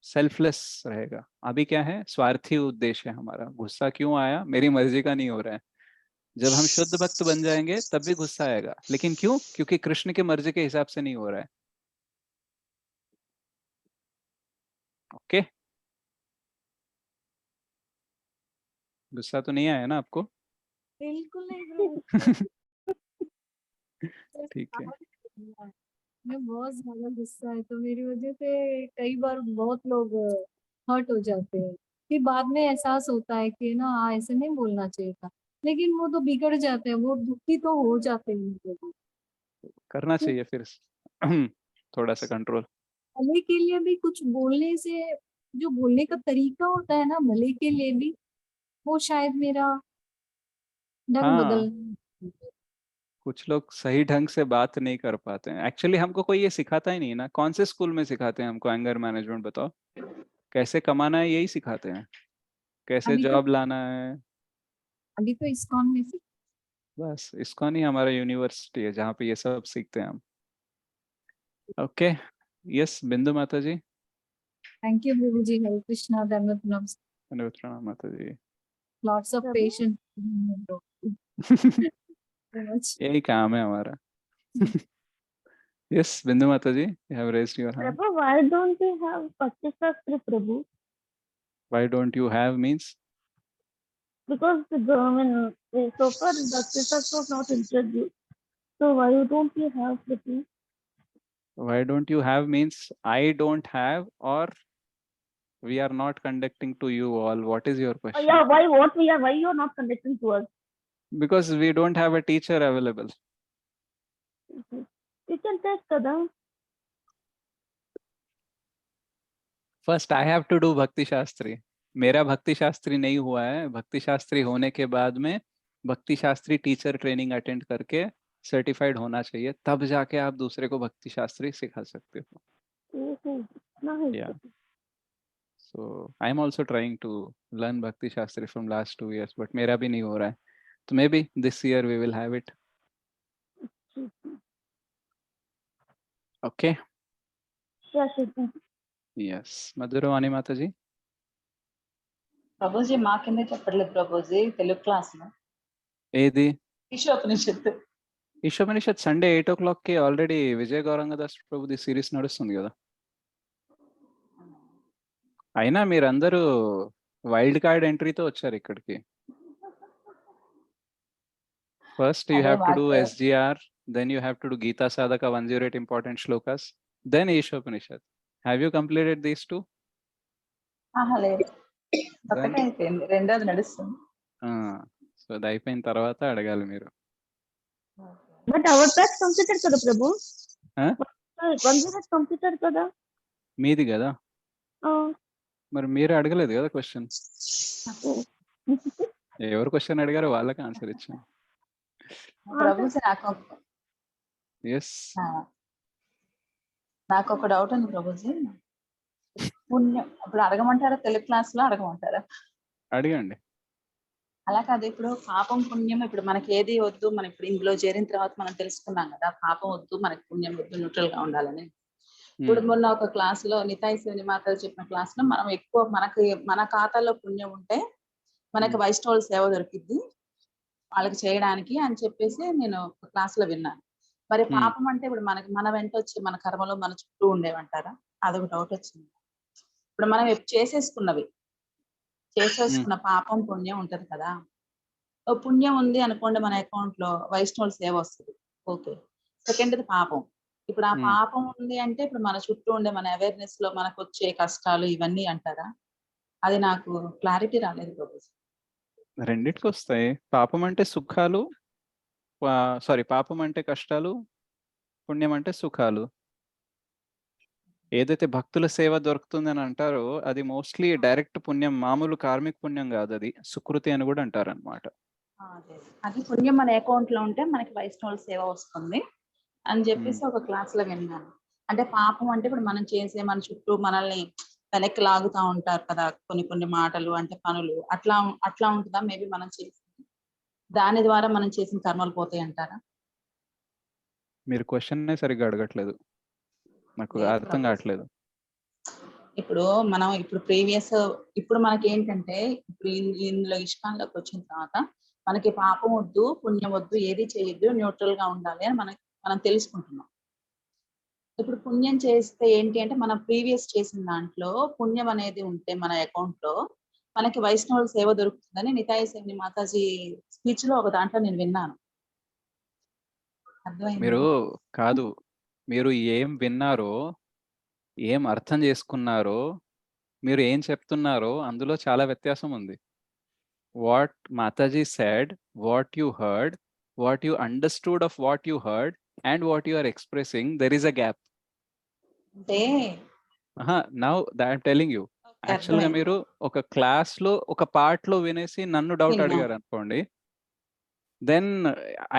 सेल्फलेस रहेगा। अभी क्या है? स्वार्थी उद्देश्य है हमारा। गुस्सा क्यों आया? मेरी मर्जी का नहीं हो रहा है। जब हम शुद्ध भक्त बन जाएंगे तब भी गुस्सा आएगा, लेकिन क्यों? क्योंकि कृष्ण की मर्जी के हिसाब से नहीं हो रहा है। ओके? गुस्सा तो नहीं आया ना आपको? बिल्कुल नहीं ठीक है। मैं बहुत ज्यादा गुस्सा है, तो मेरी वजह से कई बार बहुत लोग हर्ट हो जाते हैं। फिर बाद में एहसास होता है कि ना ऐसे नहीं बोलना चाहिए था, लेकिन वो तो बिगड़ जाते हैं, वो दुखी तो हो जाते हैं उनको। करना चाहिए फिर थोड़ा सा कंट्रोल। भले के लिए भी कुछ बोलने से, जो बोलने का तरीका होता है ना, भले के लिए भी वो शायद मेरा ढंग हाँ, बदल। कुछ लोग सही ढंग से बात नहीं कर पाते हैं। एक्चुअली हमको कोई ये सिखाता ही नहीं ना। कौन से स्कूल में सिखाते हैं हमको एंगर मैनेजमेंट? बताओ। कैसे कमाना है यही सिखाते हैं, कैसे अभी तो जॉब लाना है। अभी तो इस्कॉन में से। बस इसका नहीं, हमारा यूनिवर्सिटी है जहाँ पे ये सब सीखते हैं हम। ओके। यस, बिंदु माता जी। थैंक यू प्रभु जी, हरे कृष्णा, धन्यवाद, प्रणाम माता जी। Lots of Prabhu patience much. यही काम है हमारा। यस, बिंदु माता जी, you have raised your hand. Prabhu, why don't we have Bhakti Shastri, Prabhu? Why don't you have means? Because the government, so far Bhakti Shastri was not introduced. So why don't we have, Prabhu? Why don't you have means I don't have, or we are not conducting to you all. What is your question? Yeah, why what we are, why you are not conducting to us? Because we don't have a teacher available. You can take Kadam. First I have to do भक्ति शास्त्री। मेरा भक्ति शास्त्री नहीं हुआ है। भक्ति शास्त्री होने के बाद में भक्ति शास्त्री टीचर ट्रेनिंग अटेंड करके सर्टिफाइड होना चाहिए, तब जाके आप दूसरे को भक्ति शास्त्री सिखा सकते हो। Nice. Yeah. So I'm also trying to learn Bhakti Shastri from last 2 years, but मेरा भी नहीं हो रहा है। तो maybe this year we will have it. Okay. Yes. Madhuravani Mataji. Prabhuji మాకింద చెప్పట్లేదు ప్రభుజీ తెలుగు క్లాస్ లో ఏది? ఈశోపనిషత్తు. ఈశోపనిషత్ సండే 8 o'clock కి ఆల్రెడీ విజయ గౌరంగదాస్ ప్రభుది సిరీస్ నడుస్తుంది కదా. అయినా మీరందరూ వైల్డ్ కార్డ్ ఎంట్రీతో వచ్చారు ఇక్కడికి. First you have to do SGR, then you have to do Gita Sadhaka 108 important shlokas, then Ishopanishad. Have you completed these two? లేదు, ఒకటే అయిపోయింది, రెండోది నడుస్తుంది. సో అది అయిపోయిన తర్వాత అడగాలి మీరు. బట్ అవర్ బ్యాచ్ కంప్లీటెడ్ కదా ప్రభు, ఆ? 1 యూనిట్ కంప్లీటెడ్ కదా. మీది కదా, ఆ, మరి మీరు అడగలేదు కదా క్వశ్చన్. ఎవరు క్వశ్చన్ అడిగారో వాళ్ళకి ఆన్సర్ ఇచ్చాను. ప్రభుజీ ఎస్, నాకు ఒక డౌట్ ఉంది ప్రభుజీ. పుణ్యం ఇప్పుడు అడగమంటారా? తెలుగు క్లాస్ లో అడగమంటారా? అడిగండి. అలా కాదు, ఇప్పుడు పాపం పుణ్యం ఇప్పుడు మనకి ఏది వద్దు, మనం ఇప్పుడు ఇందులో చేరిన తర్వాత మనం తెలుసుకున్నాం కదా, పాపం వద్దు మనకి పుణ్యం వద్దు, న్యూట్రల్ గా ఉండాలని. ఇప్పుడు మొన్న ఒక క్లాస్ లో నితాయి శివని మాతలు చెప్పిన క్లాస్ లో మనం ఎక్కువ మన ఖాతాలో పుణ్యం ఉంటే మనకి వైష్ణవుల సేవ దొరికిద్ది వాళ్ళకి చేయడానికి అని చెప్పేసి నేను క్లాస్ లో విన్నాను. మరి పాపం అంటే ఇప్పుడు మన వెంట వచ్చి మన కర్మలో మన చుట్టూ ఉండేవంటారా? అదొక డౌట్ వచ్చింది. ఇప్పుడు మనం చేసేసుకున్న పాపం పుణ్యం ఉంటది కదా, ఓ పుణ్యం ఉంది అనుకోండి మన అకౌంట్ లో, వైష్ణవుల సేవ వస్తుంది, ఓకే. సెకండ్ది పాపం. ఇప్పుడు ఆ పాపం ఉంది అంటే ఇప్పుడు మన చుట్టూ ఉండే మన అవేర్నెస్ లో మనకు వచ్చే కష్టాలు ఇవన్నీ అంటారా? అది నాకు క్లారిటీ రాలేదు ప్రభుజీ. రెండిటికి వస్తాయి. పాపం అంటే సుఖాలు, సారీ పాపం అంటే కష్టాలు, పుణ్యం అంటే సుఖాలు. ఏదైతే భక్తుల సేవ దొరుకుతుంది అని అంటారో అది మోస్ట్లీ డైరెక్ట్ పుణ్యం, మామూలు కార్మిక పుణ్యం కాదు, అది సుకృతి అని కూడా అంటారు అనమాట. అది పుణ్యం మన అకౌంట్ లో ఉంటే మనకి వైష్ణవుల సేవ వస్తుంది అని చెప్పేసి ఒక క్లాస్ లో విన్నాను. అంటే పాపం అంటే ఇప్పుడు మనం చేసే మన చుట్టూ మనల్ని వెనక్కి లాగుతా ఉంటారు కదా కొన్ని మాటలు అంటే పనులు, అట్లా ఉంటుందా? మేబీ మనం చేసి దాని ద్వారా మనం చేసిన కర్మలు పోతాయి అంటారా? మీరు క్వశ్చన్ సరిగ్గా అడగట్లేదు, నాకు అర్థం కావట్లేదు. ఇప్పుడు మనం ప్రీవియస్ ఇప్పుడు మనకి ఏంటంటే ఇప్పుడు ఇందులో ఇష్టాల్లోకి వచ్చిన తర్వాత మనకి పాపం వద్దు, పుణ్యం వద్దు, ఏది చేయొద్దు, న్యూట్రల్ గా ఉండాలి అని మనం తెలుసుకుంటున్నాం. ఇప్పుడు పుణ్యం చేస్తే ఏంటి అంటే మనం ప్రీవియస్ చేసిన దాంట్లో పుణ్యం అనేది ఉంటే మన అకౌంట్ లో మనకి వైష్ణవుల సేవ దొరుకుతుందని నితాయి శివని మాతాజీ స్పీచ్ లో ఒక దాంట్లో నేను విన్నాను. మీరు కాదు, మీరు ఏం విన్నారో, ఏం అర్థం చేసుకున్నారో, మీరు ఏం చెప్తున్నారో అందులో చాలా వ్యత్యాసం ఉంది. What Mataji said, what you heard, what you understood of what you heard and what you are expressing, there is a gap. Now that I'm telling you. Actual గా మీరు ఒక క్లాస్ లో ఒక పార్ట్ లో వినేసి నన్ను డౌట్ అడిగారు అనుకోండి, then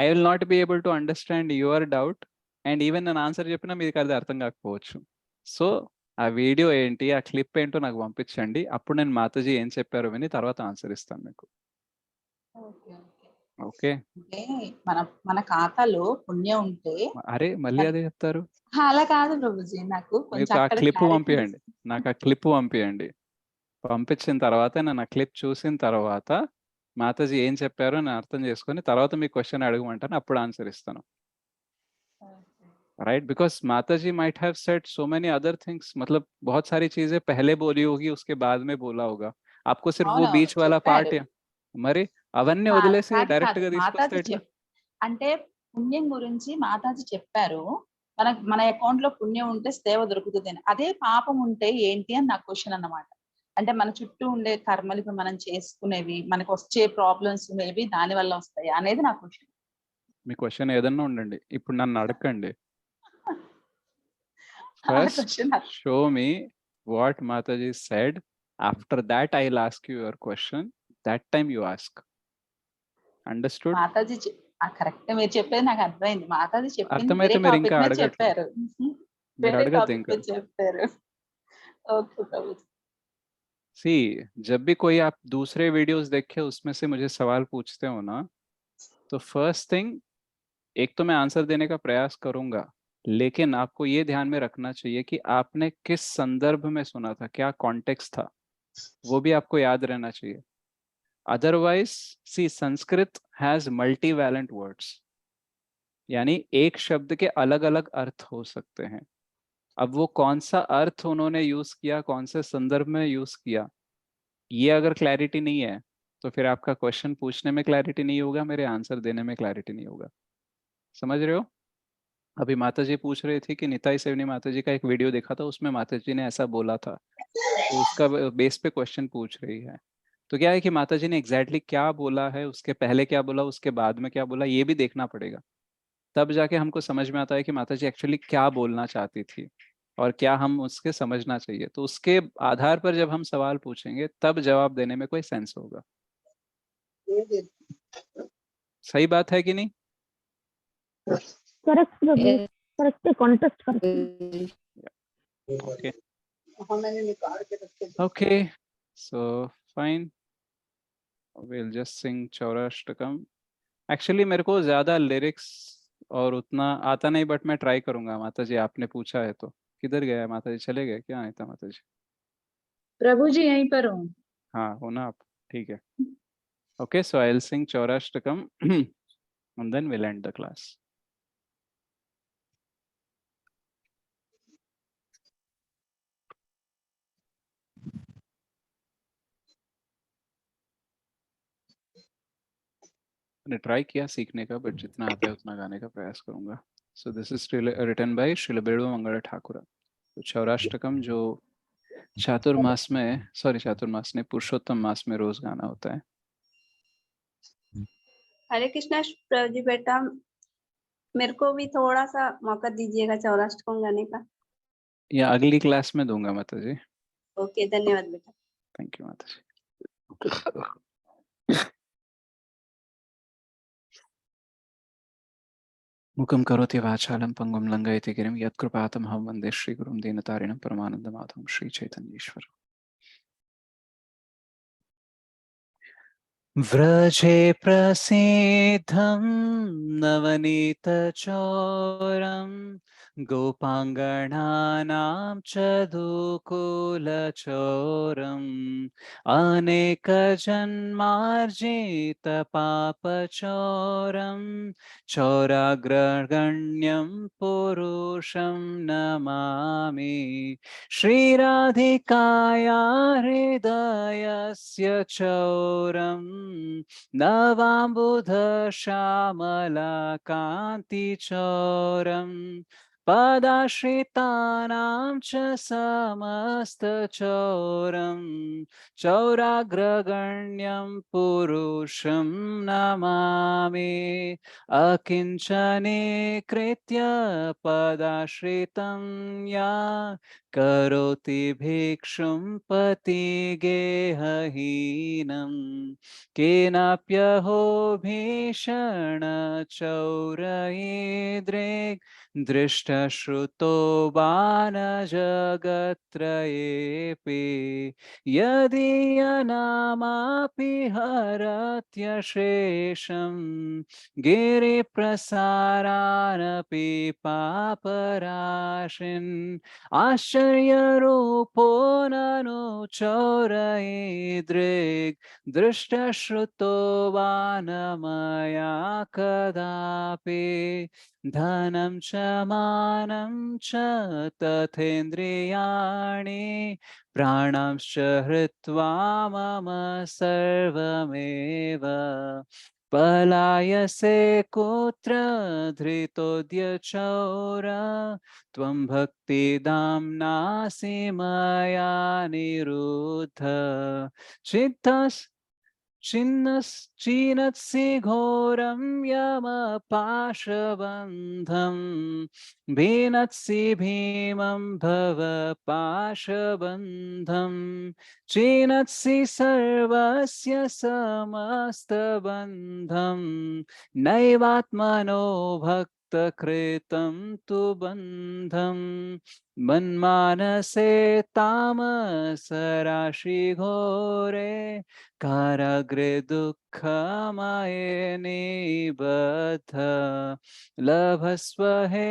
I will not be able to understand your doubt, and even నేను ఆన్సర్ చెప్పినా మీకు అది అర్థం కాకపోవచ్చు. సో ఆ వీడియో ఏంటి, ఆ క్లిప్ ఏంటో నాకు పంపించండి, అప్పుడు నేను మాతాజీ ఏం చెప్పారో విని తర్వాత ఆన్సర్ ఇస్తాను మీకు. ఓకే, మన ఖాతాలో పుణ్యం ఉంటే అరే మళ్ళీ అదే చెప్తారు. అలా కాదు ప్రభుజీ, నాకు మీకు ఆ క్లిప్ పంపించండి, నాకు ఆ క్లిప్ పంపించండి. పంపించిన తర్వాత నేను ఆ క్లిప్ చూసిన తర్వాత మాతాజీ ఏం చెప్పారో నేను అర్థం చేసుకొని తర్వాత మీ క్వశ్చన్ అడగమంటాను, అప్పుడు ఆన్సర్ ఇస్తాను. राइट, बिकॉज माताजी might have said so many other things, मतलब बहुत सारी चीजें पहले बोली होगी उसके बाद में बोला होगा, आपको सिर्फ वो बीच वाला पार्ट మరి అవన్నీ వదిలేసి డైరెక్ట్ గా తీసుకొస్తే ఎట్లా? అంటే పుణ్యం గురించి మాతాజీ చెప్పారు, మన అకౌంట్ లో పుణ్యం ఉంటే సేవ దొరుకుతుంది అని. అదే పాపం ఉంటే ఏంటి అని నా క్వశ్చన్ అన్నమాట. అంటే మన చుట్టూ ఉండే కర్మలు ఇప్పుడు మనం చేసుకునేవి, మనకు వచ్చే ప్రాబ్లమ్స్ మేబీ దాని వల్ల వస్తాయి అనేది నా క్వశ్చన్. మీ క్వశ్చన్ ఏదన్నా ఉండండి, ఇప్పుడు నన్ను అడగండి. First, show me what Mataji said. After that, I'll ask you your question. That time you ask. Understood? Mataji correct మీరు చెప్పేది నాకు అర్థమైంది. మాతాజీ అర్థమైతే మీరు ఇంకా అడగట్లేదు, మీరు అడగద్దు ఇంకా. చెప్పారు. ఓకే ప్రభు. See, जब भी कोई आप दूसरे वीडियोस देखे उसमें से मुझे सवाल पूछते हो ना, तो फर्स्ट थिंग, एक तो मैं आंसर देने का प्रयास करूंगा, लेकिन आपको ये ध्यान में रखना चाहिए कि आपने किस संदर्भ में सुना था, क्या कॉन्टेक्स्ट था, वो भी आपको याद रहना चाहिए. Otherwise see, Sanskrit has multivalent words, यानी एक शब्द के अलग अलग अर्थ हो सकते हैं. अब वो कौन सा अर्थ उन्होंने यूज किया, कौन से संदर्भ में यूज किया, ये अगर क्लैरिटी नहीं है तो फिर आपका क्वेश्चन पूछने में क्लैरिटी नहीं होगा, मेरे आंसर देने में क्लैरिटी नहीं होगा. समझ रहे हो? अभी माताजी पूछ रही थी कि निताई सेवनी माताजी का एक वीडियो देखा था, उसमें माताजी ने ऐसा बोला था, तो उसका बेस पे क्वेश्चन पूछ रही है. तो क्या है कि माताजी ने एग्जैक्टली क्या बोला है, उसके पहले क्या बोला, उसके बाद में क्या बोला, ये भी देखना पड़ेगा। तब जाके हमको समझ में आता है कि माताजी एक्चुअली क्या बोलना चाहती थी और क्या हम उसके समझना चाहिए। तो उसके आधार पर जब हम सवाल पूछेंगे तब जवाब देने में कोई सेंस होगा। सही बात है कि नहीं? करेक्ट प्रभु, करेक्ट कॉन्टेक्स्ट करते ओके मैंने निकाल के रखे। Okay so fine, we'll just sing Chaurashtakam. Actually मेरे को ज्यादा लिरिक्स और उतना आता नहीं, बट मैं ट्राई करूंगा। माता जी आपने पूछा है तो। किधर गया है माता जी? चले गए क्या? आए था माता जी? प्रभु जी यहीं पर हूँ। हाँ हो ना आप? ठीक है। Okay so I will sing Chaurashtakam and then we'll end the class. मैंने ट्राई किया सीखने का, बट जितना आता है उतना गाने का प्रयास करूंगा। So this is written by Srila Bilva Mangal Thakur. तो चौराष्टकम जो चातुर्मास में, सॉरी चातुर्मास ने पुरुषोत्तम मास में रोज गाना होता है। हरे कृष्णा प्रभु जी, बेटा मेरे को भी थोड़ा सा मौका दीजिएगा चौराष्टकम गाने का। या अगली क्लास में दूंगा माता जी। ओके, धन्यवाद बेटा। थैंक यू माता जी। मुखं करोति वाचालं पंगुं लंघयति गिरिं यत्कृपातमहं वन्दे श्रीगुरुं दीनतारिणं परमानन्दमाधवं श्रीचैतन्येश्वरम्। व्रजे प्रसीद्धं नवनीतचौरं गोपाङ्गनानां चदुकुलचौरम् अनेकजन्मार्जितपापचौरं चौराग्रगण्यं पुरुषं नमामि। श्रीराधिकाया हृदयस्य चौरं नवाम्बुधश्यामलकान्तिचौरं पदाश्रितानां च समस्तचौरं चौराग्रगण्यं पुरुषं नमामि। अकिञ्चनीकृत्य पदाश्रितं या करोति भिक्षुं पतिगेहहीनं केनाप्यहो भीषणचौरैद्रिग् दृष्टश्रुतो बाणजगत्त्रयेऽपि यदीयनामापि हरत्यशेषं गिरिप्रसारानपि पापराशिन् आश्चर्यरूपो ननु चौरैद्रिग् दृष्टश्रुतो वा न मया कदापि धनं च मानं च तथेन्द्रियाणि प्राणांश्च हृत्वा मम सर्वमेव पलायसे कुत्र धृतोऽद्य त्वं भक्तिदाम्नासि मया निरुद्ध चिन्नत्सि घोरं यमपाशबन्धं भिनत्सि भीमं भव पाशबन्धं चिनत्सि सर्वस्य समस्तबन्धं नैवात्मनो भक्तकृतं तु बन्धं मन्मानसे तामसराशिघोरे काराग्रे दुःखमये निबद्ध लभस्व हे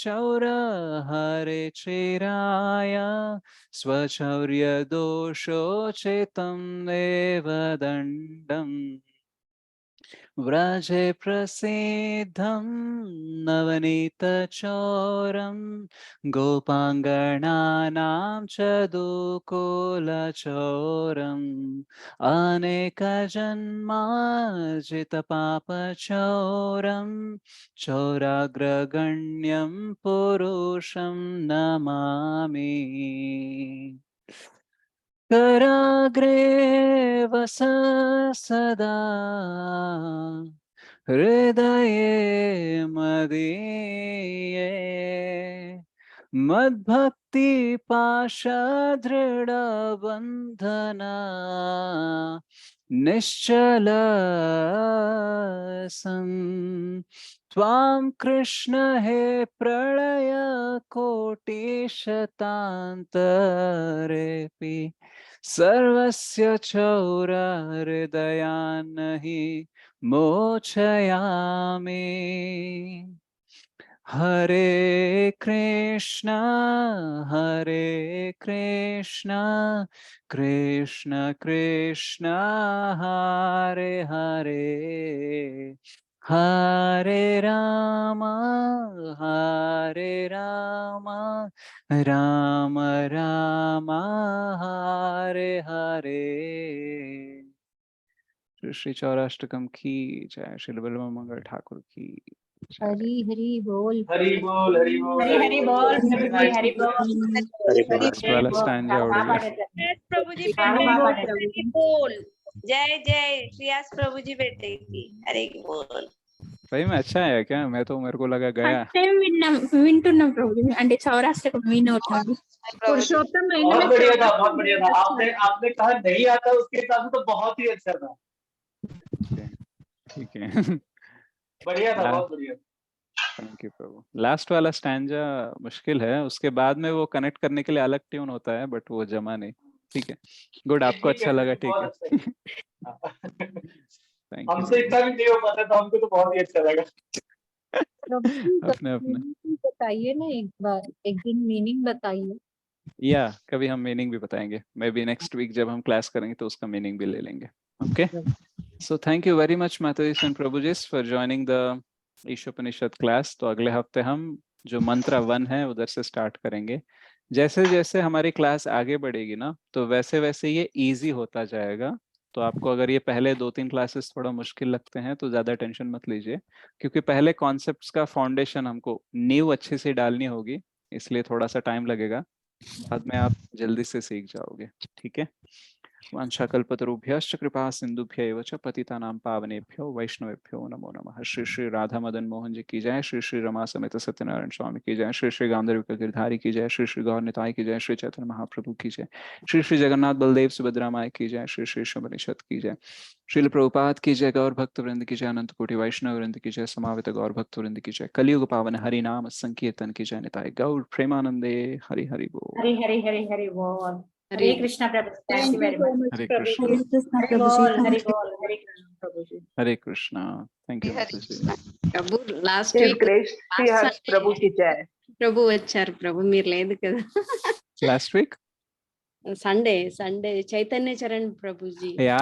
चौरहरे चिराय स्वचौर्यदोषोचितं एव दण्डम् व्रजे प्रसीद्धं नवनीतचौरं गोपाङ्गनानां चदुकुलचौरम् अनेकजन्मार्जितपापचौरं चौराग्रगण्यं पुरुषं नमामि। कराग्रे वस सदा हृदये मदीये मद्भक्ति पाशदृढ बंधना निश्चल सन् त्वां कृष्ण हे प्रलय कोटि शतान्तरेऽपि सर्वस्य चौर हृदयान् हि मोचयामि हरे कृष्णा कृष्ण कृष्ण हरे हरे हरे राम राम राम हरे हरे। श्री चौराष्टकम की जय। श्री बलराम मंगल ठाकुर की जय। हरी हरी बोल। हरि बोल हरि बोल हरी हरी बोल प्रभु जी, हरी बोल। लास्ट वाला स्टैंजा उड़ गया। प्रभु जी हाँ, बेटे हाँ, की हरि बोल। जय जय श्रीयास प्रभु जी बेटे की हरि बोल। सही में अच्छा है क्या? मैं तो मेरे को लगा गया। వింటున్నాం ప్రభుజీ అంటే చౌరాష్టకం వినవుతుంది पुरुषोत्तम महीने बहुत में बढ़िया था, चौदह बहुत बढ़िया था। आपने आपने कहा नहीं आता, उसके हिसाब से तो बहुत ही अच्छा था। ठीक है बढ़िया था, बहुत बढ़िया। Thank you Prabhu. लास्ट वाला स्टैंजा मुश्किल है, उसके बाद में वो कनेक्ट करने के लिए अलग ट्यून होता है, बट वो जमा नहीं। ठीक है, गुड। आपको अच्छा लगा? ठीक है, थैंक यू। हमसे इतना भी नहीं हो पाता तो हमको तो बहुत ही अच्छा लगा। अपने अपने बताइए ना एक बार, एक दिन मीनिंग बताइए। या कभी हम मीनिंग भी बताएंगे, मे बी नेक्स्ट वीक जब हम क्लास करेंगे तो उसका मीनिंग भी ले लेंगे। Okay, so thank you very much Mataji and Prabhujis for joining the Ishopanishad class. तो अगले हफ्ते हम जो मंत्र 1 है उधर से स्टार्ट करेंगे। जैसे जैसे हमारी क्लास आगे बढ़ेगी ना, तो वैसे वैसे ये इजी होता जाएगा। तो आपको अगर ये पहले 2-3 क्लासेस थोड़ा मुश्किल लगते हैं तो ज़्यादा टेंशन मत लीजिए, क्योंकि पहले कॉन्सेप्ट्स का फाउंडेशन हमको नींव अच्छे से डालनी होगी, इसलिए थोड़ा सा टाइम लगेगा। बाद में आप जल्दी से सीख जाओगे। ठीक है, वाञ्छाकल्पतरुभ्यश्च कृपा सिंधुभ्यैव च पतितानां पावनेभ्यो वैष्णवेभ्यो नमो नमः। श्री श्री राधा मदन मोहन जी की जय। श्री श्री रमा समेत सत्यनारायण स्वामी की जय। श्री श्री गांधर्व गिरधारी की जय। श्री श्री गौर निताई की जय। श्री चैतन्य महाप्रभु की जय। श्री श्री जगन्नाथ बलदेव सुभद्रा माई की जय। श्री श्री शोभनिषद की जय। श्रील प्रभुपाद की जय। गौर भक्त वृंद की जय। अनंत कोटि वैष्णव वृंद की जय। समावित गौर भक्त वृंद की जय। कलियुग पावन हरि नाम संकीर्तन की जय। निताय गौर प्रेमानंदे हरि हरि बोल। हरी हरी हरी हरि बोल। हरे कृष्णा प्रभु, थैंक यू वेरी मच। हरे कृष्णा। हरि बोल हरि बोल। हरे कृष्ण प्रभु जी। हरे कृष्णा। थैंक यू माताजी। ప్రభు లాస్ట్ వీక్ ప్రభు की जय। ప్రభు వచ్చారు ప్రభు, మీరు లేదు కదా। लास्ट वीक संडे चैतन्य चरण प्रभु जी। या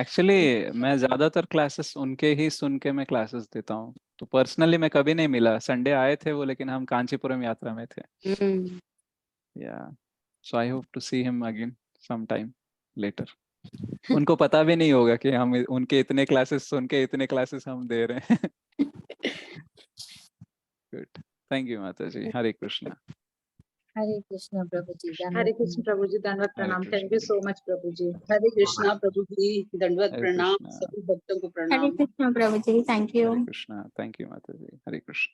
एक्चुअली मैं ज्यादातर क्लासेस उनके ही सुन के मैं क्लासेस देता हूँ, तो पर्सनली मैं कभी नहीं मिला। संडे आए थे वो, लेकिन हम कांचीपुरम यात्रा में थे। या so I hope to see him again some time later. उनको पता भी नहीं होगा कि हम उनके इतने क्लासेस सुन के इतने क्लासेस हम दे रहे हैं। गुड, थैंक यू माता जी। हरे कृष्णा। हरे कृष्ण प्रभु जी। हरे कृष्ण प्रभु जी, दंडवत प्रणाम। Thank you so much Prabhu ji. Hare Krishna Prabhu ji, दंडवत हरे प्रणाम। कृष्णा। सभी भक्तों को हरे प्रणाम। Krishna Prabhu ji, thank you. Hare Krishna. Thank you माता जी। हरे कृष्णा।